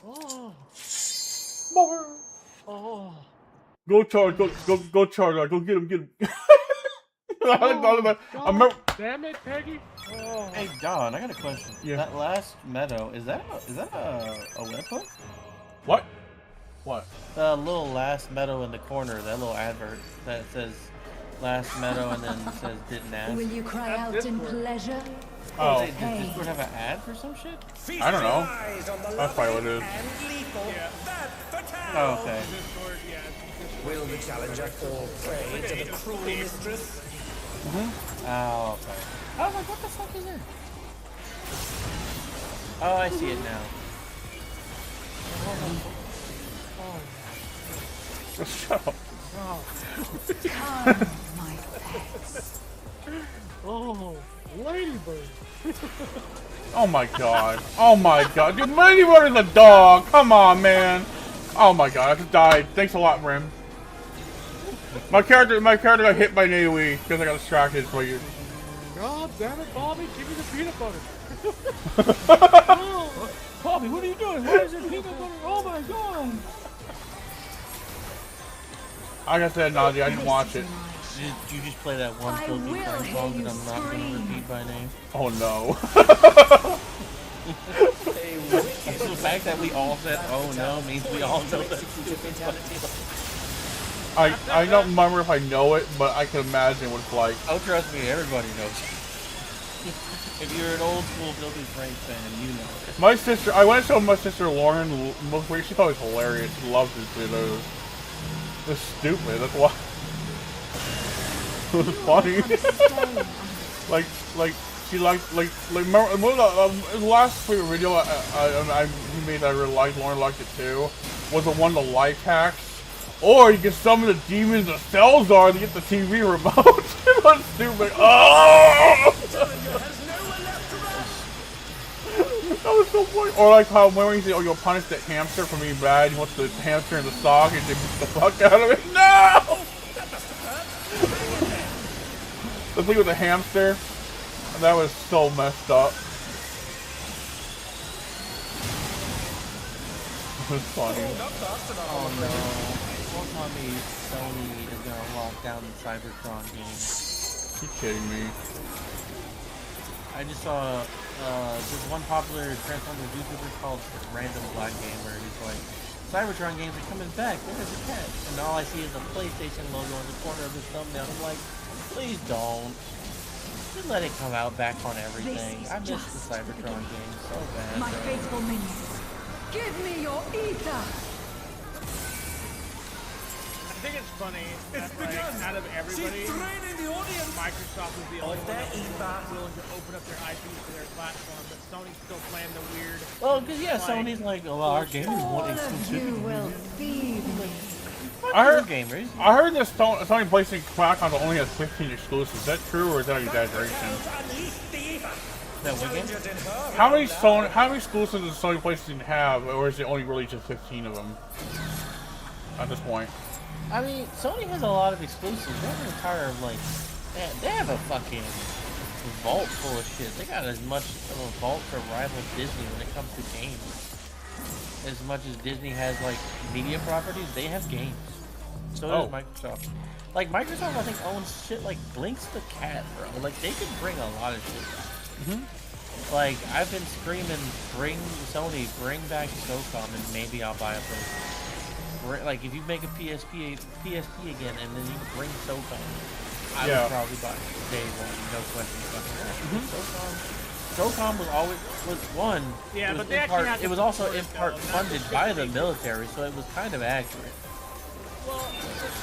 Speaker 1: Oh. Oh.
Speaker 2: Go charge! Go charge! Go get him!
Speaker 1: God, damn it, Peggy! Oh.
Speaker 5: Hey Don, I got a question.
Speaker 2: Yeah.
Speaker 5: That last meadow, is that a webhook?
Speaker 2: What? What?
Speaker 5: The little last meadow in the corner, that little advert that says last meadow and then says didn't ask.
Speaker 6: Will you cry out in pleasure?
Speaker 2: Oh.
Speaker 5: Does Discord have an ad for some shit?
Speaker 2: I don't know. That's probably what it is.
Speaker 1: Yeah.
Speaker 5: Oh, okay.
Speaker 1: Discord, yeah. Discord.
Speaker 6: Will the challenger fall prey to the cruel mistress?
Speaker 5: Oh, okay. I was like, what the fuck is that? Oh, I see it now.
Speaker 2: Shut up.
Speaker 7: Come, my pets.
Speaker 1: Oh, ladybird.
Speaker 2: Oh my god. Oh my god. Dude, Ladybird is a dog. Come on, man. Oh my god, I just died. Thanks a lot, Rim. My character got hit by an AoE because I got distracted by you.
Speaker 1: God damn it, Bobby, give me the peanut butter.
Speaker 5: Bobby, what are you doing? Why is there peanut butter? Oh my god!
Speaker 2: Like I said, Nadia, I didn't watch it.
Speaker 5: You just play that one
Speaker 7: I
Speaker 5: filthy
Speaker 7: will
Speaker 5: prank
Speaker 7: hear
Speaker 5: song
Speaker 7: you
Speaker 5: that I'm not going to
Speaker 7: scream.
Speaker 5: repeat by name.
Speaker 2: Oh no.
Speaker 5: So the fact that we all said, oh no, means we all know that.
Speaker 2: I don't remember if I know it, but I can imagine what it's like.
Speaker 5: Oh, trust me, everybody knows. If you're an old school filthy prank fan, you know it.
Speaker 2: My sister, I went to show my sister Lauren most week. She thought it was hilarious. She loves these videos. It's stupid. That's why. It was funny. like she liked remember the last favorite video he made that I really liked. Lauren liked it too. Was the one the life hacks. Or you can summon the demons of Celzar to get the TV remote. It was stupid. Oh! That was so funny. Or like how when you say, oh, you'll punish the hamster for being bad. You want the hamster in the sock and they beat the fuck out of it. No! The thing with the hamster, that was so messed up. It was funny.
Speaker 5: Oh no. Don't tell me Sony is gonna lock down the Cybertron game.
Speaker 2: You kidding me?
Speaker 5: I just saw this one popular Transformers YouTuber called Random Black Gamer. He's like, Cybertron games are coming back. There's a cat. And all I see is a PlayStation logo in the corner of his thumbnail. I'm like, please don't. Just let it come out back on everything. I miss the Cybertron game so bad.
Speaker 7: My
Speaker 5: bro.
Speaker 7: faithful minions, give me your ether.
Speaker 1: I think it's funny that, like, out of everybody, Microsoft is the only one that's willing to open up their IPs to their platform, but Sony's still playing the weird.
Speaker 5: Well, because yeah, Sony's like, oh, our gamers want
Speaker 7: All of you
Speaker 5: exclusivity.
Speaker 7: will feed me.
Speaker 2: I heard
Speaker 5: gamers.
Speaker 2: I heard this Sony PlayStation Cloud only has 15 exclusives. Is that true or is that an exaggeration?
Speaker 5: That what game?
Speaker 2: How many exclusives does Sony PlayStation have, or is it only really just 15 of them at this point?
Speaker 5: I mean, Sony has a lot of exclusives. They have an entire, like, they have a fucking vault full of shit. They got as much of a vault to rival Disney when it comes to games. As much as Disney has, like, media properties, they have games. So does Microsoft. Like, Microsoft, I think, owns shit like Blinks the Cat, bro. Like, they could bring a lot of shit back. Like, I've been screaming, bring back SOCOM, and maybe I'll buy a PlayStation. Like, if you make a PSP again, and then you bring SOCOM, I would probably buy it day one, no question. SOCOM was one.
Speaker 1: Yeah,
Speaker 5: it was
Speaker 1: but they actually had
Speaker 5: it was also in part funded by the military, so it was kind of accurate.
Speaker 1: Well,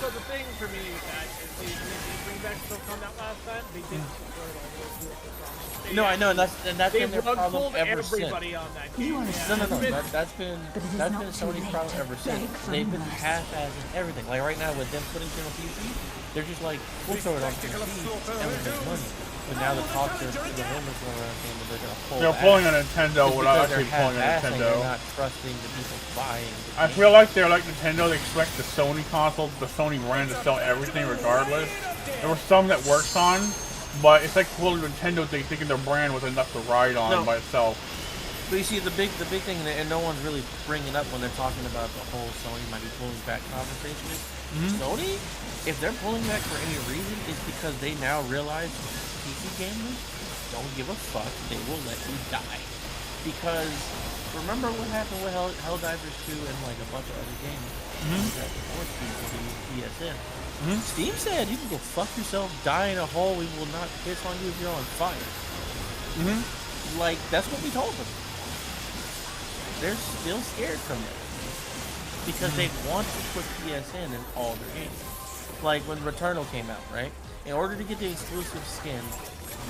Speaker 1: so the thing for me with that is they bring back SOCOM that last time. They didn't support all those rules.
Speaker 5: No, I know, and that's been their problem ever since.
Speaker 1: Everybody on that game.
Speaker 5: No. That's been Sony's problem ever since. They've been half-assing everything. Like right now with them putting it on PC, they're just like, we'll throw it on PC and we'll make money. But now the talks are, the rumors going around saying that they're gonna pull.
Speaker 2: They're pulling a Nintendo without actually pulling a Nintendo.
Speaker 5: They're not trusting the people buying.
Speaker 2: I feel like they're like Nintendo. They expect the Sony console, the Sony brand, to sell everything regardless. There were some that works on. But it's like pulling Nintendo, they thinking their brand was enough to ride on by itself.
Speaker 5: But you see, the big thing, and no one's really bringing up when they're talking about the whole Sony might be pulling back conversation is Sony, if they're pulling back for any reason, is because they now realize PC gamers don't give a fuck. They will let you die. Because remember what happened with Helldivers 2 and like a bunch of other games that forced people to use PSN. Steam said you can go fuck yourself, die in a hole, we will not piss on you if you're on fire. Like, that's what we told them. They're still scared from it. Because they want to put PSN in all their games. Like when Returnal came out, right? In order to get the exclusive skin,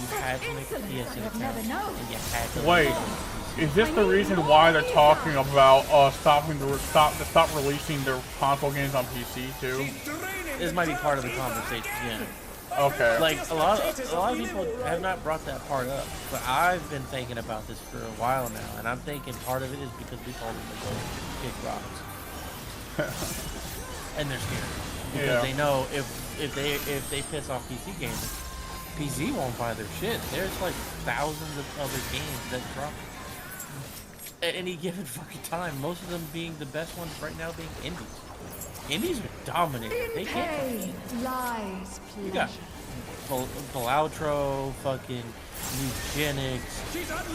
Speaker 5: you had to make a PSN account, and you had to.
Speaker 2: Wait, is this the reason why they're talking about stop releasing their console games on PC too?
Speaker 5: This might be part of the conversation, yeah.
Speaker 2: Okay.
Speaker 5: Like a lot of people have not brought that part up, but I've been thinking about this for a while now, and I'm thinking part of it is because we told them to go kick rocks, and they're scared because they know if they piss off PC gamers, PC won't buy their shit. There's like thousands of other games that drop at any given fucking time. Most of them being the best ones right now being indies. Indies are dominating. They can't.
Speaker 7: Lies,
Speaker 5: You got Balautro, fucking Eugenics,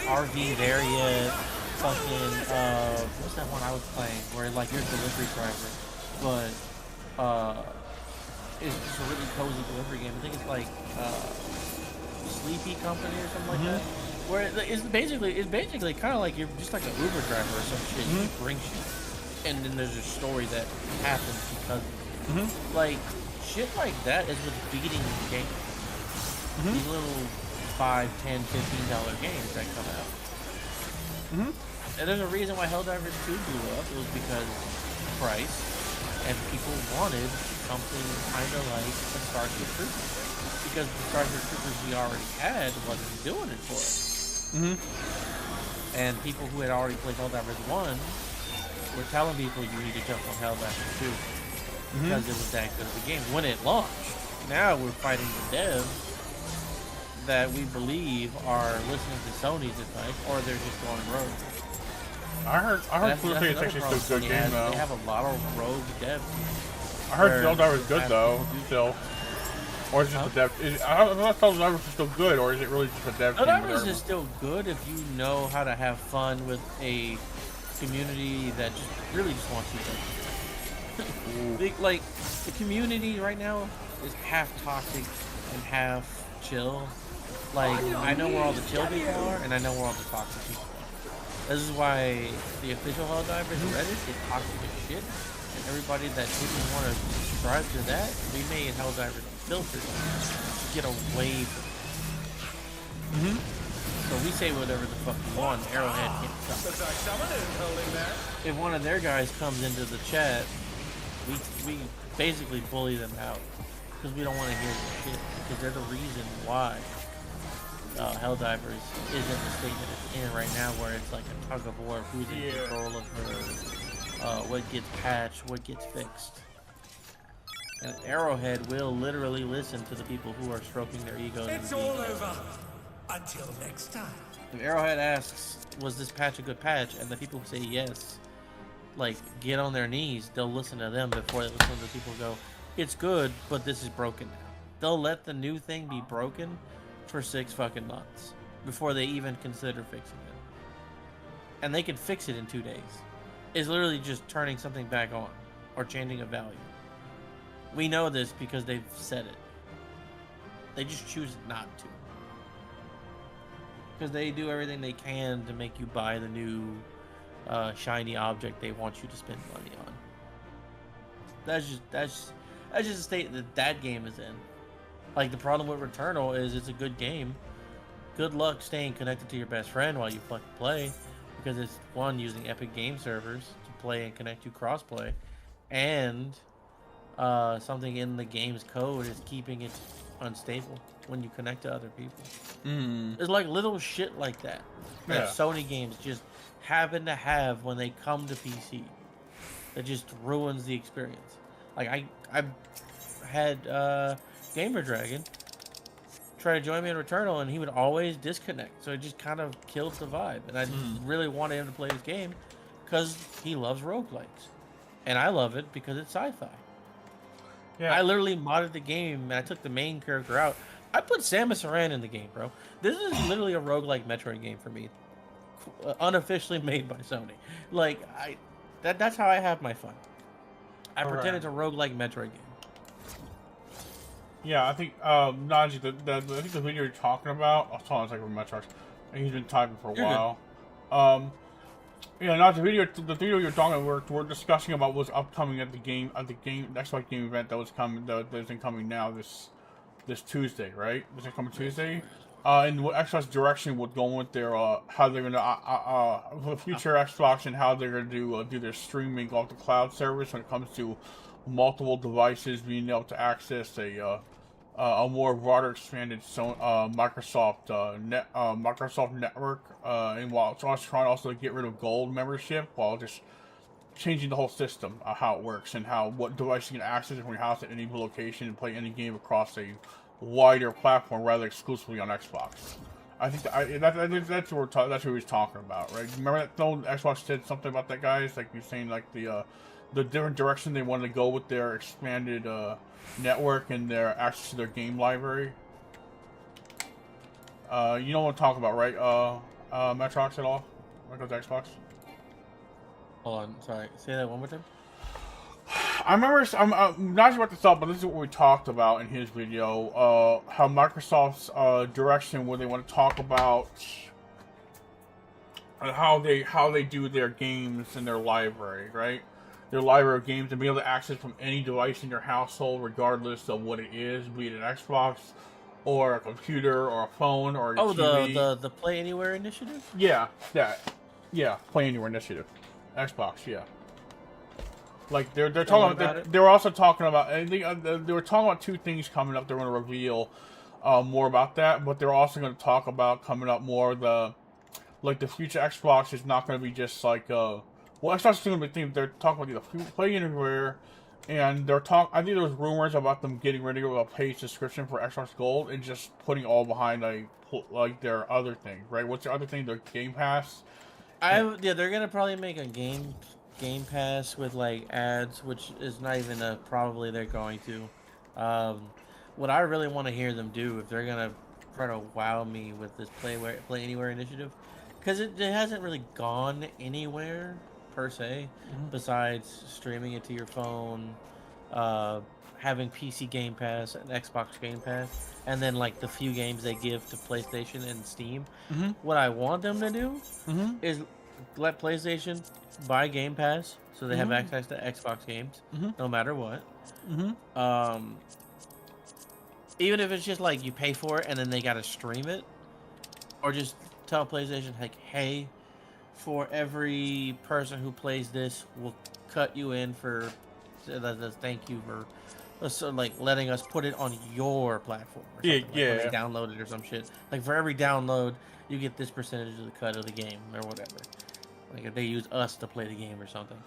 Speaker 5: RV there yet, fucking what's that one I was playing where like you're a delivery driver, but it's just a really cozy delivery game. I think it's like Sleepy Company or something like that. Where it's basically kind of like you're just like an Uber driver or some shit. You bring shit. And then there's a story that happens because of it. Like, shit like that is what's beating games. These little $5, $10, $15 games that come out. And there's a reason why Helldivers 2 blew up. It was because price, and people wanted something kind of like a Starship Troopers. Because the Starship Troopers we already had wasn't doing it for us. And people who had already played Helldivers 1 we're telling people you need to jump on Helldivers 2 because it was that good of a game when it launched. Now we're fighting the devs that we believe are listening to Sony's advice, or they're just going rogue.
Speaker 2: I heard Clearplay is actually still a good game though.
Speaker 5: They have a lot of rogue devs.
Speaker 2: I heard Helldivers is good though, still. Or is it just a dev? I thought Helldivers is still good, or is it really just a dev?
Speaker 5: Helldivers is still good if you know how to have fun with a community that just really just wants you to like the community right now is half toxic and half chill. Like I know where all the chill people are and I know where all the toxic people are. This is why the official Helldivers Reddit is toxic as shit, and everybody that didn't want to subscribe to that, we made Helldivers filters to get away from it. So we say whatever the fuck we want. Arrowhead can't stop. If one of their guys comes into the chat, we basically bully them out because we don't want to hear their shit. Because they're the reason why Helldivers isn't the state that it's in right now, where it's like a tug of war of who's in control of what gets patched, what gets fixed. And Arrowhead will literally listen to the people who are stroking their egos.
Speaker 6: It's all over. Until next time.
Speaker 5: If Arrowhead asks, was this patch a good patch? And the people who say yes, like, get on their knees, they'll listen to them before they listen to the people who go, it's good, but this is broken now. They'll let the new thing be broken for 6 fucking months before they even consider fixing it. And they can fix it in 2 days. It's literally just turning something back on or changing a value. We know this because they've said it. They just choose not to. Because they do everything they can to make you buy the new shiny object they want you to spend money on. That's just a state that game is in. Like the problem with Returnal is it's a good game. Good luck staying connected to your best friend while you fucking play, because it's one using Epic Game servers to play and connect to crossplay, and something in the game's code is keeping it unstable when you connect to other people. There's like little shit like that Sony games just happen to have when they come to PC that just ruins the experience. Like I had Gamer Dragon try to join me in Returnal, and he would always disconnect, so it just kind of killed the vibe. And I really wanted him to play this game because he loves roguelikes, and I love it because it's sci-fi. I literally modded the game, and I took the main character out. I put Samus Aran in the game, bro. This is literally a roguelike Metroid game for me, unofficially made by Sony. Like that's how I have my fun. I pretend it's a roguelike Metroid game.
Speaker 2: Yeah, I think Najee, I think the video you're talking about. Oh, hold on a second, Metroid. and he's been typing for a
Speaker 5: You're
Speaker 2: while. Yeah, now the video you're talking we're discussing about what's upcoming at the Xbox game event that was coming that isn't coming now this Tuesday, right? Is it coming Tuesday? And what Xbox direction would go with their how they're gonna the future Xbox and how they're gonna do their streaming off the cloud service when it comes to multiple devices being able to access a more broader expanded Microsoft network, and while it's also trying also to get rid of gold membership while just changing the whole system of how it works and what device you can access from your house at any location and play any game across a wider platform rather exclusively on Xbox. I think that's what he was talking about, right? Remember that Xbox said something about that, guys? Like you're saying, like the different direction they wanted to go with their expanded network and their access to their game library. You don't want to talk about, right? Metrox at all? When it comes to Xbox?
Speaker 5: Hold on, sorry. Say that one more time.
Speaker 2: I remember, I'm not sure about this up, but this is what we talked about in his video. How Microsoft's direction, where they want to talk about how they do their games in their library, right? Their library of games and be able to access from any device in your household, regardless of what it is, be it an Xbox or a computer or a phone or a TV.
Speaker 5: The Play Anywhere initiative?
Speaker 2: Yeah, that. Yeah, Play Anywhere initiative. Xbox, yeah. Like they're talking about. They were also talking about. They were talking about two things coming up. They're going to reveal more about that, but they're also going to talk about coming up more the future Xbox is not going to be just like well, Xbox is going to be. They're talking about the Play Anywhere, and I think there was rumors about them getting rid of a paid subscription for Xbox Gold and just putting all behind like their other thing, right? What's their other thing? Their Game Pass.
Speaker 5: Yeah, they're gonna probably make a Game Pass with like ads, which is not even probably they're going to. What I really want to hear them do, if they're gonna try to wow me with this Play Anywhere initiative, because it hasn't really gone anywhere per se, besides streaming it to your phone, having PC Game Pass and Xbox Game Pass, and then like the few games they give to PlayStation and Steam. What I want them to do is let PlayStation buy Game Pass so they have access to Xbox games no matter what. Even if it's just like you pay for it and then they gotta stream it, or just tell PlayStation like, hey, for every person who plays this, we'll cut you in for thank you for like letting us put it on your platform or something.
Speaker 2: Yeah.
Speaker 5: Like download it or some shit. Like for every download, you get this percentage of the cut of the game or whatever. Like if they use us to play the game or something.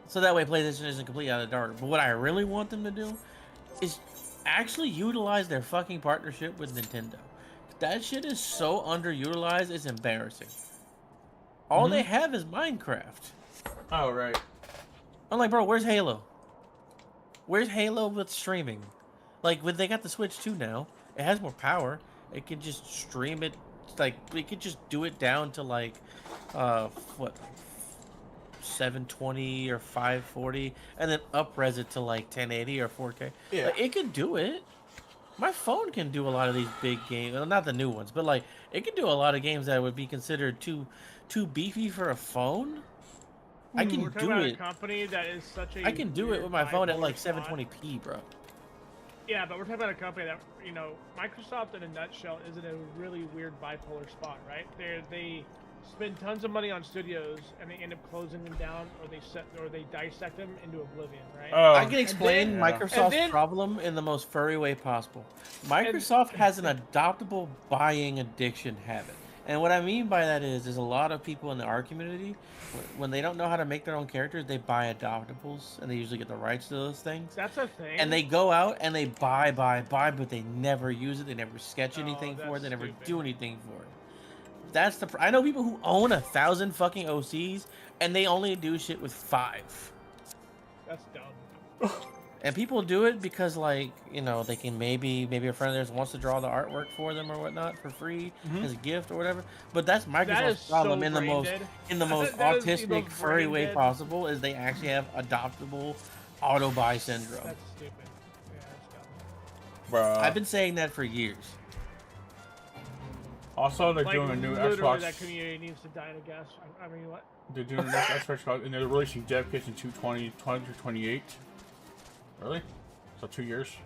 Speaker 5: So that way PlayStation isn't completely out of the dark. But what I really want them to do is actually utilize their fucking partnership with Nintendo. That shit is so underutilized, it's embarrassing. All they have is Minecraft.
Speaker 2: Oh, right.
Speaker 5: I'm like, bro, where's Halo? Where's Halo with streaming? Like, when they got the Switch 2 now, it has more power. It can just stream it. Like, we could just do it down to, like, 720 or 540, and then up-res it to, like, 1080 or 4K.
Speaker 2: Yeah.
Speaker 5: Like, it could do it. My phone can do a lot of these big games. Well, not the new ones, but, like, it can do a lot of games that would be considered too beefy for a phone. I can do it.
Speaker 1: A company that is such a
Speaker 5: I can do it with my phone at like 720p, bro.
Speaker 1: Yeah, but we're talking about a company that, you know, Microsoft in a nutshell is in a really weird bipolar spot, right? They spend tons of money on studios and they end up closing them down, or they dissect them into oblivion, right?
Speaker 5: I can explain Microsoft's problem in the most furry way possible. Microsoft has an adoptable buying addiction habit. And what I mean by that is a lot of people in the art community, when they don't know how to make their own characters, they buy adoptables, and they usually get the rights to those things.
Speaker 1: That's a thing.
Speaker 5: And they go out and they buy, but they never use it. They never sketch anything for it. They never do anything for it. That's the. I know people who own 1,000 fucking OCs, and they only do shit with 5.
Speaker 1: That's dumb.
Speaker 5: And people do it because, like, you know, they can maybe a friend of theirs wants to draw the artwork for them or whatnot for free as a gift or whatever. But that's Microsoft's problem in the most autistic, furry way possible, is they actually have adoptable auto buy syndrome.
Speaker 1: That's stupid. Yeah, that's dumb.
Speaker 2: Bruh.
Speaker 5: I've been saying that for years.
Speaker 2: Also, they're
Speaker 1: Like,
Speaker 2: doing a new
Speaker 1: literally,
Speaker 2: Xbox.
Speaker 1: that community needs to die in a gas. I mean, what?
Speaker 2: They're doing a new Xbox, and they're releasing dev kits in 2028. Really? So 2 years.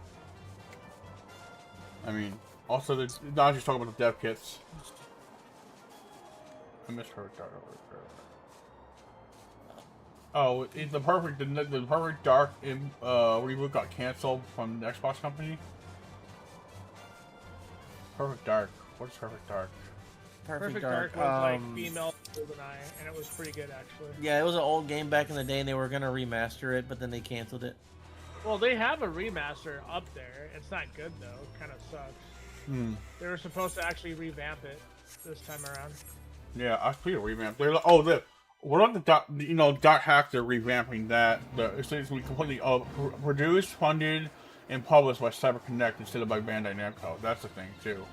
Speaker 2: I mean, also, not just talking about the dev kits. I misheard that. Oh, the Perfect Dark reboot got canceled from the Xbox company. Perfect Dark. What is Perfect Dark?
Speaker 1: Perfect Dark was like female GoldenEye, and it was pretty good actually.
Speaker 5: Yeah, it was an old game back in the day, and they were gonna remaster it, but then they canceled it.
Speaker 1: Well, they have a remaster up there. It's not good though. It kind of sucks. They were supposed to actually revamp it this time around.
Speaker 2: Yeah, I feel revamped. They're what about the Dot Hack? They're revamping that. It's going to be completely produced, funded, and published by CyberConnect instead of by Bandai Namco. That's the thing too.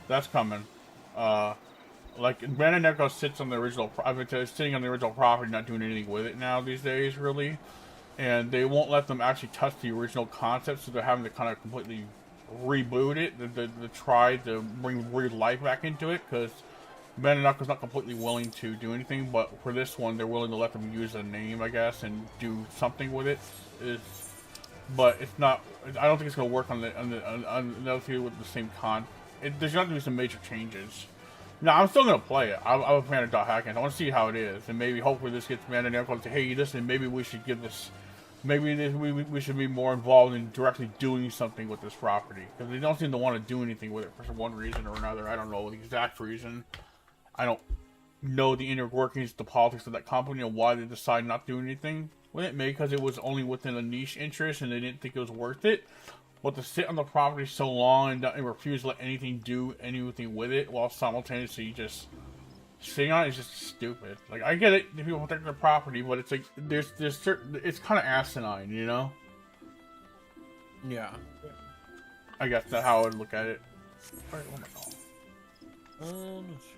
Speaker 2: That's coming. Like Bandai Namco sits on the original. Sitting on the original property, not doing anything with it now these days, really. And they won't let them actually touch the original concept, so they're having to kind of completely reboot it. They try to bring weird life back into it because Bandai Namco's not completely willing to do anything. But for this one, they're willing to let them use the name, I guess, and do something with it. But it's not. I don't think it's going to work on the field with the same there's going to be some major changes. No, I'm still going to play it. I'm a fan of Dot Hackins. I want to see how it is, and maybe hopefully this gets Bandai Namco to say, hey, listen, maybe we should give this. Maybe we should be more involved in directly doing something with this property. Because they don't seem to want to do anything with it for one reason or another. I don't know the exact reason. I don't know the inner workings, the politics of that company, and why they decide not to do anything with it. Maybe because it was only within a niche interest and they didn't think it was worth it. But to sit on the property so long and refuse to let do anything with it while simultaneously just sitting on it is just stupid. Like, I get it, if people protect their property, but it's like, there's certain, it's kind of asinine, you know?
Speaker 5: Yeah.
Speaker 2: I guess that's how I would look at it. Alright, what am I calling?
Speaker 5: Let's see.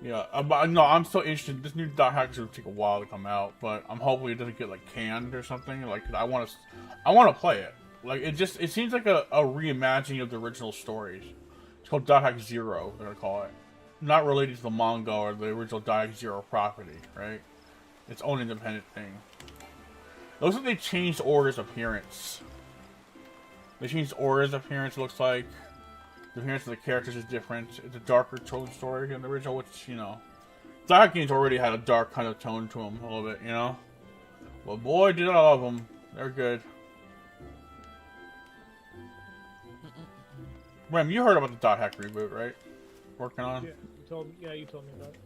Speaker 2: Yeah, but no, I'm still interested. This new Dot Hack is going to take a while to come out, but I'm hoping it doesn't get, like, canned or something. Like, I want to play it. Like, it seems like a reimagining of the original stories. It's called Dot Hack Zero, they're going to call it. Not related to the manga or the original Dot Hack Zero property, right? Its own independent thing. It looks like they changed Aura's appearance. They changed Aura's appearance, it looks like. The appearance of the characters is different. It's a darker tone story than the original, which, you know. Dot Hack games already had a dark kind of tone to them, a little bit, you know? But boy, did I love them. They're good. Rem, you heard about the Dot Hack reboot, right? Working on?
Speaker 1: Yeah, you told me about it.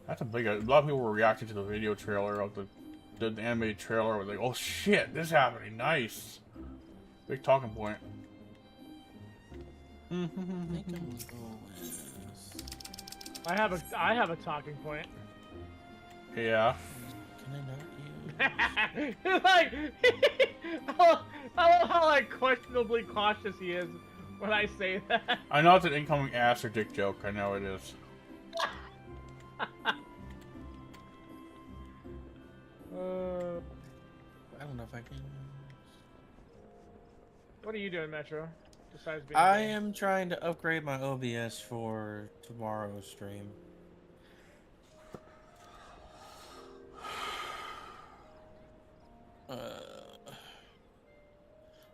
Speaker 2: That's a lot of people were reacting to the video trailer of the animated trailer. Were like, oh shit, this is happening. Nice. Big talking point.
Speaker 1: I have a talking point.
Speaker 2: Yeah.
Speaker 5: Can I note you?
Speaker 1: Like, I love how like questionably cautious he is when I say that.
Speaker 2: I know it's an incoming ass or dick joke. I know it is.
Speaker 5: I don't know if I can.
Speaker 1: What are you doing, Metro? Besides being
Speaker 5: I am trying to upgrade my OBS for tomorrow's stream.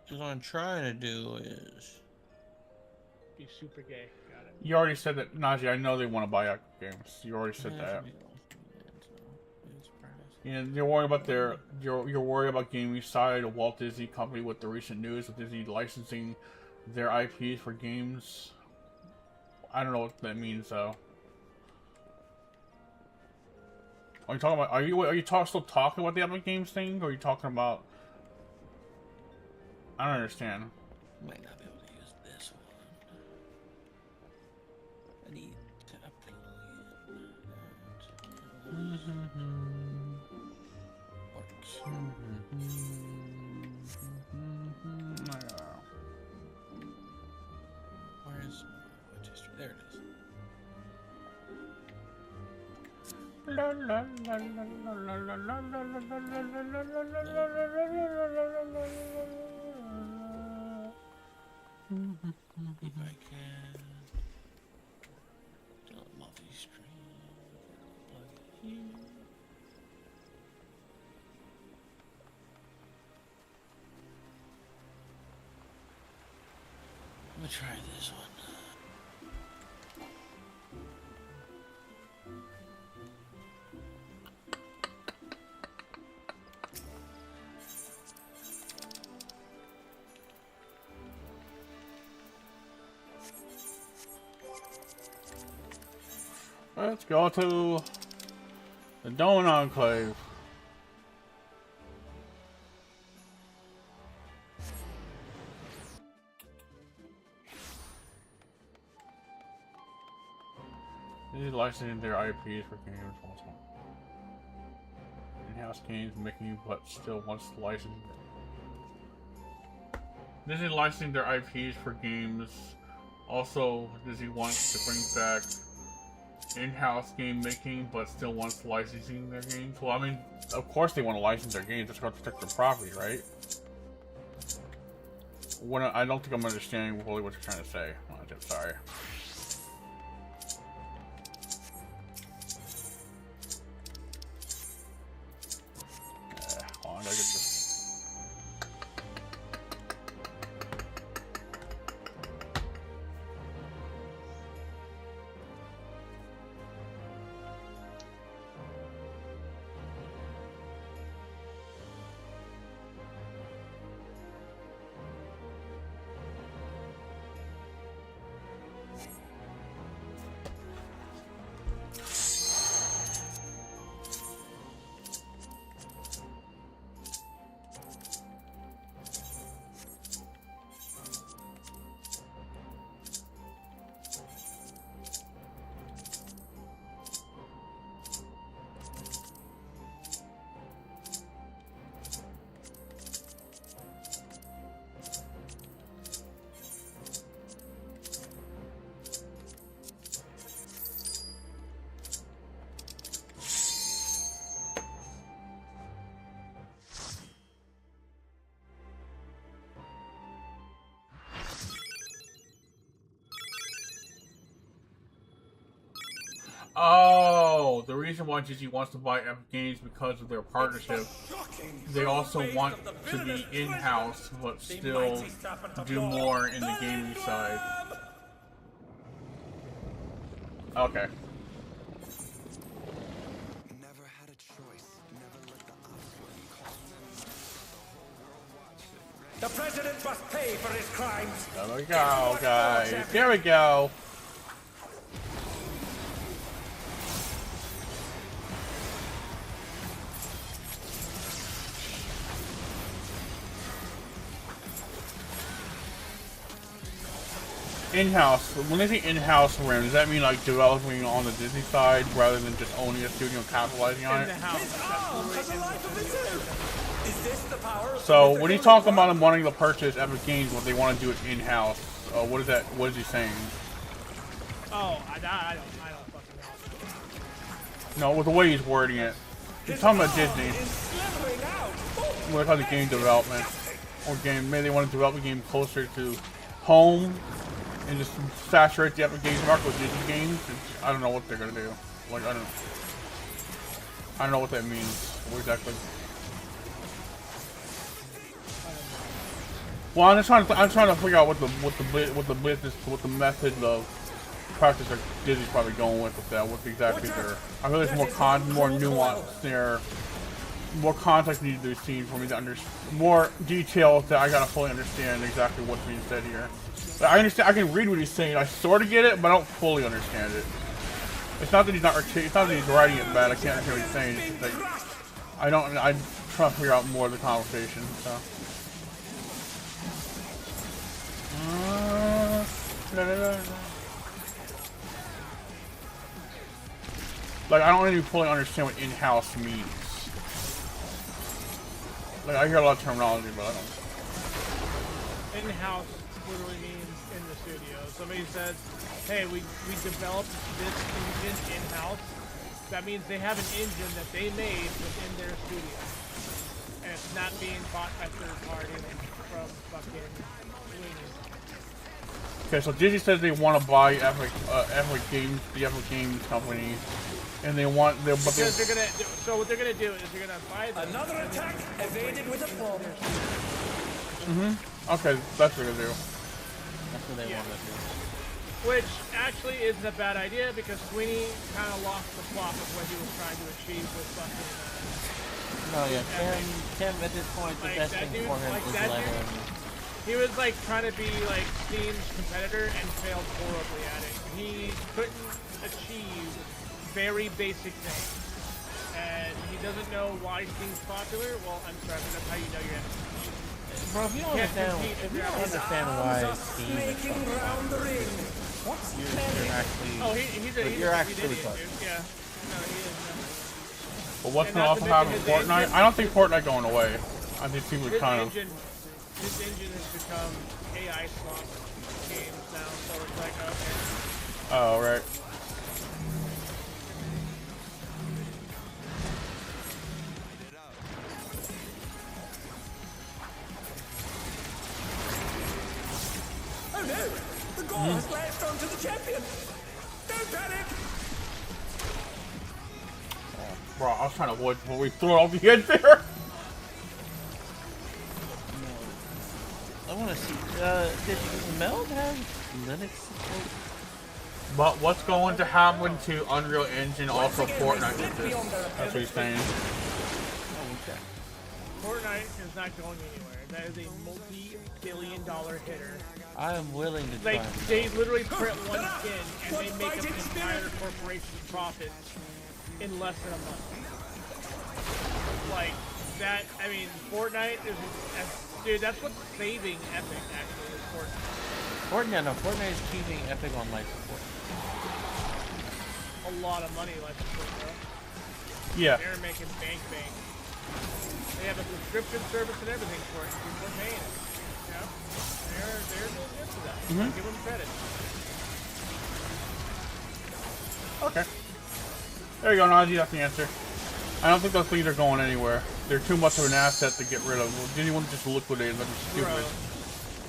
Speaker 5: What I'm trying to do is
Speaker 1: be super gay. Got it.
Speaker 2: You already said that, Najee. I know they want to buy out games. You already said that. And you're worried about you're worried about gaming side of Walt Disney Company with the recent news of Disney licensing their IPs for games. I don't know what that means though. Are you talking about? Are you still talking about the Epic Games thing, or are you talking about? I don't understand.
Speaker 5: Might not be able to use this one. I need to upload Where's my history? There it is. If I can. try this one.
Speaker 2: Let's go to the Dawn Enclave. These licensing their IPs for games also. In-house games making but still wants to license. Disney licensing their IPs for games. Also, Disney wants to bring back in-house game making but still wants licensing their games. Well, I mean, of course they want to license their games. It's going to protect their property, right? I don't think I'm understanding fully what you're trying to say. I'm just sorry. Hold on, I gotta get this. Oh, the reason why Disney wants to buy Epic Games because of their partnership. They also want to be in-house, but still do more in the gaming side. Okay.
Speaker 6: Never had a choice. Never let the offspring call them. The president must pay for his crimes.
Speaker 2: There we go, guys. There we go. In-house. When they say in-house RIM, does that mean like developing on the Disney side rather than just owning a studio and capitalizing on it? So when he's talking about him wanting to purchase Epic Games, what they want to do it in-house, what is that? What is he saying?
Speaker 1: Oh, I don't fucking know.
Speaker 2: No, with the way he's wording it, he's talking about Disney. When it comes to game development or game, maybe they want to develop a game closer to home. And just saturate the Epic Games market with Disney games. I don't know what they're gonna do. Like I don't know what that means. What exactly? Well, I'm trying to figure out what the method of practice that Disney's probably going with that. What exactly they're. I feel there's more nuance there. More context needs to be seen for me to understand. More details that I gotta fully understand exactly what's being said here. I understand. I can read what he's saying. I sort of get it, but I don't fully understand it. It's not that he's not. It's not that he's writing it bad. I can't understand what he's saying. It's just like I'm trying to figure out more of the conversation. So. Like I don't even fully understand what in-house means. Like I hear a lot of terminology, but I don't.
Speaker 1: In-house literally means in the studio. Somebody says, hey, we developed this engine in-house. That means they have an engine that they made within their studio. And it's not being bought by third party from fucking Sweeney.
Speaker 2: Okay, so Disney says they want to buy Epic Games, the Epic Games company, and they want so
Speaker 1: what they're gonna do is they're gonna buy them.
Speaker 6: Another attack evaded with a bomb.
Speaker 2: Okay, that's what they're gonna do.
Speaker 5: what they want to do.
Speaker 1: Which actually isn't a bad idea because Sweeney kind of lost the plot of what he was trying to achieve with fucking.
Speaker 5: No, yeah, Tim at this point, the
Speaker 1: Like,
Speaker 5: best
Speaker 1: that
Speaker 5: thing
Speaker 1: dude-
Speaker 5: for him
Speaker 1: like
Speaker 5: is
Speaker 1: that
Speaker 5: let
Speaker 1: dude-
Speaker 5: him.
Speaker 1: He was like trying to be like Steam's competitor and failed horribly at it. He couldn't achieve very basic things. And he doesn't know why Steam's popular. Well, I'm sorry, but that's how you know you're enemy.
Speaker 5: Bro, if you don't understand why Steam is so popular, you're actually.
Speaker 1: Oh, he's a
Speaker 5: You're
Speaker 1: stupid
Speaker 5: actually
Speaker 1: idiot,
Speaker 5: fucked.
Speaker 1: dude. Yeah. No, he is.
Speaker 2: But what's
Speaker 1: And
Speaker 2: going to
Speaker 1: not
Speaker 2: also
Speaker 1: to
Speaker 2: happen
Speaker 1: mention
Speaker 2: with
Speaker 1: his
Speaker 2: Fortnite?
Speaker 1: engine-
Speaker 2: I don't think Fortnite going away. I think people are kind of.
Speaker 1: His engine has become AI swap games now, so it's like, okay.
Speaker 2: Oh, right.
Speaker 6: Oh no! The goal has latched onto the champion! Don't panic!
Speaker 2: Bro, I was trying to avoid when we threw it off the edge there.
Speaker 5: I want to see. Did Meld have Linux support?
Speaker 2: But what's going to happen to Unreal Engine, also Fortnite with this? That's what he's saying.
Speaker 1: Fortnite is not going anywhere. That is a multi-billion-dollar hitter.
Speaker 5: I am willing to
Speaker 1: Like,
Speaker 5: try.
Speaker 1: they literally print one skin and they make an entire corporation's profit in less than a month. Like, that, I mean, Fortnite is, dude, that's what's saving Epic, actually, is Fortnite.
Speaker 5: Fortnite is keeping Epic on life support.
Speaker 1: A lot of money, like, bro.
Speaker 2: Yeah.
Speaker 1: They're making bank. They have a subscription service and everything for it. People are paying it. You know? They're doing good for that. Give them credit.
Speaker 2: Okay. There you go, Najee. That's the answer. I don't think those things are going anywhere. They're too much of an asset to get rid of. Well, anyone just liquidate them? Stupid.
Speaker 1: Bro,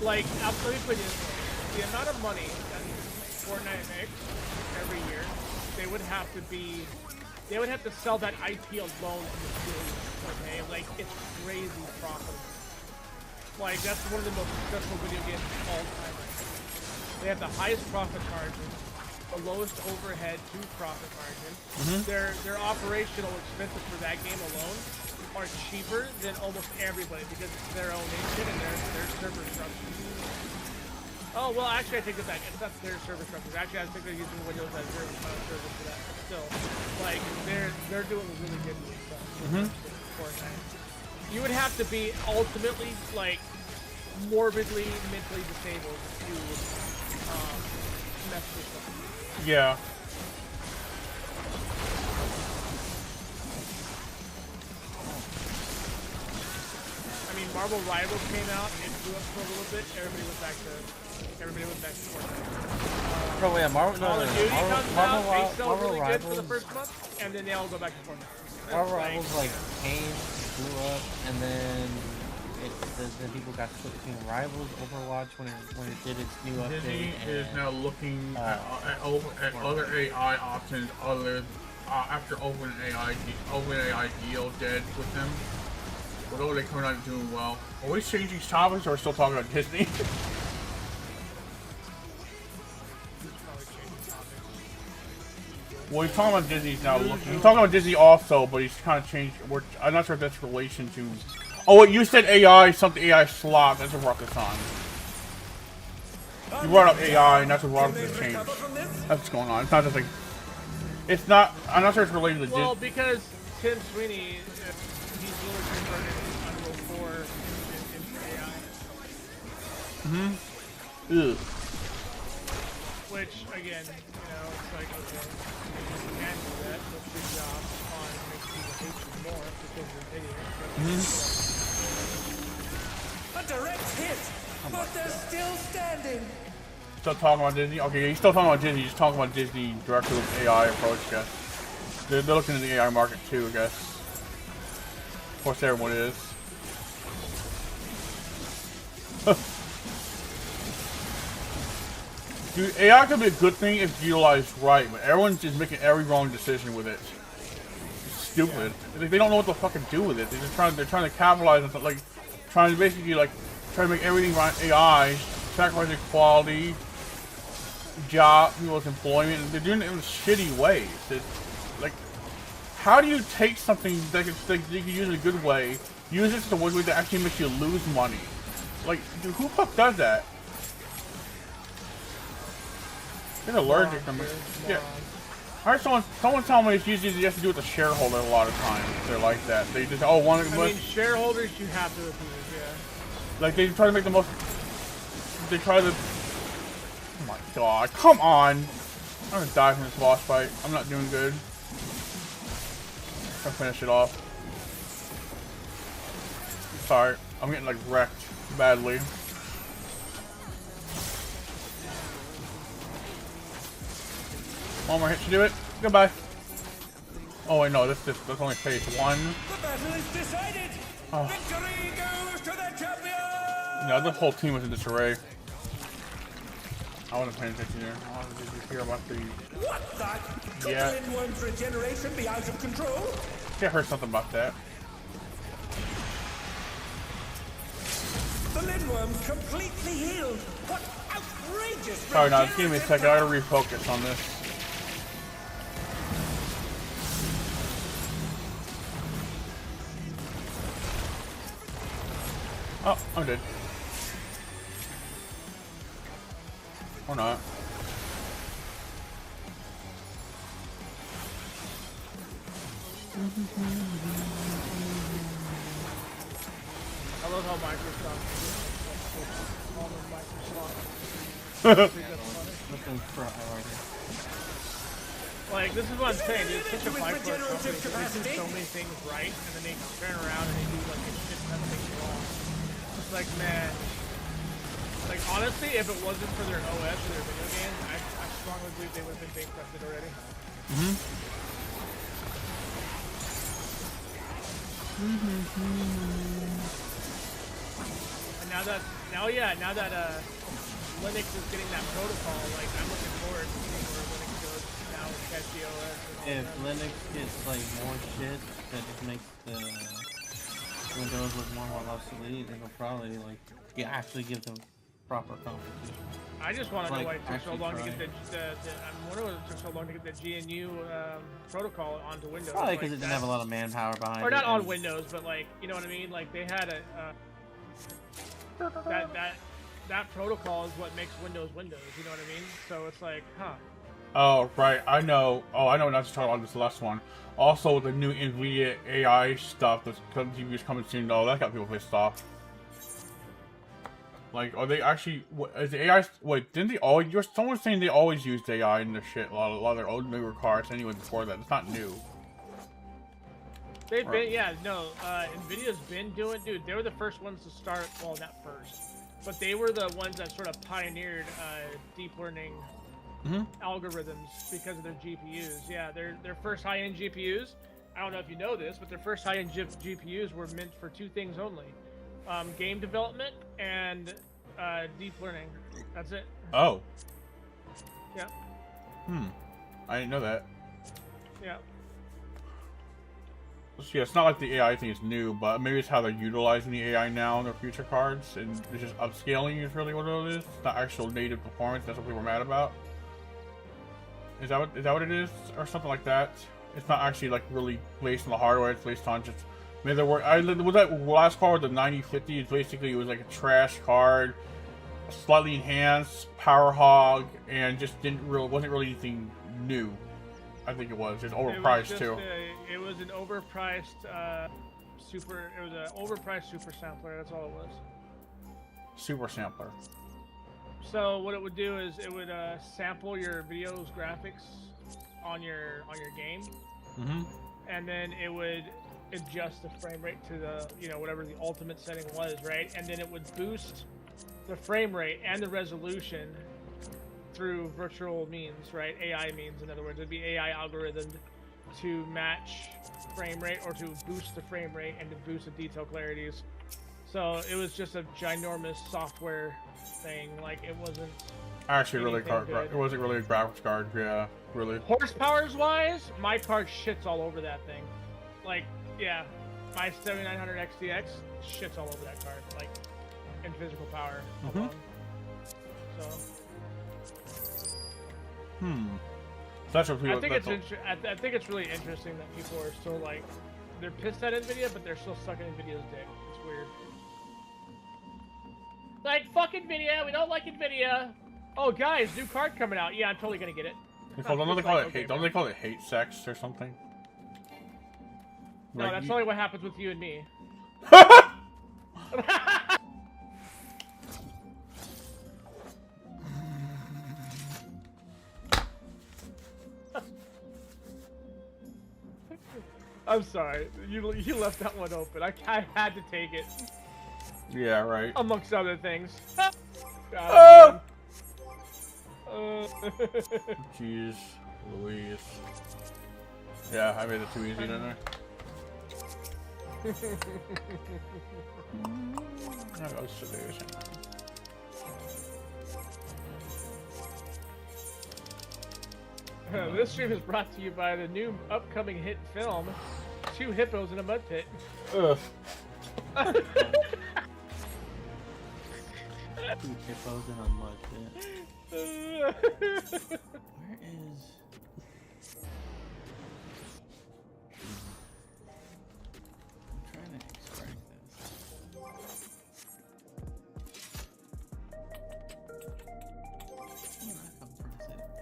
Speaker 1: like, let me put it this way. The amount of money that Fortnite makes every year, they would have to sell that IP alone to the billions, okay? Like, it's crazy profitable. Like, that's one of the most successful video games of all time right now. They have the highest profit margin, the lowest overhead to profit margin. Their operational expenses for that game alone are cheaper than almost everybody because it's their own engine and their server structure. Oh, well, actually, I take it back. It's not their server structure. Actually, I think they're using Windows as their server for that. But still, like, they're doing really good with stuff. Fortnite. You would have to be ultimately, like, morbidly mentally disabled to mess with stuff.
Speaker 2: Yeah.
Speaker 1: I mean, Marvel Rivals came out and it blew up for a little bit. Everybody went back to Fortnite.
Speaker 5: Bro, yeah, Marvel
Speaker 1: Call of Duty comes out, they sell
Speaker 5: Marvel
Speaker 1: really good for the
Speaker 5: Rivals.
Speaker 1: first month, and then they all go back to Fortnite.
Speaker 5: Marvel Rivals like came, blew up, and then then people got split between Rivals, Overwatch when it did its new update.
Speaker 2: Disney is
Speaker 5: and-
Speaker 2: now looking at other AI options after OpenAI deal dead with them. Although they're coming out doing well. Are we changing topics or are we still talking about Disney? Well, he's talking about Disney's now looking. He's talking about Disney also, but he's kind of changed. I'm not sure if that's relation to. Oh, wait, you said AI, something AI slot. That's what brought this on. You brought up AI, and that's what brought up this change. That's what's going on. It's not just like. It's not. I'm not sure it's related to Disney.
Speaker 1: Well, because Tim Sweeney, he's really converted Unreal 4 into AI.
Speaker 2: Ugh.
Speaker 1: Which, again, you know, it's like, okay, you can do that, but good job on making people hate you more because you're an idiot.
Speaker 6: A direct hit! But they're still standing!
Speaker 2: Still talking about Disney? Okay, he's still talking about Disney. He's talking about Disney directly with AI approach, I guess. They're looking at the AI market too, I guess. Of course, everyone is. Dude, AI could be a good thing if utilized right, but everyone's just making every wrong decision with it. It's stupid. Like, they don't know what to fucking do with it. They're trying to capitalize on like trying to basically like try to make everything right AI sacrificing quality, job, people's employment, and they're doing it in shitty ways. It's like, how do you take something that you can use in a good way, use it to a way that actually makes you lose money? Like, dude, who the fuck does that? They're allergic to me. Yeah. I heard someone tell me it's usually you have to do with the shareholder a lot of times. They're like that. They just
Speaker 1: I mean, shareholders you have to approve, yeah.
Speaker 2: Like they try to make the most. They try to. Oh my god! Come on! I'm gonna die from this boss fight. I'm not doing good. I'll finish it off. Sorry, I'm getting like wrecked badly. One more hit to do it. Goodbye. Oh wait, no, that's only phase 1.
Speaker 6: The battle is decided.
Speaker 2: Oh.
Speaker 6: Victory goes to the champion.
Speaker 2: No, the whole team was in disarray. I wasn't paying attention here. I wanted to hear about the.
Speaker 6: What the? Could
Speaker 2: Yeah.
Speaker 6: Lindworm's regeneration be out of control?
Speaker 2: I heard something about that.
Speaker 6: The Lindworm's completely healed. What outrageous!
Speaker 2: Sorry, no, just give me a
Speaker 6: regenerative
Speaker 2: second. I
Speaker 6: power.
Speaker 2: gotta refocus on this. Oh, I'm dead. Or not.
Speaker 1: I love how Microsoft all of Microsoft.
Speaker 5: Looking for order.
Speaker 1: Like, this is what I'm saying, dude. It's such a
Speaker 6: With
Speaker 1: bipolar
Speaker 6: regenerative
Speaker 1: company. They do
Speaker 6: capacity.
Speaker 1: so many things right, and then they turn around and they do like a shit ton of things wrong. It's like, man. Like, honestly, if it wasn't for their OS or their video games, I strongly believe they would have been bankrupted already. And now that Linux is getting that protocol, like, I'm looking forward to seeing where Linux goes now with catchy OS and all
Speaker 5: If
Speaker 1: that.
Speaker 5: Linux gets like more shit that just makes the Windows look more and more obsolete, it'll probably like actually give them proper competition.
Speaker 1: I just want to know
Speaker 5: like,
Speaker 1: why it took so
Speaker 5: actually
Speaker 1: long to
Speaker 5: try.
Speaker 1: get I'm wondering why it took so long to get the GNU protocol onto Windows.
Speaker 5: Probably
Speaker 1: like,
Speaker 5: because it didn't have a lot of manpower behind it.
Speaker 1: or not on
Speaker 5: and-
Speaker 1: Windows, but like, you know what I mean? Like they had that protocol is what makes Windows Windows. You know what I mean? So it's like, huh?
Speaker 2: Oh, right. I know. Oh, I know not to talk about this last one. Also, the new NVIDIA AI stuff that's GPUs coming soon. Oh, that got people pissed off. Like, are they actually? Is the AI? Wait, didn't they always? Someone was saying they always used AI in their shit. A lot of their old newer cars. Anyway, before that, it's not new.
Speaker 1: They've been, yeah, no. Nvidia's been doing, dude. They were the first ones to start. Well, not first, but they were the ones that sort of pioneered deep learning algorithms because of their GPUs. Yeah, their first high-end GPUs. I don't know if you know this, but their first high-end GPUs were meant for two things only: game development and deep learning. That's it.
Speaker 2: Oh.
Speaker 1: Yeah.
Speaker 2: I didn't know that.
Speaker 1: Yeah.
Speaker 2: So, yeah, it's not like the AI thing is new, but maybe it's how they're utilizing the AI now in their future cards, and it's just upscaling is really what it is. It's not actual native performance. That's what people are mad about. Is that what it is, or something like that? It's not actually like really based on the hardware. It's based on just maybe there were. Was that last card, the 9050? It's basically it was like a trash card, slightly enhanced, power hog, and just wasn't really anything new. I think it was just overpriced too.
Speaker 1: It was an overpriced super. It was an overpriced super sampler. That's all it was.
Speaker 2: Super sampler.
Speaker 1: So what it would do is it would sample your video's graphics on your game, and then it would adjust the frame rate to the whatever the ultimate setting was, right? And then it would boost the frame rate and the resolution through virtual means, right? AI means, in other words, it'd be AI algorithmed to match frame rate or to boost the frame rate and to boost the detail clarities. So it was just a ginormous software thing. Like it wasn't
Speaker 2: Actually, really
Speaker 1: anything
Speaker 2: card.
Speaker 1: good.
Speaker 2: It wasn't really a graphics card. Yeah, really.
Speaker 1: Horsepowers wise, my card shits all over that thing. Like, yeah, my 7900 XTX shits all over that card. Like in physical power alone. So
Speaker 2: That's what people.
Speaker 1: I think I think it's really interesting that people are still like, they're pissed at Nvidia, but they're still sucking Nvidia's dick. It's weird. Like, fuck Nvidia, we don't like Nvidia. Oh, guys, new card coming out. Yeah, I'm totally gonna get it.
Speaker 2: Don't they call it hate? Don't they call it hate sex or something?
Speaker 1: No,
Speaker 2: Like,
Speaker 1: that's
Speaker 2: you-
Speaker 1: only what happens with you and me. I'm sorry, you left that one open. I had to take it,
Speaker 2: Yeah, right.
Speaker 1: amongst other things.
Speaker 2: Oh! Jeez, Louise. Yeah, I made it too easy, didn't I? That was solution.
Speaker 1: This stream is brought to you by the new upcoming hit film, Two Hippos in a Mud Pit.
Speaker 2: Ugh.
Speaker 5: Two hippos in a mud pit. Where is... I'm trying to extract this. Oh, I can press it. Fuck you, open this.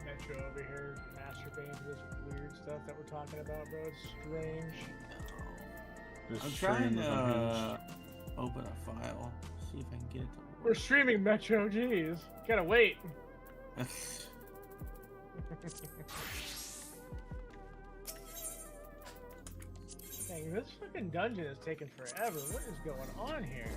Speaker 1: Metro over here masturbating to this weird stuff that we're talking about, bro. It's strange.
Speaker 2: This
Speaker 5: I'm
Speaker 2: stream
Speaker 5: trying
Speaker 2: is
Speaker 5: to
Speaker 2: unhinged.
Speaker 5: open a file, see if I can get it
Speaker 1: We're streaming Metro, jeez. Gotta wait.
Speaker 5: to
Speaker 1: Dang, this fucking dungeon is taking forever. What is going on here?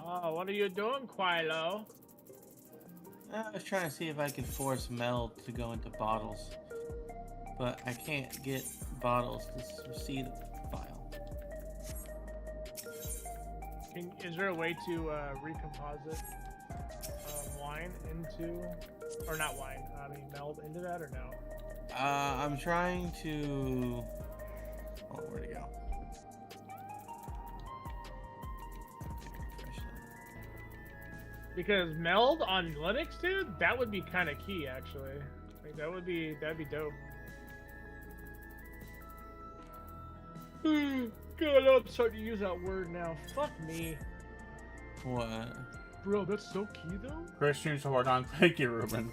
Speaker 1: Oh, what are you doing, Quilo?
Speaker 5: I was trying to see if I could force Mel to go into bottles, but I can't get bottles to see the file.
Speaker 1: Is there a way to recomposite wine into, or not wine? I mean, meld into that, or no?
Speaker 5: I'm trying to. Oh, where'd it go?
Speaker 1: Because meld on Linux, dude, that would be kind of key, actually. Like, that'd be dope. God, I'm starting to use that word now. Fuck me,
Speaker 5: What?
Speaker 1: bro. That's so key, though.
Speaker 2: Great stream so far, Don. Thank you, Ruben.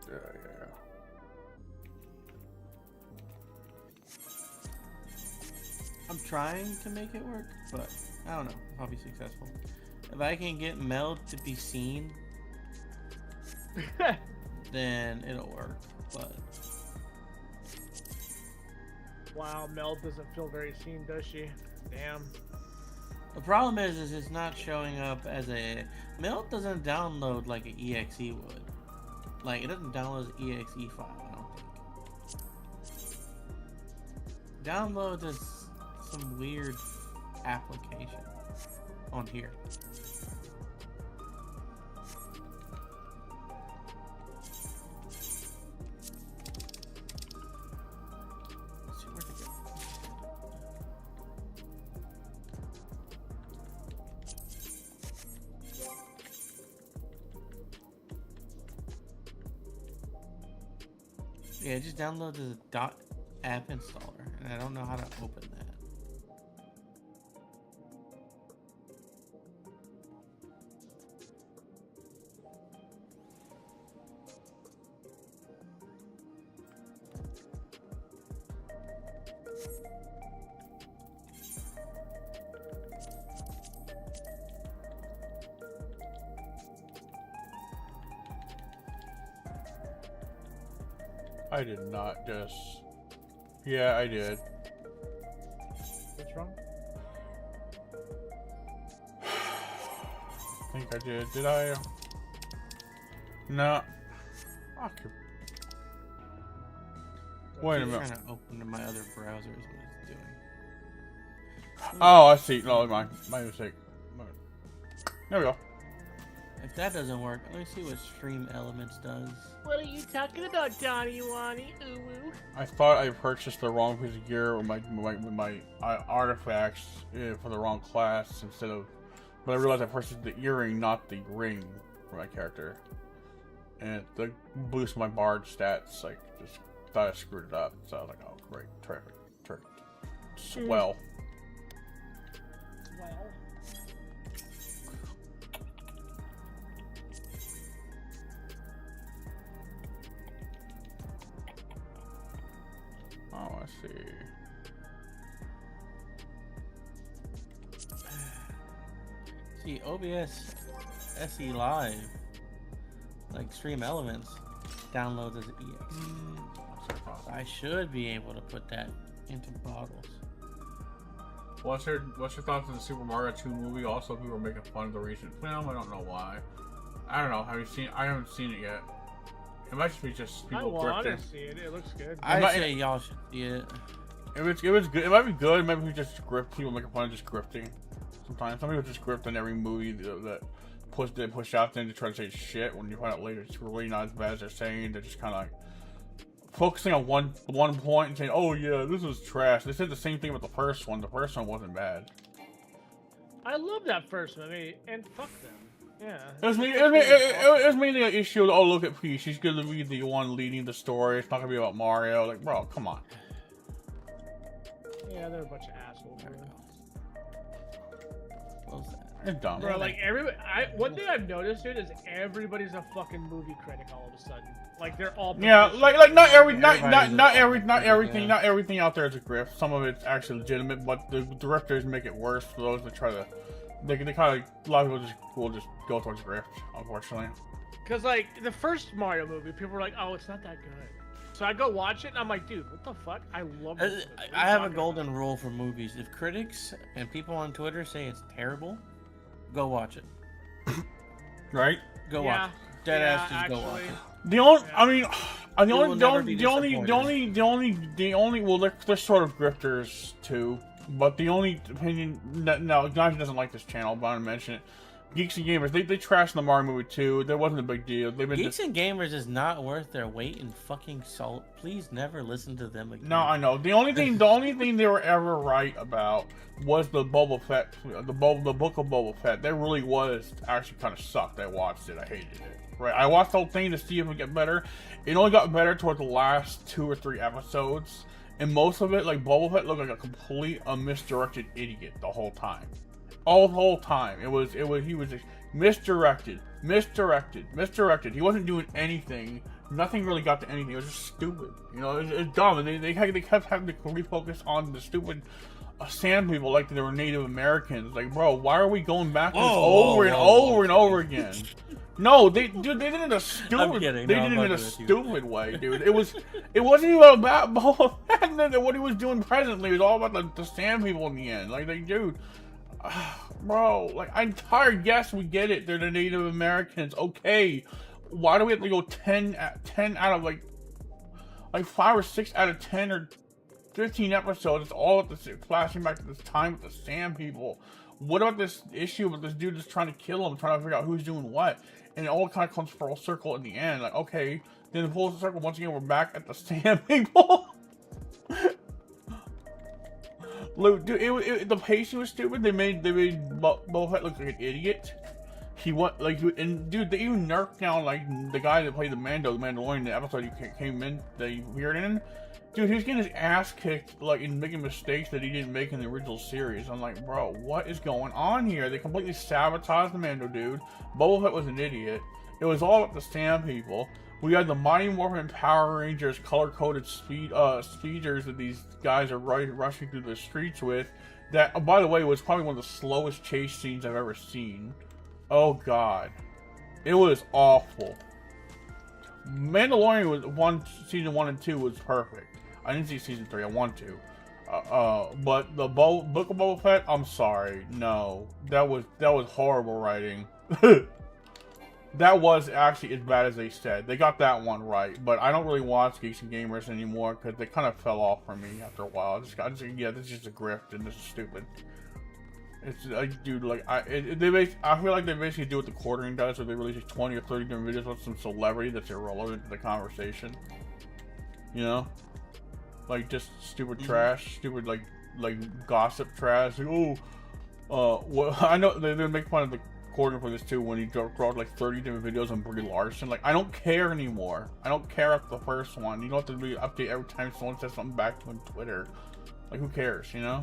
Speaker 2: Yeah.
Speaker 5: I'm trying to make it work, but I don't know if I'll be successful. If I can get Mel to be seen, then it'll work. But
Speaker 1: Wow, Mel doesn't feel very seen, does she? Damn.
Speaker 5: The problem is it's not showing up as a... Melt doesn't download like an exe would. Like, it doesn't download an exe file, I don't think. Downloads is some weird application on here. Let's see, where'd it go? Yeah, it just downloads as a .app installer, and I don't know how to open that.
Speaker 2: I did not just... Yeah, I did.
Speaker 1: What's wrong?
Speaker 2: I think I did. Did I? No. Fuck. Wait a
Speaker 5: I'm
Speaker 2: minute.
Speaker 5: trying to open my other browser is what it's doing.
Speaker 2: Oh, I see. No, my mistake. There we go.
Speaker 5: If that doesn't work, let me see what Stream Elements does.
Speaker 1: What are you talking about, Donnie Wani? Ooh.
Speaker 2: I thought I purchased the wrong piece of gear with my artifacts for the wrong class instead of... But I realized I purchased the earring, not the ring for my character. And it boosted my bard stats. Like, just thought I screwed it up. So I was like, oh, great. Terrific. Swell.
Speaker 1: Well.
Speaker 2: Oh, I see.
Speaker 5: See, OBS SE Live, like Stream Elements, downloads as an EXE. I should be able to put that into bottles.
Speaker 2: What's your thoughts on the Super Mario 2 movie? Also, people are making fun of the recent film. I don't know why. I don't know. I haven't seen it yet. It might just be just
Speaker 1: I
Speaker 2: people
Speaker 1: want
Speaker 2: grifting.
Speaker 1: to see it. It looks good.
Speaker 5: I say y'all should see it.
Speaker 2: It was good. It might be good. Maybe we just grift. People making fun of just grifting. Sometimes some people just grift on every movie that they push out there to try to say shit. When you find out later, it's really not as bad as they're saying. They're just kind of like focusing on one point and saying, "Oh yeah, this was trash." They said the same thing about the first one. The first one wasn't bad.
Speaker 1: I love that first movie, and fuck them. Yeah.
Speaker 2: It was mainly an issue of, oh, look at Peach. She's going to be the one leading the story. It's not going to be about Mario. Like, bro, come on.
Speaker 1: Yeah, they're a bunch of assholes.
Speaker 5: What was that?
Speaker 2: It's dumb.
Speaker 1: Bro, like one thing I've noticed, dude, is everybody's a fucking movie critic all of a sudden. Like they're all
Speaker 2: Yeah, like not
Speaker 5: Everybody's
Speaker 2: everything out there is a grift. Some of it's actually legitimate, but the directors make it worse for those that try to. They kind of, a lot of people will just go towards grift, unfortunately.
Speaker 1: Cause like the first Mario movie, people were like, "Oh, it's not that good." So I go watch it, and I'm like, "Dude, what the fuck? I love it."
Speaker 5: I have a golden rule for movies. If critics and people on Twitter say it's terrible, go watch it.
Speaker 2: Right?
Speaker 5: Go watch it. Deadass, just go watch it.
Speaker 2: The only, I mean, the only, well, they're sort of grifters too. But the only opinion, no, Nigel doesn't like this channel, but I'm gonna mention it. Geeks and Gamers, they trashed the Mario movie too. That wasn't a big deal. They've been
Speaker 5: Geeks and Gamers is not worth their weight in fucking salt. Please never listen to them again.
Speaker 2: No, I know. The only thing they were ever right about was the Boba Fett, the book of Boba Fett. That really was actually kind of sucked. I watched it. I hated it. Right, I watched the whole thing to see if it would get better. It only got better towards the last 2 or 3 episodes. And most of it, like, Boba Fett looked like a complete misdirected idiot the whole time. All the whole time. He was just misdirected. He wasn't doing anything. Nothing really got to anything. It was just stupid. You know, it was dumb. And they kept having to refocus on the stupid sand people like they were Native Americans. Like, bro, why are we going back to this over and over again? No, they did it in a stupid.
Speaker 5: I'm kidding.
Speaker 2: They
Speaker 5: No,
Speaker 2: did
Speaker 5: I'm
Speaker 2: it in a
Speaker 5: fucking with you.
Speaker 2: stupid way, dude. It wasn't even about what he was doing presently. It was all about the Sand People in the end. Like, dude, bro. Like, I'm tired. Yes, we get it. They're the Native Americans. Okay, why do we have to go 10 out of like 5 or 6 out of 10 or 15 episodes? It's all at the flashing back to this time with the Sand People. What about this issue with this dude just trying to kill him, trying to figure out who's doing what? And it all kind of comes full circle in the end. Like, okay, then full circle, once again, we're back at the Sand People. Look, dude, the pacing was stupid. They made Boba Fett look like an idiot. And dude, they even nerfed down, like, the guy that played the Mandalorian in the episode you came in, that you appeared in. Dude, he was getting his ass kicked, like, and making mistakes that he didn't make in the original series. I'm like, bro, what is going on here? They completely sabotaged the Mando dude. Boba Fett was an idiot. It was all about the Sand People. We had the Mighty Morphin Power Rangers color-coded speeders that these guys are rushing through the streets with. That, oh, by the way, was probably one of the slowest chase scenes I've ever seen. Oh, God. It was awful. Mandalorian was season 1 and 2 was perfect. I didn't see season 3. I want to. But the Book of Boba Fett, I'm sorry. No. That was horrible writing. That was actually as bad as they said. They got that one right. But I don't really watch Geeks and Gamers anymore because they kind of fell off for me after a while. Yeah, this is just a grift and this is stupid. It's like, dude, like, I feel like they basically do what the quartering does, where they release 20 or 30 different videos with some celebrity that's irrelevant to the conversation. You know? Like, just stupid trash, stupid, like gossip trash. Like, well, I know they make fun of the quartering for this too when he brought like 30 different videos on Brie Larson. Like, I don't care anymore. I don't care after the first one. You don't have to really update every time someone says something back to you on Twitter. Like, who cares, you know?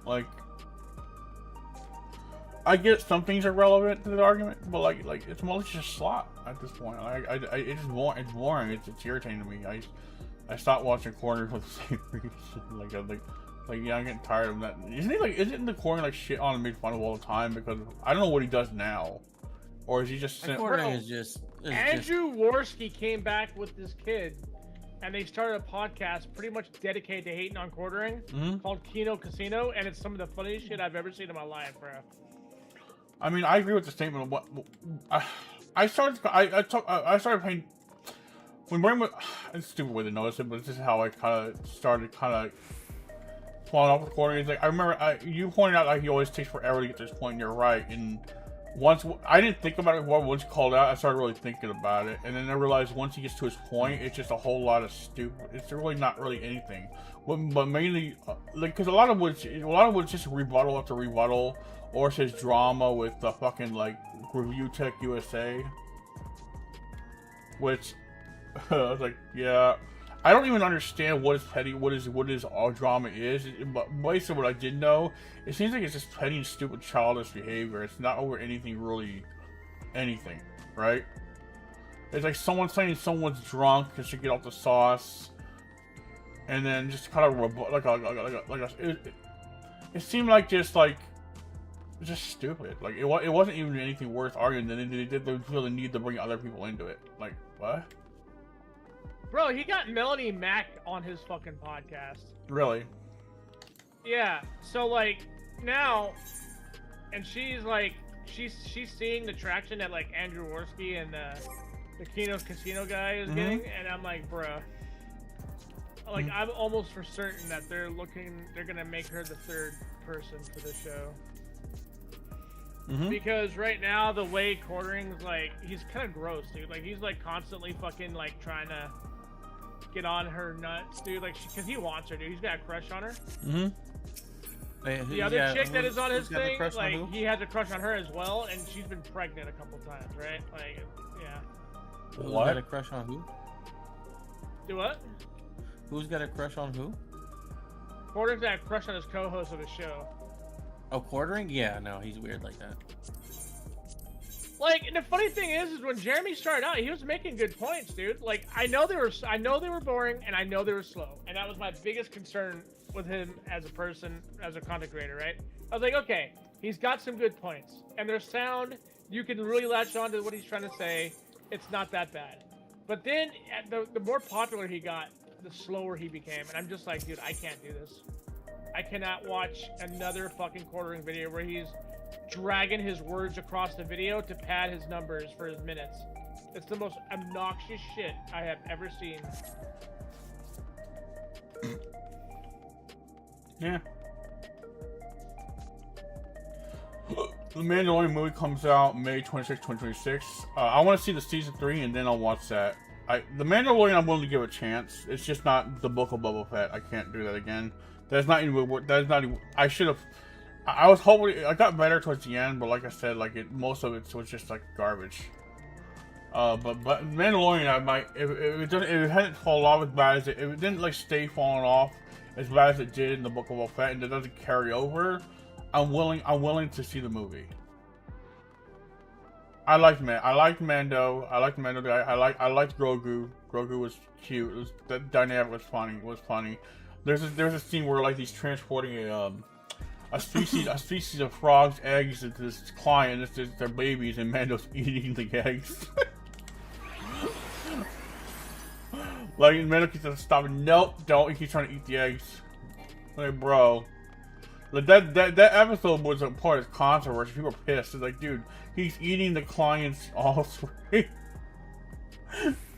Speaker 2: Like, I get some things are relevant to the argument, but like it's mostly just slot at this point. It's boring. It's irritating to me. I stopped watching Corner for the same reason. Yeah, I'm getting tired of that. Isn't the Corner like shit on and made fun of all the time? Because I don't know what he does now, or is he just?
Speaker 5: Corner is just.
Speaker 1: Andrew Worski came back with this kid, and they started a podcast pretty much dedicated to hating on quartering, called Kino Casino, and it's some of the funniest shit I've ever seen in my life, bro.
Speaker 2: I mean, I agree with the statement of what I started paying. When Brain was, it's a stupid way to notice it, but this is how I kind of started falling off the quartering. It's like, I remember you pointed out like he always takes forever to get to this point. And you're right. And once I didn't think about it once called out, I started really thinking about it, and then I realized once he gets to his point, it's just a whole lot of stupid. It's really not really anything. But mainly, like, because a lot of it's just rebuttal after rebuttal, or it's his drama with the fucking like Review Tech USA, which I was like, yeah, I don't even understand what is petty, what is all drama is. But based on what I did know, it seems like it's just petty and stupid childish behavior. It's not over anything really, anything, right? It's like someone saying someone's drunk and should get off the sauce, and then just kind of it seemed like just stupid. Like it wasn't even anything worth arguing. Then they did feel the need to bring other people into it. Like, what?
Speaker 1: Bro, he got Melanie Mack on his fucking podcast.
Speaker 2: Really?
Speaker 1: Yeah. So like now, and she's like she's seeing the traction that like Andrew Worski and the Kino Casino guy is getting, and I'm like, bruh. Like, I'm almost for certain that they're gonna make her the third person for the show. Because right now, the way quartering's like, he's kind of gross, dude. Like, he's like constantly fucking like trying to get on her nuts, dude. Like, because he wants her, dude. He's got a crush on her. The other chick that is on his thing, like, he has a crush on her as well, and she's been pregnant a couple times, right? Like, yeah.
Speaker 5: Who's got a crush on who?
Speaker 1: Do what?
Speaker 5: Who's got a crush on who?
Speaker 1: Quartering's got a crush on his co-host of the show.
Speaker 5: Oh, quartering? Yeah, no, he's weird like that.
Speaker 1: Like, and the funny thing is when Jeremy started out, he was making good points, dude. Like, I know they were boring, and I know they were slow, and that was my biggest concern with him as a person, as a content creator, right? I was like, okay, he's got some good points, and their sound You can really latch on to what he's trying to say. It's not that bad. But then, the more popular he got, the slower he became. And I'm just like, dude, I can't do this. I cannot watch another fucking quartering video where he's dragging his words across the video to pad his numbers for his minutes. It's the most obnoxious shit I have ever seen.
Speaker 2: Yeah. The Mandalorian movie comes out May 26, 2026. I want to see the season 3 and then I'll watch that. The Mandalorian I'm willing to give a chance. It's just not the Book of Boba Fett. I can't do that again. That's not even. That's not even. I should have. I was hoping I got better towards the end, but like I said, like most of it was just like garbage. But Mandalorian, I might if it hadn't fallen off as bad as if it didn't like stay falling off as bad as it did in the Book of Boba Fett, and it doesn't carry over. I'm willing to see the movie. I liked Mando. I liked the Mando guy. I liked Grogu. Grogu was cute. The dynamic was funny. There's a scene where like he's transporting a species of frogs' eggs into this client. It's just their babies, and Mando's eating the eggs. Like Mando keeps stopping. Nope, don't. He keeps trying to eat the eggs. Like, bro. Like that episode was a part of controversy. People were pissed. It's like, dude, he's eating the clients all three.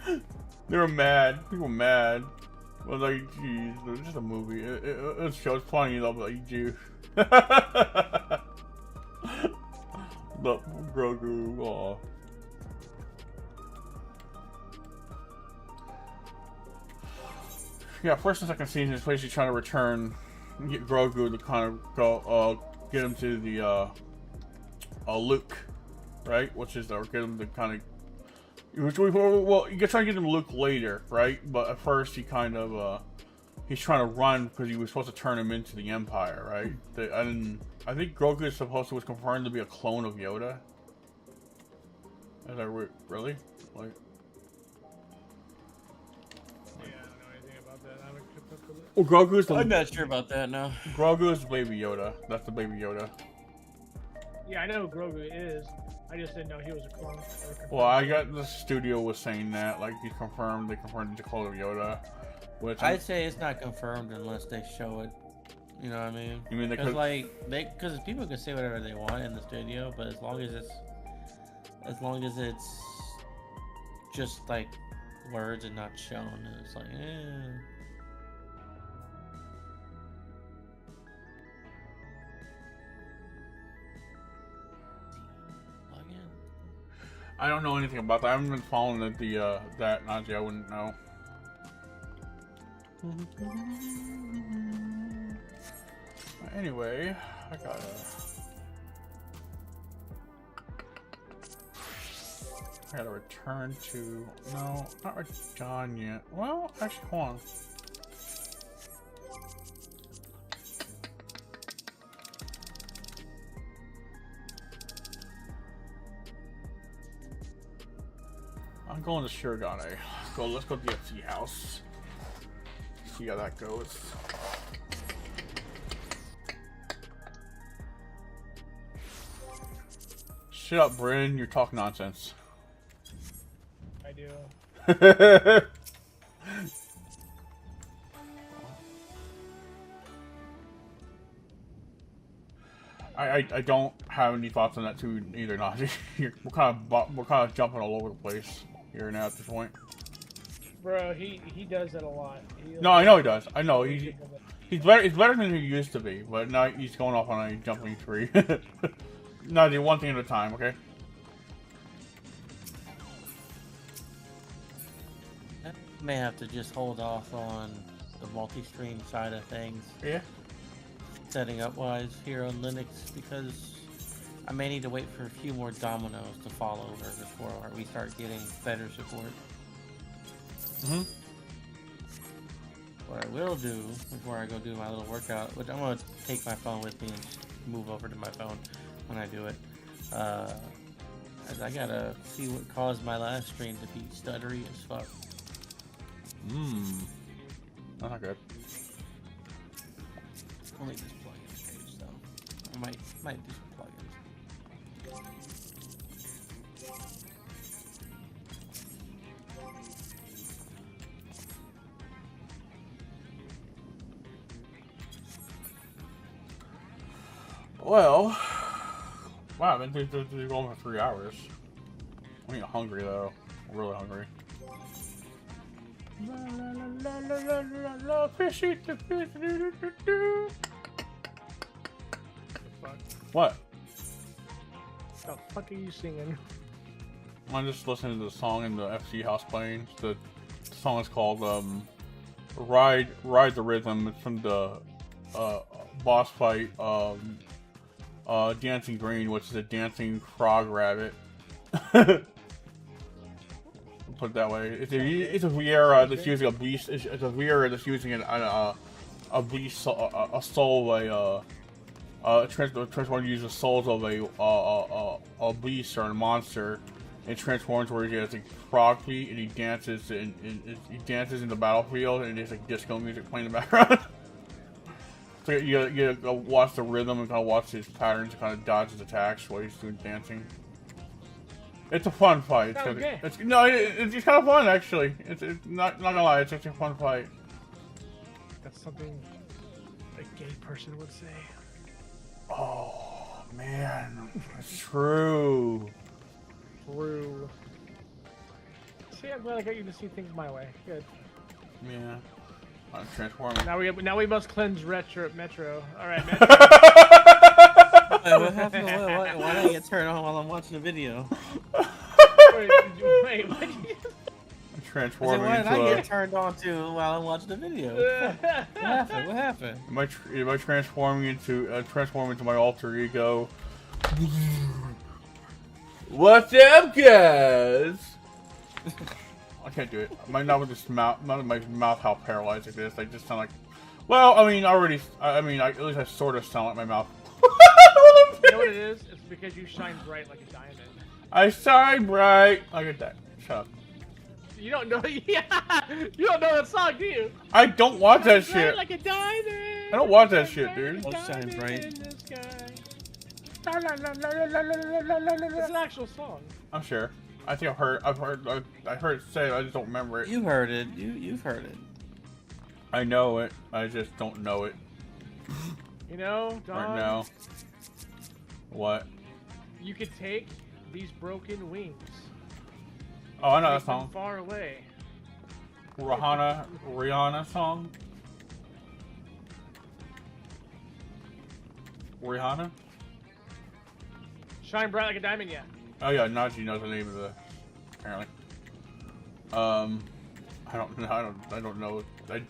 Speaker 2: They were mad. People were mad. I was like, geez, it was just a movie. It shows funny though, but like, dude. But Grogu, aw. Yeah, first and second season is basically trying to return, get Grogu to kind of go, get him to the, Luke, right? Which is, get him to kind of, well, you can try to get him Luke later, right? But at first he kind of, he's trying to run because he was supposed to turn him into the Empire, right? I think Grogu is was confirmed to be a clone of Yoda. Is that really? Like, well, Grogu's the.
Speaker 5: I'm not sure about that now.
Speaker 2: Grogu is Baby Yoda. That's the Baby Yoda.
Speaker 1: Yeah, I know who Grogu is. I just didn't know he was a clone.
Speaker 2: Well, I got the studio was saying that, like, they confirmed he's a clone of Yoda. Which
Speaker 5: I'd say it's not confirmed unless they show it. You know what I mean?
Speaker 2: You mean they
Speaker 5: because
Speaker 2: could...
Speaker 5: because people can say whatever they want in the studio, but as long as it's just like words and not shown, it's like,
Speaker 2: I don't know anything about that. I haven't been following that Najee. I wouldn't know. Anyway, I gotta return to, no, not John yet. Well, actually, hold on. I'm going to Shirogane. Let's go to the FC house. See how that goes. Shut up, Bryn. You're talking nonsense.
Speaker 1: I do.
Speaker 2: I don't have any thoughts on that too either, Najee. We're kind of jumping all over the place here now at this point.
Speaker 1: Bro, he does that a lot.
Speaker 2: No, I know he does. I know he's better. He's better than he used to be, but now he's going off on a jumping tree. Najee, one thing at a time, okay?
Speaker 5: I may have to just hold off on the multi-stream side of things.
Speaker 2: Yeah.
Speaker 5: Setting up wise here on Linux, because I may need to wait for a few more dominoes to fall over before we start getting better support. What I will do before I go do my little workout, which I'm going to take my phone with me and move over to my phone when I do it, as I gotta see what caused my last stream to be stuttery as fuck.
Speaker 2: That's not good.
Speaker 5: Only this plugin page though. I might do some plugins.
Speaker 2: Well, wow, I've been going for 3 hours. I'm getting hungry though. I'm really hungry. La la la la la la fishy to fish.
Speaker 1: Fuck.
Speaker 2: What?
Speaker 1: The fuck are you singing?
Speaker 2: I'm just listening to the song in the FC house playing. The song is called Ride the Rhythm. It's from the boss fight Dancing Green, which is a dancing frog rabbit. Put it that way. It's a Viera that's using a beast. It's a Viera that's using a beast, a soul of transform uses souls of a beast or a monster, and transforms where he has like frog feet and he dances and he dances in the battlefield and there's like disco music playing in the background. So you gotta watch the rhythm and kind of watch his patterns and kind of dodge his attacks while he's doing dancing. It's a fun fight. It's kind of fun actually. It's not gonna lie, it's actually a fun fight.
Speaker 1: That's something a gay person would say.
Speaker 2: Oh man, that's true.
Speaker 1: True. See, I'm glad I got you to see things my way. Good.
Speaker 2: Yeah. I'm transforming.
Speaker 1: Now we must cleanse Metro. All right, Metro.
Speaker 5: Wait, what happened? Why did I get turned on while I'm watching the video?
Speaker 1: Wait, what did you...
Speaker 2: I'm transforming
Speaker 5: why did I
Speaker 2: into
Speaker 5: get turned on to while I'm watching the video? What happened? What happened?
Speaker 2: Am I transforming into my alter ego? What's up, guys? I can't do it. My mouth how paralyzed it is. I just sound like. Well, I mean, at least I sort of sound like my mouth.
Speaker 1: You know what it is? It's because you shine bright like a diamond.
Speaker 2: I shine bright like a diamond. Shut up.
Speaker 1: You don't know? Yeah, you don't know that song, do you?
Speaker 2: I don't watch that
Speaker 1: Shine bright
Speaker 2: shit.
Speaker 1: like a diamond.
Speaker 2: I don't watch that shit, dude.
Speaker 5: Don't shine bright.
Speaker 1: It's an actual song.
Speaker 2: I'm sure. I think I heard it say it, I just don't remember it.
Speaker 5: You heard it. You've heard it.
Speaker 2: I know it. I just don't know it.
Speaker 1: You know, Don,
Speaker 2: Right now. What?
Speaker 1: you could take these broken wings.
Speaker 2: Oh, I know
Speaker 1: Take
Speaker 2: that
Speaker 1: them
Speaker 2: song.
Speaker 1: far away.
Speaker 2: Rihanna song. Rihanna?
Speaker 1: Shine bright like a diamond, yeah.
Speaker 2: Oh yeah, Najee knows the name of the. Apparently. I don't know. I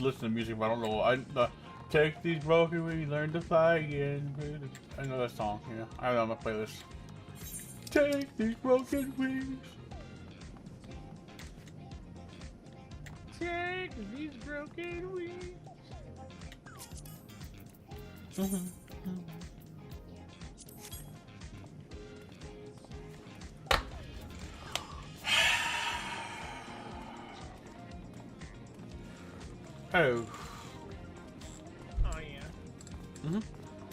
Speaker 2: listen to music, but I don't know. Take these broken wings, learn to fly again. I know that song. Yeah, I have it on my playlist. Take these broken wings.
Speaker 1: Take these broken wings.
Speaker 2: Oh.
Speaker 1: Oh yeah.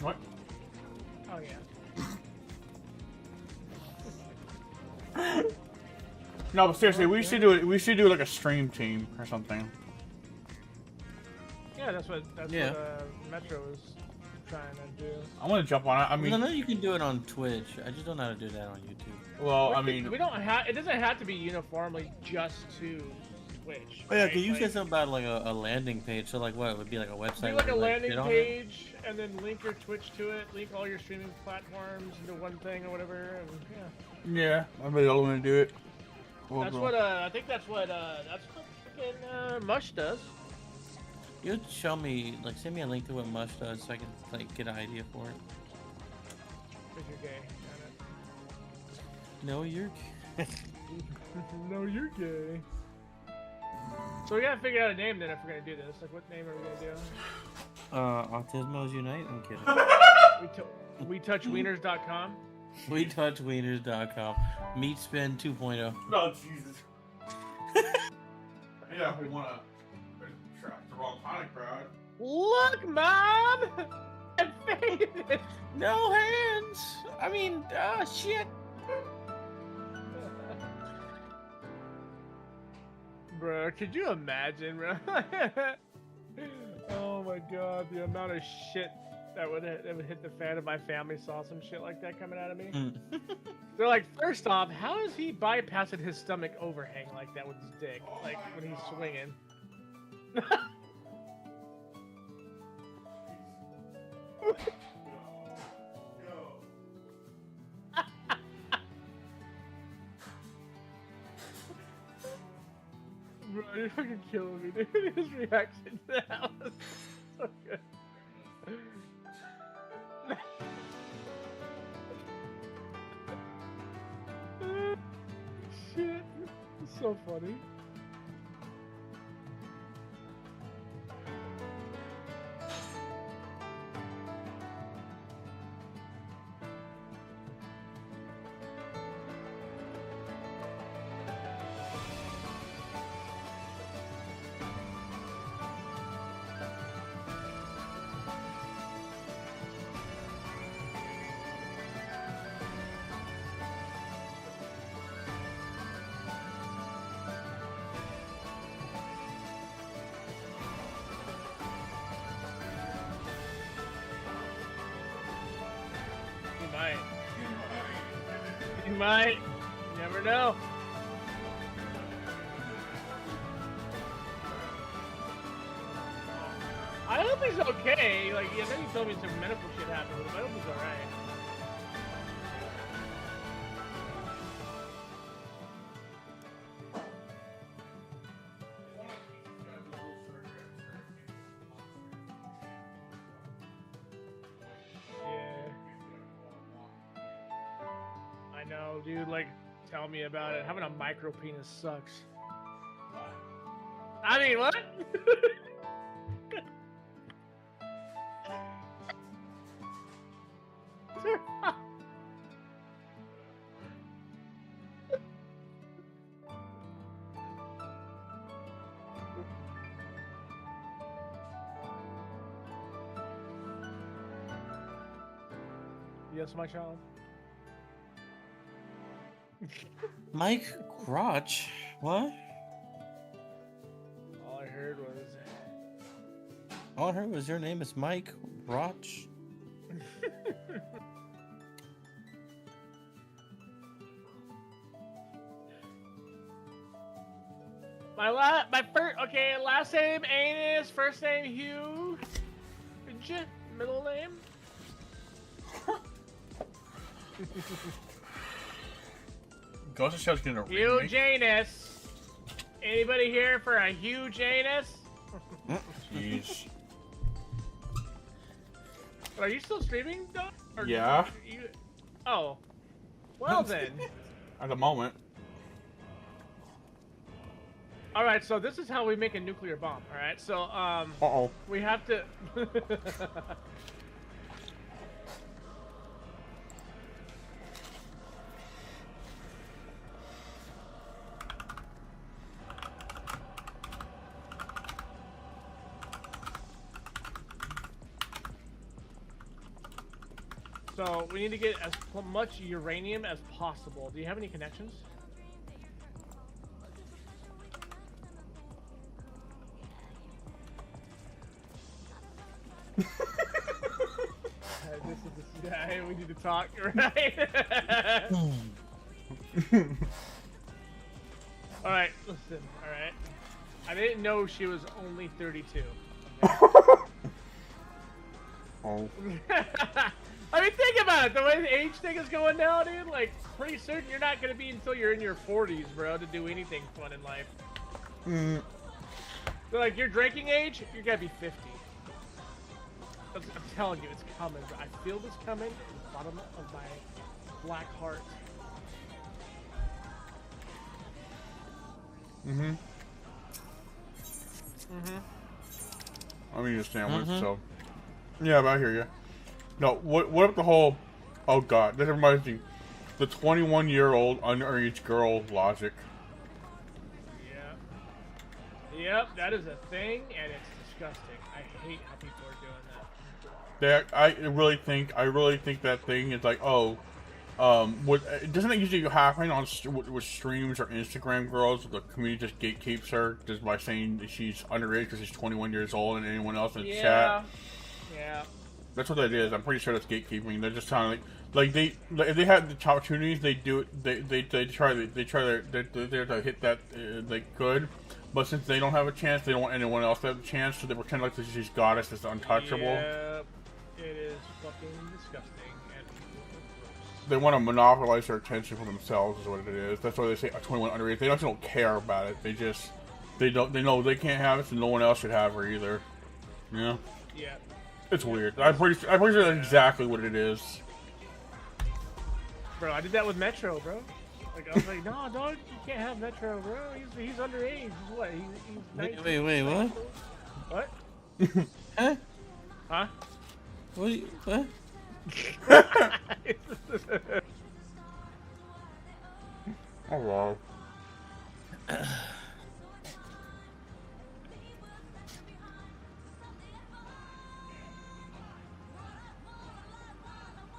Speaker 2: What?
Speaker 1: Oh yeah.
Speaker 2: No, but seriously, we should do it. We should do like a stream team or something.
Speaker 1: Yeah, that's what Metro was trying to do.
Speaker 2: I want to jump on it. I mean,
Speaker 5: I know you can do it on Twitch. I just don't know how to do that on YouTube.
Speaker 2: well, I mean,
Speaker 1: we don't have. It doesn't have to be uniformly just to Twitch.
Speaker 5: Oh yeah,
Speaker 1: right?
Speaker 5: cause you
Speaker 1: Like,
Speaker 5: said something about like a landing page. So like what? It would be like a website.
Speaker 1: do like a
Speaker 5: where
Speaker 1: landing
Speaker 5: bid on it?
Speaker 1: page and then link your Twitch to it. Link all your streaming platforms into one thing or whatever. And yeah,
Speaker 2: yeah, I'm really going to do it.
Speaker 1: that's what I think. That's what freaking Mush does.
Speaker 5: You would show me, like, send me a link to what Mush does so I can like get an idea for it.
Speaker 1: Because you're gay.
Speaker 5: No, you're.
Speaker 1: No, you're gay. So we gotta figure out a name then if we're gonna do this. Like, what name are we gonna do?
Speaker 5: Autismos Unite. I'm kidding.
Speaker 1: WeTouchWieners.com.
Speaker 5: WeTouchWieners.com. Meatspin 2.0.
Speaker 2: Oh Jesus. Yeah, we want to attract the wrong kind of crowd.
Speaker 1: Look, Mom! I'm faded!
Speaker 5: No hands. I mean, shit.
Speaker 1: Bro, could you imagine, bro? Oh my god, the amount of shit that would hit the fan if my family saw some shit like that coming out of me. They're like, first off, how is he bypassing his stomach overhang like that with his dick? Like, when he's swinging. Bro, you're fucking killing me, dude. His reaction to that was so good. Shit. It's so funny. You might. You never know. I hope he's okay. Like, yeah, then he told me some medical shit happened with him. I hope he's alright. No, dude, like, tell me about it. Having a micro penis sucks. I mean, what? Yes, my child.
Speaker 5: Mike Crotch? What?
Speaker 1: All
Speaker 5: I heard was your name is Mike Crotch.
Speaker 1: Last name Anus, first name Hugh, middle name.
Speaker 2: Ghost of Shell's gonna
Speaker 1: Hugh Janus. Anybody here for a Hugh Janus?
Speaker 2: Jeez.
Speaker 1: Are you still streaming, Don? Or
Speaker 2: Yeah.
Speaker 1: Oh. Well then.
Speaker 2: At the moment.
Speaker 1: Alright, so this is how we make a nuclear bomb, alright? So,
Speaker 2: Uh-oh.
Speaker 1: we have to... So, we need to get as much uranium as possible. Do you have any connections? This is the guy we need to talk, right? Alright, listen, alright. I didn't know she was only 32. Okay?
Speaker 2: Oh.
Speaker 1: I mean, think about it. The way the age thing is going now, dude, like, pretty certain you're not going to be until you're in your 40s, bro, to do anything fun in life.
Speaker 2: Mm.
Speaker 1: So, like, your drinking age, you're going to be 50. I'm telling you, it's coming, bro. I feel this coming at the bottom of my black heart.
Speaker 2: Mm-hmm.
Speaker 1: Mm-hmm.
Speaker 2: I mean, a sandwich, so... Yeah, but I hear you. No, what up the whole... Oh, God. That reminds me. The 21-year-old underage girl logic.
Speaker 1: Yeah. Yep, that is a thing, and it's disgusting. I hate how people are doing that.
Speaker 2: I really think that thing is like, oh, doesn't it usually happen on with streams or Instagram girls? The community just gatekeeps her just by saying that she's underage because she's 21 years old, and anyone else in the chat.
Speaker 1: Yeah.
Speaker 2: That's what that is. I'm pretty sure that's gatekeeping. They're just trying to like if they have the opportunities, they do it. They try to hit that like good. But since they don't have a chance, they don't want anyone else to have a chance, so they pretend like she's goddess, that's untouchable.
Speaker 1: Yeah, it is fucking disgusting.
Speaker 2: They want to monopolize their attention for themselves, is what it is. That's why they say 21 underage. They actually don't care about it. They know they can't have it, so no one else should have her either. Yeah.
Speaker 1: Yeah.
Speaker 2: It's weird. I'm pretty sure that's exactly what it is.
Speaker 1: Bro, I did that with Metro, bro. Like I was like, no, dog, you can't have Metro, bro. He's underage. He's what? He's 19.
Speaker 5: Wait, what?
Speaker 1: What?
Speaker 5: Huh?
Speaker 1: Huh?
Speaker 5: What?
Speaker 2: Oh wow.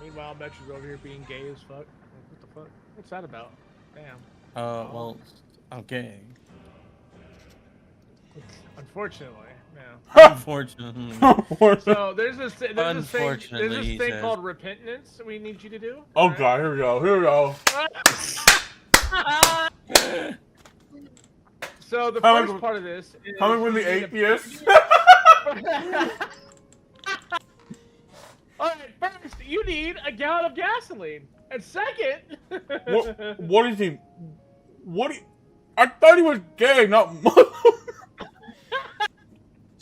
Speaker 1: Meanwhile, Metro's over here being gay as fuck. Like, what the fuck? What's that about? Damn.
Speaker 5: Well, I'm gay.
Speaker 1: Unfortunately, yeah.
Speaker 5: Unfortunately.
Speaker 1: So there's this thing
Speaker 5: Unfortunately,
Speaker 1: called repentance we need you to do.
Speaker 2: Oh
Speaker 1: right?
Speaker 2: god, here we go. Here we go.
Speaker 1: So the first part of this is
Speaker 2: coming from the atheist.
Speaker 1: Alright, first you need a gallon of gasoline. And second
Speaker 2: what is he? I thought he was gay, not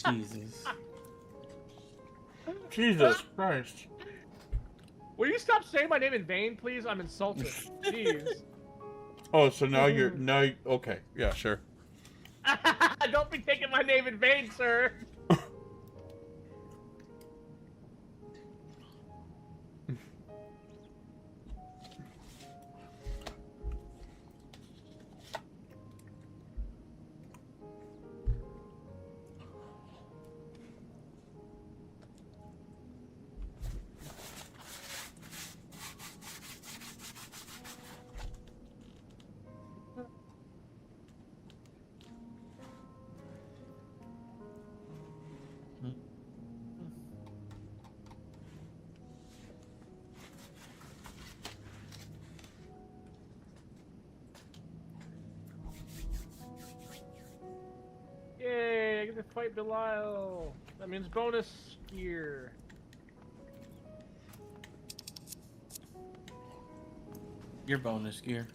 Speaker 5: Jesus.
Speaker 2: Jesus Christ.
Speaker 1: Will you stop saying my name in vain, please? I'm insulted. Jeez.
Speaker 2: Oh, so now you're okay. Yeah, sure.
Speaker 1: Don't be taking my name in vain, sir. Yay, I get to fight Belial. That means bonus gear.
Speaker 5: Your bonus gear.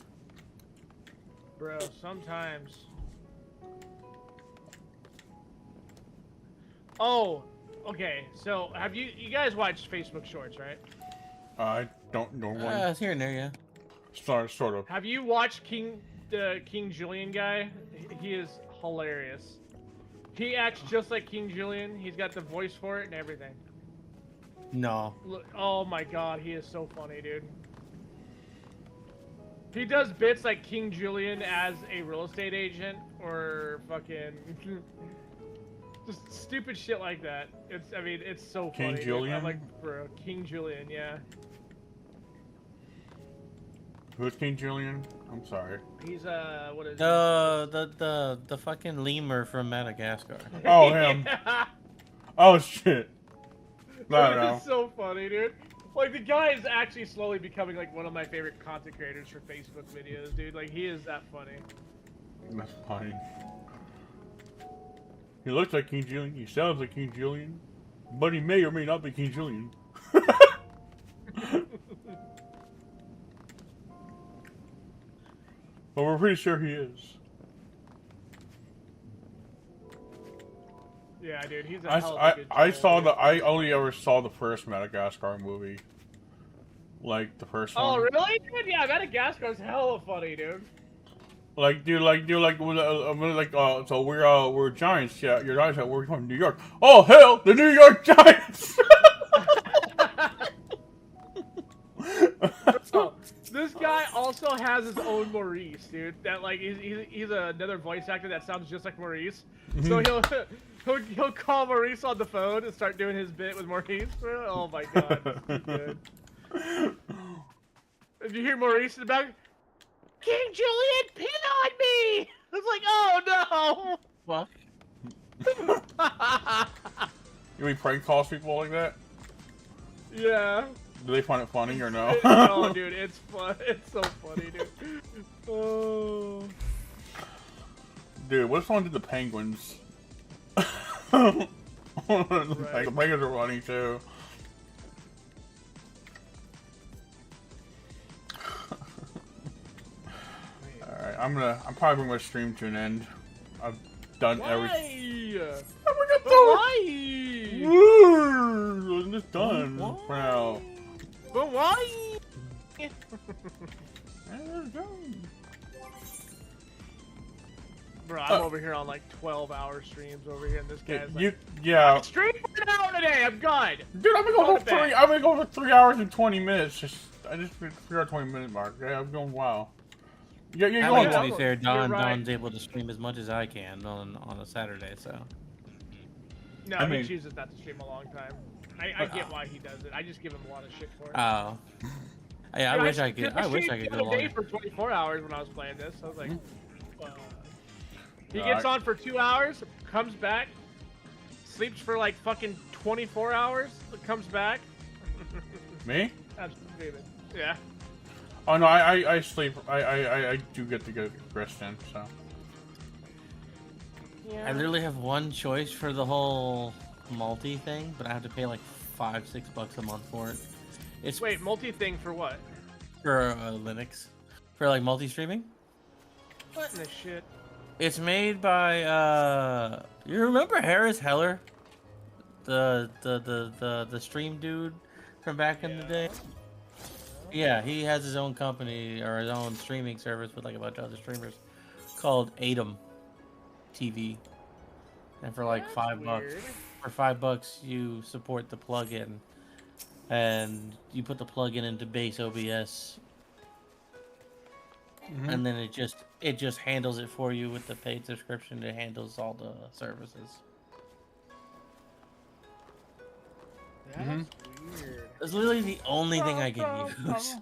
Speaker 1: Bro, sometimes. Oh, okay. So, have you guys watched Facebook Shorts, right?
Speaker 2: I don't know one.
Speaker 5: It's here and there, yeah.
Speaker 2: Sort of.
Speaker 1: Have you watched the King Julian guy? He is hilarious. He acts just like King Julian. He's got the voice for it and everything.
Speaker 5: No.
Speaker 1: Look, oh my god, he is so funny, dude. He does bits like King Julian as a real estate agent, or fucking just stupid shit like that. I mean, it's so funny.
Speaker 2: King Julian?
Speaker 1: I'm like, bro, King Julian, yeah.
Speaker 2: Who's King Julian? I'm sorry.
Speaker 1: He's what is
Speaker 5: the fucking lemur from Madagascar.
Speaker 2: Oh, him.
Speaker 1: Yeah.
Speaker 2: Oh shit.
Speaker 1: It's so funny, dude. Like, the guy is actually slowly becoming like one of my favorite content creators for Facebook videos, dude. Like, he is that funny.
Speaker 2: That's funny. He looks like King Julian. He sounds like King Julian, but he may or may not be King Julian. But we're pretty sure he is.
Speaker 1: Yeah, dude, he's a hell of a good
Speaker 2: I only ever saw the first Madagascar movie. Like the first one.
Speaker 1: Oh, really? Dude, yeah, Madagascar's hella funny, dude.
Speaker 2: So we're Giants, yeah, you're Giants, we're from New York. Oh hell, the New York Giants!
Speaker 1: Oh, this guy also has his own Maurice, dude. That like he's another voice actor that sounds just like Maurice. So he'll call Maurice on the phone and start doing his bit with Maurice. Bro. Oh my god, it's too good. Did you hear Maurice in the back? King Julian pin on me! I was like, oh
Speaker 5: Fuck.
Speaker 1: no!
Speaker 2: You mean prank calls people like that?
Speaker 1: Yeah.
Speaker 2: Do they find it funny or no?
Speaker 1: No, dude, it's fun. It's so funny, dude. Oh.
Speaker 2: Dude, what if someone did the penguins? The penguins are running too. Alright, I'm probably bringing my stream to an end. I've done everything.
Speaker 1: Why?
Speaker 2: I'm just done for now.
Speaker 1: But why? Bro, I'm over here on like 12-hour streams over here, and this guy's like,
Speaker 2: yeah.
Speaker 1: stream for an hour today, I'm good.
Speaker 2: Dude, I'm gonna go for 3 hours and 20 minutes. I just hit the 3-hour-20-minute mark. Yeah, I'm going wow. You're going.
Speaker 5: To be fair,
Speaker 1: right.
Speaker 5: Don's able to stream as much as I can on a Saturday, so.
Speaker 1: No,
Speaker 2: I mean,
Speaker 1: he chooses not to stream a long time. I get why he does it. I just give him a lot of shit for it.
Speaker 5: Oh. Yeah, I wish I could. I wish I could go
Speaker 1: a day
Speaker 5: longer.
Speaker 1: for 24 hours when I was playing this. I was like, he gets on for 2 hours, comes back, sleeps for like fucking 24 hours, comes back.
Speaker 2: Me?
Speaker 1: That's stupid. Yeah.
Speaker 2: Oh no, I sleep. I do get to get rest in, so.
Speaker 1: Yeah.
Speaker 5: I literally have one choice for the whole multi thing, but I have to pay like $5-6 a month for it. It's
Speaker 1: Wait, multi-thing for what?
Speaker 5: for Linux, for like multi-streaming.
Speaker 1: What in the shit?
Speaker 5: It's made by you remember Harris Heller, the stream dude from back in the day. Yeah, he has his own company or his own streaming service with like a bunch of other streamers called Atom TV, and for like $5, for $5 you support the plugin, and you put the plugin into base OBS, and then it just handles it for you with the paid subscription. It handles all the services.
Speaker 1: That's weird.
Speaker 5: It's literally the only thing I can use.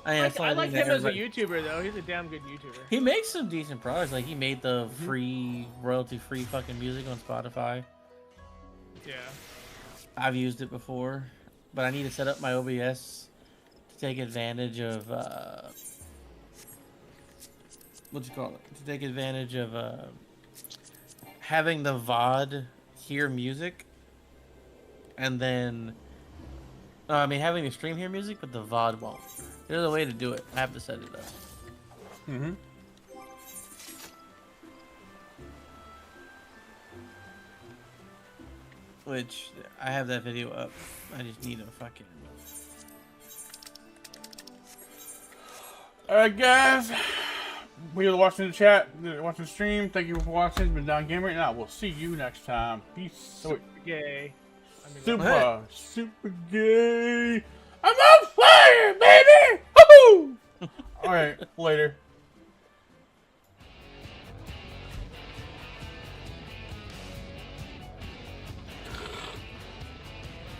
Speaker 1: I like him as a YouTuber though. He's a damn good YouTuber.
Speaker 5: He makes some decent products. Like he made the free, royalty-free fucking music on Spotify.
Speaker 1: Yeah.
Speaker 5: I've used it before, but I need to set up my OBS to take advantage of what you call it? To take advantage of having the VOD hear music, and then having the stream hear music, but the VOD won't. There's a way to do it. I have to set it up. Which I have that video up. I just need a fucking.
Speaker 2: Alright, guys. We are watching the chat, watching the stream. Thank you for watching. It's been DonGamer, and I will see you next time. Peace.
Speaker 1: Super gay.
Speaker 2: Super gay. I'm on fire, baby! Woohoo! Alright, later.